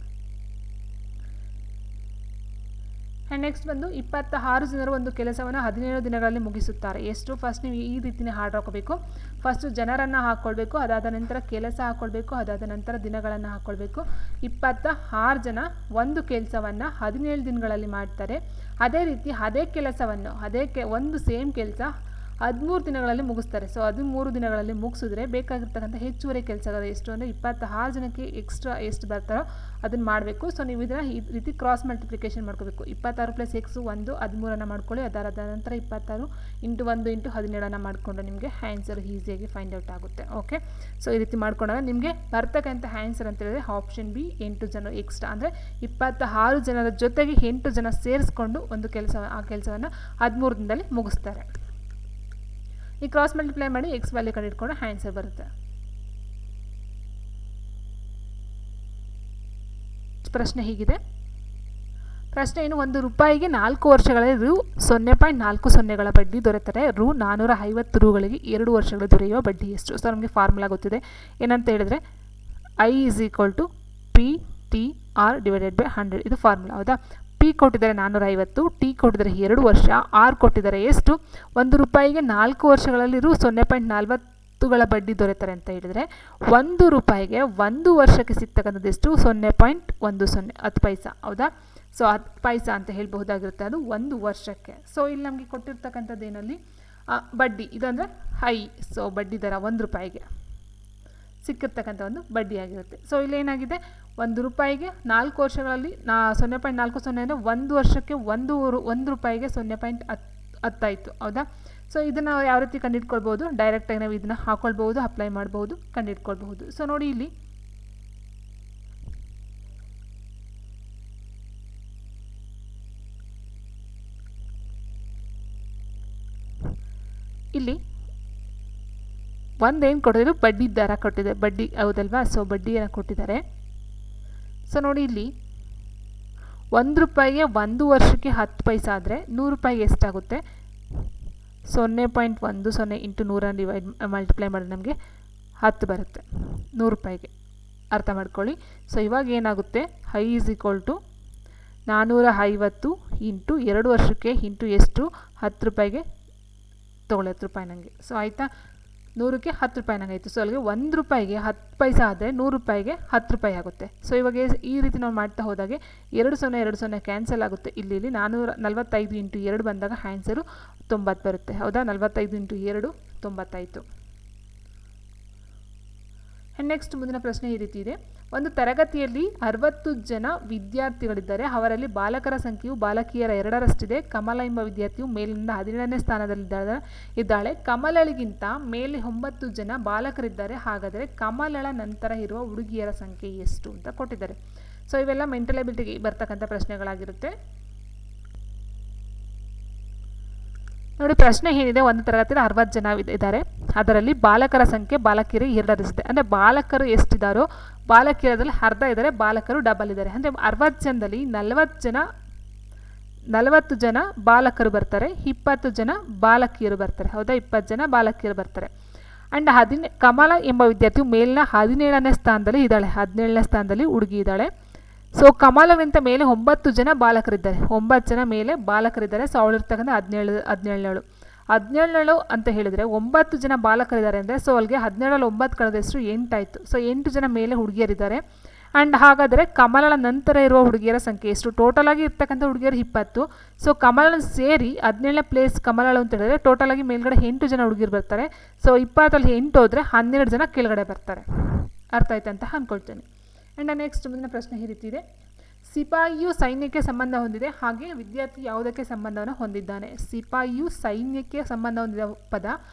ಆ್ಯಂಡ್ ನೆಕ್ಸ್ಟ್ ಬಂದು 26 ಜನರು ಒಂದು ಕೆಲಸವನ್ನು 17 ದಿನಗಳಲ್ಲಿ ಮುಗಿಸುತ್ತಾರೆ. ಎಷ್ಟು? ಫಸ್ಟ್ ನೀವು ಈ ರೀತಿಯೇ ಹಾರ್ಡ್ ಹಾಕೋಬೇಕು. ಫಸ್ಟು ಜನರನ್ನು ಹಾಕ್ಕೊಳ್ಬೇಕು, ಅದಾದ ನಂತರ ಕೆಲಸ ಹಾಕ್ಕೊಳ್ಬೇಕು, ಅದಾದ ನಂತರ ದಿನಗಳನ್ನು ಹಾಕ್ಕೊಳ್ಬೇಕು. 26 ಜನ ಒಂದು ಕೆಲಸವನ್ನು 17 ದಿನಗಳಲ್ಲಿ ಮಾಡ್ತಾರೆ. ಅದೇ ರೀತಿ ಅದೇ ಕೆಲಸವನ್ನು ಒಂದು ಸೇಮ್ ಕೆಲಸ 13 ದಿನಗಳಲ್ಲಿ ಮುಗಿಸ್ತಾರೆ. ಸೊ 13 ದಿನಗಳಲ್ಲಿ ಮುಗಿಸಿದ್ರೆ ಬೇಕಾಗಿರ್ತಕ್ಕಂಥ ಹೆಚ್ಚುವರಿ ಕೆಲಸಗಳು ಎಷ್ಟು ಅಂದರೆ 26 ಜನಕ್ಕೆ ಎಕ್ಸ್ಟ್ರಾ ಎಷ್ಟು ಬರ್ತಾರೋ ಅದನ್ನು ಮಾಡಬೇಕು. ಸೊ ನೀವು ಇದನ್ನು ಈ ರೀತಿ ಕ್ರಾಸ್ ಮಲ್ಟಿಪ್ಲಿಕೇಶನ್ ಮಾಡ್ಕೋಬೇಕು. 26 + x 1 13 ಮಾಡ್ಕೊಳ್ಳಿ. ಅದಾದ ನಂತರ 26 × 1 × 17 ಮಾಡಿಕೊಂಡು ನಿಮಗೆ ಆನ್ಸರ್ ಈಸಿಯಾಗಿ ಫೈಂಡ್ ಔಟ್ ಆಗುತ್ತೆ. ಓಕೆ, ಸೊ ಈ ರೀತಿ ಮಾಡ್ಕೊಂಡಾಗ ನಿಮಗೆ ಬರ್ತಕ್ಕಂಥ ಆನ್ಸರ್ ಅಂತ ಹೇಳಿದ್ರೆ ಆಪ್ಷನ್ ಬಿ 8 ಜನ ಎಕ್ಸ್ಟ್ರಾ, ಅಂದರೆ 26 ಜನರ ಜೊತೆಗೆ 8 ಜನ ಸೇರಿಸ್ಕೊಂಡು ಒಂದು ಆ ಕೆಲಸವನ್ನು 13 ದಿನದಲ್ಲಿ ಮುಗಿಸ್ತಾರೆ. ಈ ಕ್ರಾಸ್ ಮಲ್ಟಿಪ್ಲೈ ಮಾಡಿ ಎಕ್ಸ್ ವ್ಯಾಲ್ಯೂ ಕಂಡುಹಿಡ್ಕೊಂಡು ಆನ್ಸರ್ ಬರುತ್ತೆ. ಪ್ರಶ್ನೆ ಹೀಗಿದೆ. ಪ್ರಶ್ನೆ ಏನು? 1 ರೂಪಾಯಿಗೆ 4 ವರ್ಷಗಳಲ್ಲಿ ರೂ 0.40 ಬಡ್ಡಿ ದೊರೆತರೆ ರೂ 450 ರೂಗಳಿಗೆ 2 ವರ್ಷಗಳು ದೊರೆಯುವ ಬಡ್ಡಿ ಎಷ್ಟು? ಸೊ ನಮಗೆ ಫಾರ್ಮುಲಾ ಗೊತ್ತಿದೆ. ಏನಂತ ಹೇಳಿದ್ರೆ I = PTR / 100 ಇದು ಫಾರ್ಮುಲಾ. ಹೌದಾ? P ಕೊಟ್ಟಿದ್ದಾರೆ 450, T ಕೊಟ್ಟಿದ್ದಾರೆ 2 ವರ್ಷ, R ಕೊಟ್ಟಿದ್ದಾರೆ ಎಷ್ಟು? 1 ರೂಪಾಯಿಗೆ 4 ವರ್ಷಗಳಲ್ಲಿ ರೂ 0.40 ಬಡ್ಡಿ ದೊರೆತಾರೆ ಅಂತ ಹೇಳಿದರೆ 1 ರೂಪಾಯಿಗೆ 1 ವರ್ಷಕ್ಕೆ ಸಿಗ್ತಕ್ಕಂಥದ್ದು ಎಷ್ಟು? 0.10 10 ಪೈಸಾ. ಹೌದಾ? ಸೊ 10 ಪೈಸಾ ಅಂತ ಹೇಳಬಹುದಾಗಿರುತ್ತೆ, ಅದು 1 ವರ್ಷಕ್ಕೆ. ಸೊ ಇಲ್ಲಿ ನಮಗೆ ಕೊಟ್ಟಿರ್ತಕ್ಕಂಥದ್ದು ಏನಲ್ಲಿ ಬಡ್ಡಿ, ಇದಂದರೆ ಹೈ. ಸೊ ಬಡ್ಡಿ ದರ 1 ರೂಪಾಯಿಗೆ ಸಿಕ್ಕಿರ್ತಕ್ಕಂಥ ಒಂದು ಬಡ್ಡಿಯಾಗಿರುತ್ತೆ. ಸೊ ಇಲ್ಲಿ ಏನಾಗಿದೆ, 1 ರೂಪಾಯಿಗೆ 4 ವರ್ಷಗಳಲ್ಲಿ 0.40 ಅಂದರೆ 1 ವರ್ಷಕ್ಕೆ 1 ರೂಪಾಯಿಗೆ 0.10 ಆಯಿತು. ಹೌದಾ? ಸೊ ಇದನ್ನು ಯಾವ ರೀತಿ ಕಂಡುಹಿಡ್ಕೊಳ್ಬೋದು? ಡೈರೆಕ್ಟಾಗಿ ನಾವು ಇದನ್ನು ಹಾಕ್ಕೊಳ್ಬೋದು, ಅಪ್ಲೈ ಮಾಡ್ಬೋದು, ಕಂಡುಹಿಡ್ಕೊಳ್ಬಹುದು. ಸೊ ನೋಡಿ ಇಲ್ಲಿ ಒಂದೇನು ಕೊಟ್ಟಿದ್ರು? ಬಡ್ಡಿ ದರ ಕೊಟ್ಟಿದೆ, ಬಡ್ಡಿ. ಹೌದಲ್ವಾ? ಸೊ ಬಡ್ಡಿಯನ್ನು ಕೊಟ್ಟಿದ್ದಾರೆ. ಸೊ ನೋಡಿ ಇಲ್ಲಿ 1 ರೂಪಾಯಿಗೆ 1 ವರ್ಷಕ್ಕೆ 10 ಪೈಸಾ ಆದರೆ 100 ರೂಪಾಯಿಗೆ ಎಷ್ಟಾಗುತ್ತೆ? 0.10 × 100 ಮಲ್ಟಿಪ್ಲೈ ಮಾಡಿ ನಮಗೆ 10 ಬರುತ್ತೆ 100 ರೂಪಾಯಿಗೆ. ಅರ್ಥ ಮಾಡ್ಕೊಳ್ಳಿ. ಸೊ ಇವಾಗ ಏನಾಗುತ್ತೆ? I = 450 ಇಂಟು 2 ವರ್ಷಕ್ಕೆ ಇಂಟು ಎಷ್ಟು? 10 ರೂಪಾಯಿಗೆ ತೊಗೊಳ್ಳಿ, 10 ರೂಪಾಯಿ ನನಗೆ. ಸೊ ಆಯಿತಾ? 100ಕ್ಕೆ 10 ರೂಪಾಯಿ ನಂಗಾಯಿತು. ಸೊ ಅಲ್ಲಿಗೆ 1 ರೂಪಾಯಿಗೆ 10 ಪೈಸಾ ಆದರೆ 100 ರೂಪಾಯಿಗೆ 10 ರೂಪಾಯಿ ಆಗುತ್ತೆ. ಸೊ ಇವಾಗ ಈ ರೀತಿ ನಾವು ಮಾಡ್ತಾ ಹೋದಾಗೆ 2 ಕ್ಯಾನ್ಸಲ್ ಆಗುತ್ತೆ. ಇಲ್ಲಿ 445 × 2 ಬಂದಾಗ ಆನ್ಸರು 90 ಬರುತ್ತೆ. ಹೌದಾ? 45 × 2 90 ಆಯಿತು. ಆ್ಯಂಡ್ ನೆಕ್ಸ್ಟ್ ಮುಂದಿನ ಪ್ರಶ್ನೆ ಈ ರೀತಿ ಇದೆ. ಒಂದು ತರಗತಿಯಲ್ಲಿ 60 ಜನ ವಿದ್ಯಾರ್ಥಿಗಳಿದ್ದಾರೆ. ಅವರಲ್ಲಿ ಬಾಲಕರ ಸಂಖ್ಯೆಯು ಬಾಲಕಿಯರ 2ರಷ್ಟಿದೆ. ಕಮಲ ಎಂಬ ವಿದ್ಯಾರ್ಥಿಯು ಮೇಲಿನಿಂದ 17ನೇ ಸ್ಥಾನದಲ್ಲಿದ್ದಾಳೆ. ಕಮಲಳಿಗಿಂತ ಮೇಲೆ 9 ಜನ ಬಾಲಕರಿದ್ದಾರೆ. ಹಾಗಾದರೆ ಕಮಲಳ ನಂತರ ಇರುವ ಹುಡುಗಿಯರ ಸಂಖ್ಯೆ ಎಷ್ಟು ಅಂತ ಕೊಟ್ಟಿದ್ದಾರೆ. ಸೊ ಇವೆಲ್ಲ ಮೆಂಟಲ್ ಎಬಿಲಿಟಿಗೆ ಬರ್ತಕ್ಕಂಥ ಪ್ರಶ್ನೆಗಳಾಗಿರುತ್ತೆ. ನೋಡಿ ಪ್ರಶ್ನೆ ಏನಿದೆ, ಒಂದು ತರಗತಿಯಲ್ಲಿ 60 ಜನ ಇದ್ದಾರೆ. ಅದರಲ್ಲಿ ಬಾಲಕರ ಸಂಖ್ಯೆ ಬಾಲಕಿಯರು 2ರಷ್ಟಿದೆ. ಅಂದರೆ ಬಾಲಕರು ಎಷ್ಟಿದ್ದಾರೋ ಬಾಲಕಿಯರಲ್ಲಿ ಅರ್ಧ ಇದ್ದಾರೆ, ಬಾಲಕರು ಡಬಲ್ ಇದ್ದಾರೆ. ಅಂದರೆ 60 ಜನದಲ್ಲಿ 40 ಜನ ಬಾಲಕರು ಬರ್ತಾರೆ, 20 ಜನ ಬಾಲಕಿಯರು ಬರ್ತಾರೆ. ಹೌದಾ? 20 ಜನ ಬಾಲಕಿಯರು ಬರ್ತಾರೆ. ಆ್ಯಂಡ್ ಕಮಲ ಎಂಬ ವಿದ್ಯಾರ್ಥಿಯು ಮೇಲಿನ 17ನೇ ಸ್ಥಾನದಲ್ಲಿ ಇದ್ದಾಳೆ. 17ನೇ ಸ್ಥಾನದಲ್ಲಿ ಹುಡುಗಿ ಇದ್ದಾಳೆ. ಸೊ ಕಮಲವಿಂತ ಮೇಲೆ 9 ಜನ ಬಾಲಕರಿದ್ದಾರೆ, 9 ಜನ ಮೇಲೆ ಬಾಲಕರಿದ್ದಾರೆ. ಸೊ ಅವಳಿರ್ತಕ್ಕಂಥ 17 ಅಂತ ಹೇಳಿದರೆ 9 ಜನ ಬಾಲಕರಿದ್ದಾರೆ ಅಂದರೆ ಸೊ ಅಲ್ಲಿಗೆ 17 9 ಕಳೆದಷ್ಟು 8 ಆಯಿತು. ಸೊ 8 ಜನ ಮೇಲೆ ಹುಡುಗಿಯರಿದ್ದಾರೆ. ಆ್ಯಂಡ್ ಹಾಗಾದರೆ ಕಮಲಳ ನಂತರ ಇರುವ ಹುಡುಗಿಯರ ಸಂಖ್ಯೆ ಎಷ್ಟು? ಟೋಟಲಾಗಿ ಇರ್ತಕ್ಕಂಥ ಹುಡುಗಿಯರು 20. ಸೊ ಕಮಲನ ಸೇರಿ 17ನೇ ಪ್ಲೇಸ್ ಕಮಲಳು ಅಂತ ಹೇಳಿದ್ರೆ ಟೋಟಲಾಗಿ ಮೇಲ್ಗಡೆ 8 ಜನ ಹುಡುಗಿಯರು ಬರ್ತಾರೆ. ಸೊ 20ರಲ್ಲಿ 8 ಹೋದರೆ 12 ಜನ ಕೆಳಗಡೆ ಬರ್ತಾರೆ. ಅರ್ಥ ಆಯ್ತು ಅಂತ ಅಂದ್ಕೊಳ್ತೇನೆ. ಆ್ಯಂಡ್ ನೆಕ್ಸ್ಟ್ ಮುಂದಿನ ಪ್ರಶ್ನೆ ಈ ರೀತಿ ಇದೆ. ಸಿಪಾಯಿಯು ಸೈನ್ಯಕ್ಕೆ ಸಂಬಂಧ ಹೊಂದಿದೆ, ಹಾಗೆ ವಿದ್ಯಾರ್ಥಿ ಯಾವುದಕ್ಕೆ ಸಂಬಂಧವನ್ನು ಹೊಂದಿದ್ದಾನೆ? ಸಿಪಾಯಿಯು ಸೈನ್ಯಕ್ಕೆ ಸಂಬಂಧ ಹೊಂದಿದ ಪದ,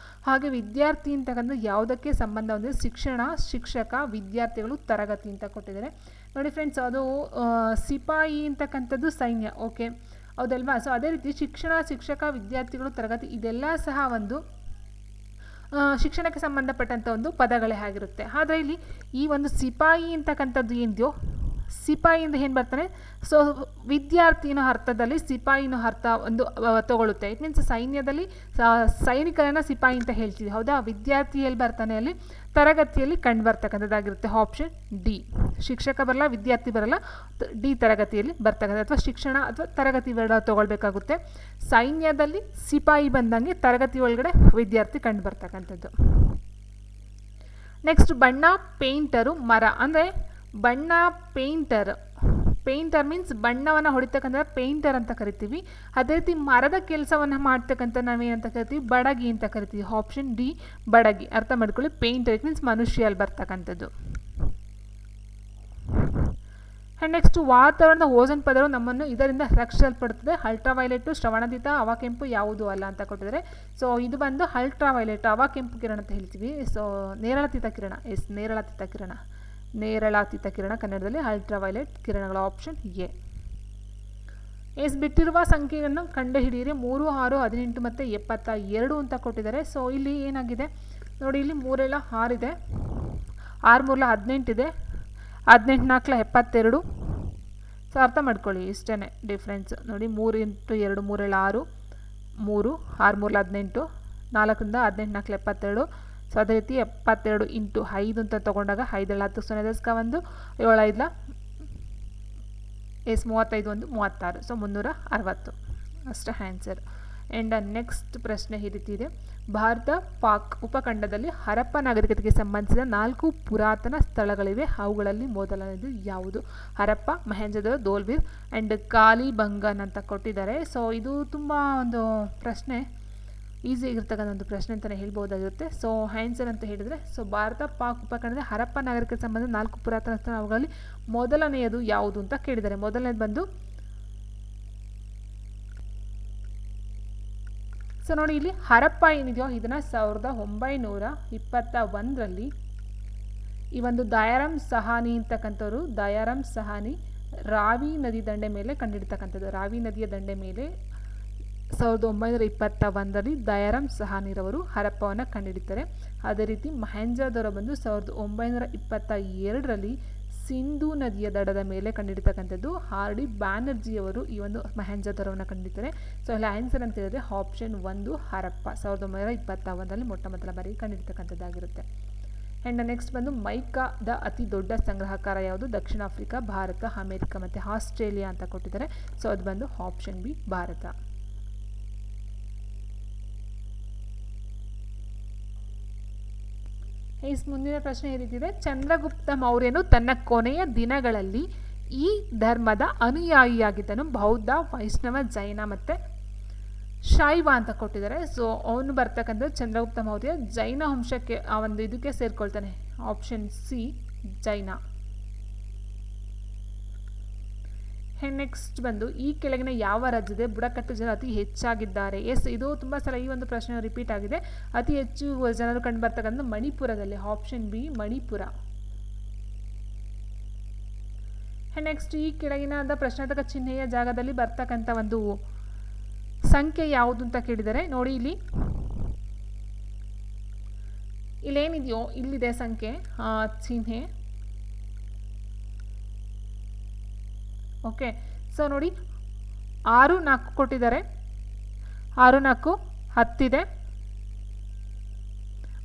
ಹಾಗೆ ವಿದ್ಯಾರ್ಥಿ ಅಂತಕ್ಕಂಥ ಯಾವುದಕ್ಕೆ ಸಂಬಂಧ ಹೊಂದಿದೆ? ಶಿಕ್ಷಣ, ಶಿಕ್ಷಕ, ವಿದ್ಯಾರ್ಥಿಗಳು, ತರಗತಿ ಅಂತ ಕೊಟ್ಟಿದ್ದಾರೆ. ನೋಡಿ ಫ್ರೆಂಡ್ಸ್, ಅದು ಸಿಪಾಯಿ ಅಂತಕ್ಕಂಥದ್ದು ಸೈನ್ಯ, ಓಕೆ ಹೌದಲ್ವಾ? ಸೊ ಅದೇ ರೀತಿ ಶಿಕ್ಷಣ, ಶಿಕ್ಷಕ, ವಿದ್ಯಾರ್ಥಿಗಳು, ತರಗತಿ ಇದೆಲ್ಲ ಸಹ ಒಂದು ಶಿಕ್ಷಣಕ್ಕೆ ಸಂಬಂಧಪಟ್ಟಂಥ ಒಂದು ಪದಗಳೇ ಆಗಿರುತ್ತೆ. ಆದರೆ ಇಲ್ಲಿ ಈ ಒಂದು ಸಿಪಾಯಿ ಅಂತಕ್ಕಂಥದ್ದು ಏನಿದೆಯೋ, ಸಿಪಾಯಿಯಿಂದ ಏನು ಬರ್ತಾನೆ? ಸೊ ವಿದ್ಯಾರ್ಥಿನ ಅರ್ಥದಲ್ಲಿ ಸಿಪಾಯಿನ ಅರ್ಥ ಒಂದು ತಗೊಳ್ಳುತ್ತೆ. ಇಟ್ ಮೀನ್ಸ್ ಸೈನ್ಯದಲ್ಲಿ ಸೈನಿಕರನ್ನು ಸಿಪಾಯಿ ಅಂತ ಹೇಳ್ತೀವಿ, ಹೌದಾ? ವಿದ್ಯಾರ್ಥಿಯಲ್ಲಿ ಬರ್ತಾನೆ, ಅಲ್ಲಿ ತರಗತಿಯಲ್ಲಿ ಕಂಡು ಬರ್ತಕ್ಕಂಥದ್ದಾಗಿರುತ್ತೆ. Option D. ಶಿಕ್ಷಕ ಬರಲ್ಲ, ವಿದ್ಯಾರ್ಥಿ ಬರಲ್ಲ, ಡಿ ತರಗತಿಯಲ್ಲಿ ಬರ್ತಕ್ಕಂಥ, ಅಥವಾ ಶಿಕ್ಷಣ ಅಥವಾ ತರಗತಿ ಬೇಡ ತೊಗೊಳ್ಬೇಕಾಗುತ್ತೆ. ಸೈನ್ಯದಲ್ಲಿ ಸಿಪಾಯಿ ಬಂದಂಗೆ ತರಗತಿ ಒಳಗಡೆ ವಿದ್ಯಾರ್ಥಿ ಕಂಡು ಬರ್ತಕ್ಕಂಥದ್ದು. ನೆಕ್ಸ್ಟ್ ಬಣ್ಣ, ಪೇಂಟರು, ಮರ. ಅಂದರೆ ಬಣ್ಣ ಪೇಂಟರ್ ಮೀನ್ಸ್ ಬಣ್ಣವನ್ನು ಹೊಡಿತಕ್ಕಂಥ ಪೇಂಟರ್ ಅಂತ ಕರಿತೀವಿ. ಅದೇ ರೀತಿ ಮರದ ಕೆಲಸವನ್ನು ಮಾಡ್ತಕ್ಕಂಥ ನಾವೇನಂತ ಕರಿತೀವಿ? ಬಡಗಿ ಅಂತ ಕರಿತೀವಿ. ಆಪ್ಷನ್ ಡಿ ಬಡಗಿ. ಅರ್ಥ ಮಾಡ್ಕೊಳ್ಳಿ, ಪೇಂಟರ್ ಇಟ್ ಮೀನ್ಸ್ ಮನುಷ್ಯ ಅಲ್ಲಿ ಬರ್ತಕ್ಕಂಥದ್ದು. ಆ್ಯಂಡ್ ನೆಕ್ಸ್ಟ್ ವಾತಾವರಣದ ಓಝೋನ್ ಪದರವು ನಮ್ಮನ್ನು ಇದರಿಂದ ರಕ್ಷಿಸಲ್ಪಡುತ್ತದೆ. ಅಲ್ಟ್ರಾವೈಲೆಟ್, ಶ್ರವಣಾತೀತ, ಅವಕೆಂಪು ಯಾವುದು ಅಲ್ಲ ಅಂತ ಕೊಟ್ಟಿದ್ದಾರೆ. ಸೊ ಇದು ಬಂದು ಅಲ್ಟ್ರಾವೈಲೆಟ್, ಅವಕೆಂಪು ಕಿರಣ ಅಂತ ಹೇಳ್ತೀವಿ. ಸೊ ನೇರಳಾತೀತ ಕಿರಣ, ನೇರಳಾತೀತ ಕಿರಣ ಕನ್ನಡದಲ್ಲಿ ಅಲ್ಟ್ರಾವೈಲೆಟ್ ಕಿರಣಗಳು. Option A. ಬಿಟ್ಟಿರುವ ಸಂಖ್ಯೆಯನ್ನು ಕಂಡುಹಿಡಿಯಿರಿ. 3, 6, 18 ಮತ್ತು 72 ಅಂತ ಕೊಟ್ಟಿದ್ದಾರೆ. ಸೊ ಇಲ್ಲಿ ಏನಾಗಿದೆ ನೋಡಿ, ಇಲ್ಲಿ 3 6 ಇದೆ, 6 3 18 ಇದೆ, 18 4 72. ಸೊ ಅರ್ಥ ಮಾಡ್ಕೊಳ್ಳಿ, ಇಷ್ಟೇ ಡಿಫ್ರೆನ್ಸ್ ನೋಡಿ. 3 × 2 3 6, 3 6 3 18, 4 ರಿಂದ 18 4 72. ಸೊ ಅದೇ ರೀತಿ 72 × 5 ಅಂತ ತೊಗೊಂಡಾಗ 5 10 0 1 7 5 35 1 36. ಸೊ 360 ಅಷ್ಟೇ ಆನ್ಸರ್. ಆ್ಯಂಡ್ ನೆಕ್ಸ್ಟ್ ಪ್ರಶ್ನೆ ಈ ರೀತಿ ಇದೆ. ಭಾರತ ಪಾಕ್ ಉಪಖಂಡದಲ್ಲಿ ಹರಪ್ಪ ನಾಗರಿಕತೆಗೆ ಸಂಬಂಧಿಸಿದ 4 ಪುರಾತನ ಸ್ಥಳಗಳಿವೆ. ಅವುಗಳಲ್ಲಿ ಮೊದಲನೇದು ಯಾವುದು? ಹರಪ್ಪ, ಮೊಹೆಂಜೊದಡೋ, ಧೋಲ್ವೀರ್ ಆ್ಯಂಡ್ ಕಾಲಿಬಂಗನ್ ಅಂತ ಕೊಟ್ಟಿದ್ದಾರೆ. ಸೊ ಇದು ತುಂಬ ಒಂದು ಪ್ರಶ್ನೆ, ಈಸಿ ಆಗಿರ್ತಕ್ಕಂಥ ಒಂದು ಪ್ರಶ್ನೆ ಅಂತಲೇ ಹೇಳ್ಬೋದಾಗಿರುತ್ತೆ. ಸೊ ಆನ್ಸರ್ ಅಂತ ಹೇಳಿದರೆ, ಸೊ ಭಾರತ ಪಾಕ್ ಉಪಖಂಡದಲ್ಲಿ ಹರಪ್ಪ ನಾಗರಿಕತೆ ಸಂಬಂಧ 4 ಪುರಾತನ ಸ್ಥಳ, ಅವುಗಳಲ್ಲಿ ಮೊದಲನೆಯದು ಯಾವುದು ಅಂತ ಕೇಳಿದ್ದಾರೆ. ಮೊದಲನೇದು ಬಂದು, ಸೊ ನೋಡಿ ಇಲ್ಲಿ ಹರಪ್ಪ ಏನಿದೆಯೋ ಇದನ್ನು 1921ರಲ್ಲಿ ಈ ಒಂದು ದಯಾರಾಮ್ ಸಹಾನಿ ಅಂತಕ್ಕಂಥವ್ರು, ದಯಾರಾಮ್ ಸಹಾನಿ ರಾವಿ ನದಿ ದಂಡೆ ಮೇಲೆ ಕಂಡಿಡ್ತಕ್ಕಂಥದ್ದು. ರಾವಿ ನದಿಯ ದಂಡೆ ಮೇಲೆ 1921ರಲ್ಲಿ ದಯಾರಾಮ್ ಸಹಾನಿರವರು ಹರಪ್ಪವನ್ನು ಕಂಡುಹಿಡಿತಾರೆ. ಅದೇ ರೀತಿ ಮೊಹೆಂಜೊದಡೋ ಬಂದು 1922ರಲ್ಲಿ ಸಿಂಧೂ ನದಿಯ ದಡದ ಮೇಲೆ ಕಂಡುಹಿಡಿತಕ್ಕಂಥದ್ದು. ಆರ್.ಡಿ. ಬ್ಯಾನರ್ಜಿಯವರು ಈ ಒಂದು ಮೊಹೆಂಜೊದಡೋವನ್ನು ಕಂಡುಹಿಡಿತಾರೆ. ಸೊ ಇಲ್ಲಿ ಆನ್ಸರ್ ಅಂತ ಹೇಳಿದ್ರೆ ಆಪ್ಷನ್ 1 ಹರಪ್ಪ 1921ರಲ್ಲಿ ಮೊಟ್ಟ ಮೊದಲ ಬಾರಿಗೆ ಕಂಡುಹಿಡಿತಕ್ಕಂಥದ್ದಾಗಿರುತ್ತೆ. ಆ್ಯಂಡ್ ನೆಕ್ಸ್ಟ್ ಬಂದು ಮೈಕಾದ ಅತಿ ದೊಡ್ಡ ಸಂಗ್ರಹಕಾರ ಯಾವುದು? ದಕ್ಷಿಣ ಆಫ್ರಿಕಾ, ಭಾರತ, ಅಮೇರಿಕಾ ಮತ್ತು ಆಸ್ಟ್ರೇಲಿಯಾ ಅಂತ ಕೊಟ್ಟಿದ್ದಾರೆ. ಸೊ ಅದು ಬಂದು ಆಪ್ಷನ್ ಬಿ ಭಾರತ. ಮುಂದಿನ ಪ್ರಶ್ನೆ ಈ ರೀತಿ ಇದೆ. ಚಂದ್ರಗುಪ್ತ ಮೌರ್ಯನು ತನ್ನ ಕೊನೆಯ ದಿನಗಳಲ್ಲಿ ಈ ಧರ್ಮದ ಅನುಯಾಯಿಯಾಗಿದ್ದನು. ಬೌದ್ಧ, ವೈಷ್ಣವ, ಜೈನ ಮತ್ತು ಶೈವ ಅಂತ ಕೊಟ್ಟಿದ್ದಾರೆ. ಸೊ ಅವನು ಬರ್ತಕ್ಕಂಥ ಚಂದ್ರಗುಪ್ತ ಮೌರ್ಯ ಜೈನ ವಂಶಕ್ಕೆ ಆ ಒಂದು ಇದಕ್ಕೆ ಸೇರ್ಕೊಳ್ತಾನೆ. ಆಪ್ಷನ್ ಸಿ ಜೈನ. ನೆಕ್ಸ್ಟ್ ಬಂದು ಈ ಕೆಳಗಿನ ಯಾವ ರಾಜ್ಯದ ಬುಡಕಟ್ಟು ಜನರು ಅತಿ ಹೆಚ್ಚಾಗಿದ್ದಾರೆ? ಎಸ್, ಇದು ತುಂಬ ಸಲ ಈ ಒಂದು ಪ್ರಶ್ನೆ ರಿಪೀಟ್ ಆಗಿದೆ. ಅತಿ ಹೆಚ್ಚು ಜನರು ಕಂಡು ಬರ್ತಕ್ಕಂಥ ಮಣಿಪುರದಲ್ಲಿ. Option B Manipur. ನೆಕ್ಸ್ಟ್ ಈ ಕೆಳಗಿನ ಪ್ರಶ್ನಾರ್ಥಕ ಚಿಹ್ನೆಯ ಜಾಗದಲ್ಲಿ ಬರ್ತಕ್ಕಂಥ ಒಂದು ಸಂಖ್ಯೆ ಯಾವುದು ಅಂತ ಕೇಳಿದರೆ, ನೋಡಿ ಇಲ್ಲೇನಿದೆಯೋ ಇಲ್ಲಿದೆ ಸಂಖ್ಯೆ ಚಿಹ್ನೆ. ಓಕೆ, ಸೊ ನೋಡಿ 6 4 ಕೊಟ್ಟಿದ್ದಾರೆ. 6 4 10 ಇದೆ.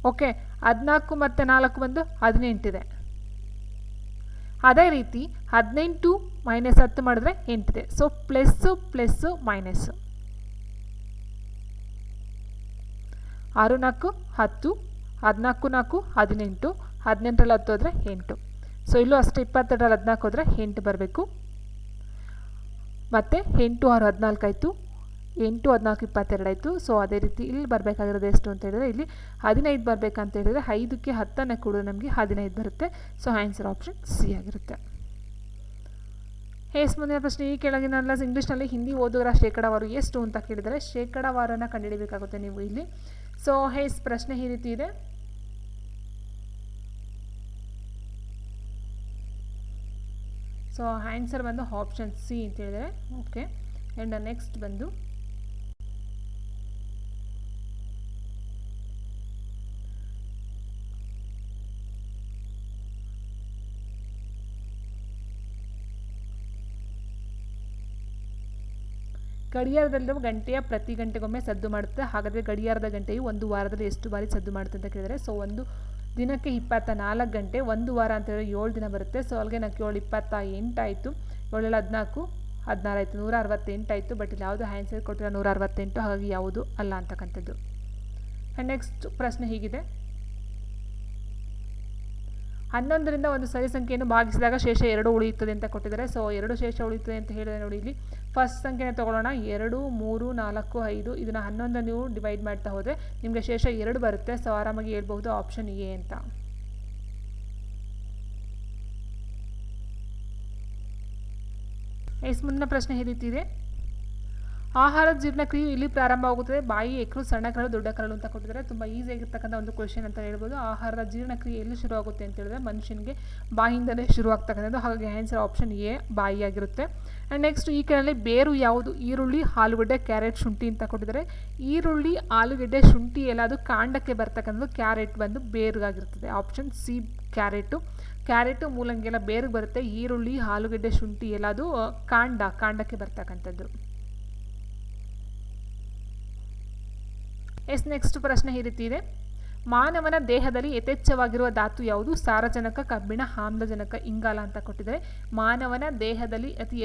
ಓಕೆ, 14 ಮತ್ತು 4 ಬಂದು 18 ಇದೆ. ಅದೇ ರೀತಿ 18 - 10 ಮಾಡಿದ್ರೆ 8 ಇದೆ. So plus plus minus. 6 4 10, 14 4 18, 18ರಲ್ಲಿ 10 ಹೋದರೆ 8. ಸೊ ಇಲ್ಲೂ ಅಷ್ಟೇ, 22ರಲ್ಲಿ 14 ಹೋದರೆ 8 ಬರಬೇಕು. ಮತ್ತು 8 6 14 ಆಯಿತು, 8 14 22 ಆಯಿತು. ಸೊ ಅದೇ ರೀತಿ ಇಲ್ಲಿ ಬರಬೇಕಾಗಿರೋದು ಎಷ್ಟು ಅಂತ ಹೇಳಿದರೆ, ಇಲ್ಲಿ 15 ಬರಬೇಕಂತ ಹೇಳಿದರೆ 5ಕ್ಕೆ 10ನ್ನು ಕೂಡ ನಮಗೆ 15 ಬರುತ್ತೆ. ಸೊ ಆನ್ಸರ್ ಆಪ್ಷನ್ ಸಿ ಆಗಿರುತ್ತೆ. ಮುಂದಿನ ಪ್ರಶ್ನೆ ಈ ಕೆಳಗಿನ ಇಂಗ್ಲೀಷ್ನಲ್ಲಿ ಹಿಂದಿ ಓದುಗರ ಶೇಕಡಾವಾರು ಎಷ್ಟು ಅಂತ ಕೇಳಿದರೆ ಶೇಕಡಾವಾರನ್ನು ಕಂಡುಹಿಡಬೇಕಾಗುತ್ತೆ ನೀವು ಇಲ್ಲಿ. ಸೊ ಪ್ರಶ್ನೆ ಈ ರೀತಿ ಇದೆ. ಸೊ ಆನ್ಸರ್ ಬಂದು ಆಪ್ಷನ್ ಸಿ ಅಂತ ಹೇಳಿದರೆ. ಓಕೆ, ಆ್ಯಂಡ್ ನೆಕ್ಸ್ಟ್ ಬಂದು ಗಡಿಯಾರದಲ್ಲಿರುವ ಗಂಟೆಯ ಪ್ರತಿ ಗಂಟೆಗೊಮ್ಮೆ ಸದ್ದು ಮಾಡುತ್ತೆ. ಹಾಗಾದರೆ ಗಡಿಯಾರದ ಗಂಟೆಯು ಒಂದು ವಾರದಲ್ಲಿ ಎಷ್ಟು ಬಾರಿ ಸದ್ದು ಮಾಡುತ್ತೆ ಅಂತ ಕೇಳಿದರೆ, ಸೊ ಒಂದು ದಿನಕ್ಕೆ 24 ಗಂಟೆ, ಒಂದು ವಾರ ಅಂತ ಹೇಳಿದ್ರೆ 7 ದಿನ ಬರುತ್ತೆ. ಸೊ ಅಲ್ಲಿಗೆ ನಾಲ್ಕು 7 28 ಆಯಿತು, 7 14 16 ಆಯಿತು, 168 ಆಯಿತು. ಬಟ್ ಇಲ್ಲಿ ಯಾವುದು ಆನ್ಸರ್ ಕೊಟ್ಟಿಲ್ಲ 168, ಹಾಗಾಗಿ ಯಾವುದು ಅಲ್ಲ ಅಂತಕ್ಕಂಥದ್ದು. ಆ್ಯಂಡ್ ನೆಕ್ಸ್ಟ್ ಪ್ರಶ್ನೆ ಹೀಗಿದೆ. 11ರಿಂದ ಒಂದು ಸರಿ ಸಂಖ್ಯೆಯನ್ನು ಭಾಗಿಸಿದಾಗ ಶೇಷ 2 ಉಳಿಯುತ್ತದೆ ಅಂತ ಕೊಟ್ಟಿದ್ದಾರೆ. ಸೊ 2 ಶೇಷ ಉಳಿಯುತ್ತದೆ ಅಂತ ಹೇಳಿದರೆ ನೋಡಿ, ಇಲ್ಲಿ ಫಸ್ಟ್ ಸಂಖ್ಯೆನ ತೊಗೊಳ್ಳೋಣ. 2 3 4 5 ಇದನ್ನು 11 ನೀವು ಡಿವೈಡ್ ಮಾಡ್ತಾ ಹೋದರೆ ನಿಮಗೆ ಶೇಷ 2 ಬರುತ್ತೆ. ಸೊ ಆರಾಮಾಗಿ ಹೇಳ್ಬಹುದು ಆಪ್ಷನ್ ಎ ಅಂತ. ಮುಂದಿನ ಪ್ರಶ್ನೆ ಈ ರೀತಿ ಇದೆ. ಆಹಾರದ ಜೀರ್ಣಕ್ರಿಯೆ ಇಲ್ಲಿ ಪ್ರಾರಂಭವಾಗುತ್ತದೆ. ಬಾಯಿ, ಎಕರು, ಸಣ್ಣ ಕರಳು, ದೊಡ್ಡ ಕರಳು ಅಂತ ಕೊಟ್ಟಿದ್ದಾರೆ. ತುಂಬ ಈಸಿ ಆಗಿರ್ತಕ್ಕಂಥ ಒಂದು ಕ್ವೆಶ್ಚನ್ ಅಂತ ಹೇಳ್ಬೋದು. ಆಹಾರದ ಜೀರ್ಣಕ್ರಿಯೆ ಎಲ್ಲಿ ಶುರುವಾಗುತ್ತೆ ಅಂತ ಹೇಳಿದ್ರೆ ಮನುಷ್ಯನಿಗೆ ಬಾಯಿಂದಲೇ ಶುರುವಾಗ್ತಕ್ಕಂಥದ್ದು. ಹಾಗಾಗಿ ಆನ್ಸರ್ ಆಪ್ಷನ್ ಎ ಬಾಯಿಯಾಗಿರುತ್ತೆ. ಆ್ಯಂಡ್ ನೆಕ್ಸ್ಟ್ ಈ ಕೆಳಗೆ ಬೇರು ಯಾವುದು? ಈರುಳ್ಳಿ, ಆಲೂಗಡ್ಡೆ, ಕ್ಯಾರೆಟ್, ಶುಂಠಿ ಅಂತ ಕೊಟ್ಟಿದ್ದಾರೆ. ಈರುಳ್ಳಿ, ಆಲೂಗಡ್ಡೆ, ಶುಂಠಿ ಎಲ್ಲ ಅದು ಕಾಂಡಕ್ಕೆ ಬರ್ತಕ್ಕಂಥದ್ದು. ಕ್ಯಾರೆಟ್ ಬಂದು ಬೇರಿಗಾಗಿರ್ತದೆ. ಆಪ್ಷನ್ ಸಿ ಕ್ಯಾರೆಟು ಮೂಲಂಗಿ ಎಲ್ಲ ಬೇರಿಗೆ ಬರುತ್ತೆ. ಈರುಳ್ಳಿ, ಆಲೂಗಡ್ಡೆ, ಶುಂಠಿ ಎಲ್ಲ ಅದು ಕಾಂಡಕ್ಕೆ ಬರ್ತಕ್ಕಂಥದ್ದು. ನೆಕ್ಸ್ಟ್ ಪ್ರಶ್ನೆ ಈ ರೀತಿ ಇದೆ. ಮಾನವನ ದೇಹದಲ್ಲಿ ಯಥೇಚ್ಛವಾಗಿರುವ ಧಾತು ಯಾವುದು? ಸಾರಜನಕ, ಕಬ್ಬಿಣ, ಆಮ್ಲಜನಕ, ಇಂಗಾಲ ಅಂತ ಕೊಟ್ಟಿದ್ದಾರೆ. ಮಾನವನ ದೇಹದಲ್ಲಿ ಅತಿ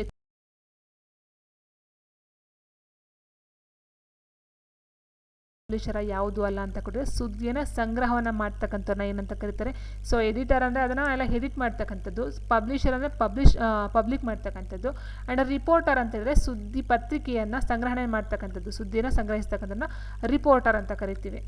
ಯಾವುದು ಅಲ್ಲ ಅಂತ ಕೊಟ್ಟಿದ್ರೆ ಸುದ್ದಿಯನ್ನು ಸಂಗ್ರಹವನ್ನು ಮಾಡ್ತಕ್ಕಂಥವ್ರನ್ನ ಏನಂತ ಕರೀತಾರೆ? ಸೊ ಎಡಿಟರ್ ಅಂದರೆ ಅದನ್ನು ಎಲ್ಲ ಎಡಿಟ್ ಮಾಡ್ತಕ್ಕಂಥದ್ದು. ಪಬ್ಲಿಷರ್ ಅಂದರೆ ಪಬ್ಲಿಕ್ ಮಾಡ್ತಕ್ಕಂಥದ್ದು. ಆ್ಯಂಡ್ ರಿಪೋರ್ಟರ್ ಅಂತ ಹೇಳಿದ್ರೆ ಸುದ್ದಿ ಪತ್ರಿಕೆಯನ್ನು ಸಂಗ್ರಹಣೆ ಮಾಡ್ತಕ್ಕಂಥದ್ದು, ಸುದ್ದಿಯನ್ನು ಸಂಗ್ರಹಿಸ್ತಕ್ಕಂಥದ್ದನ್ನ ರಿಪೋರ್ಟರ್ ಅಂತ ಕರಿತೀವಿ.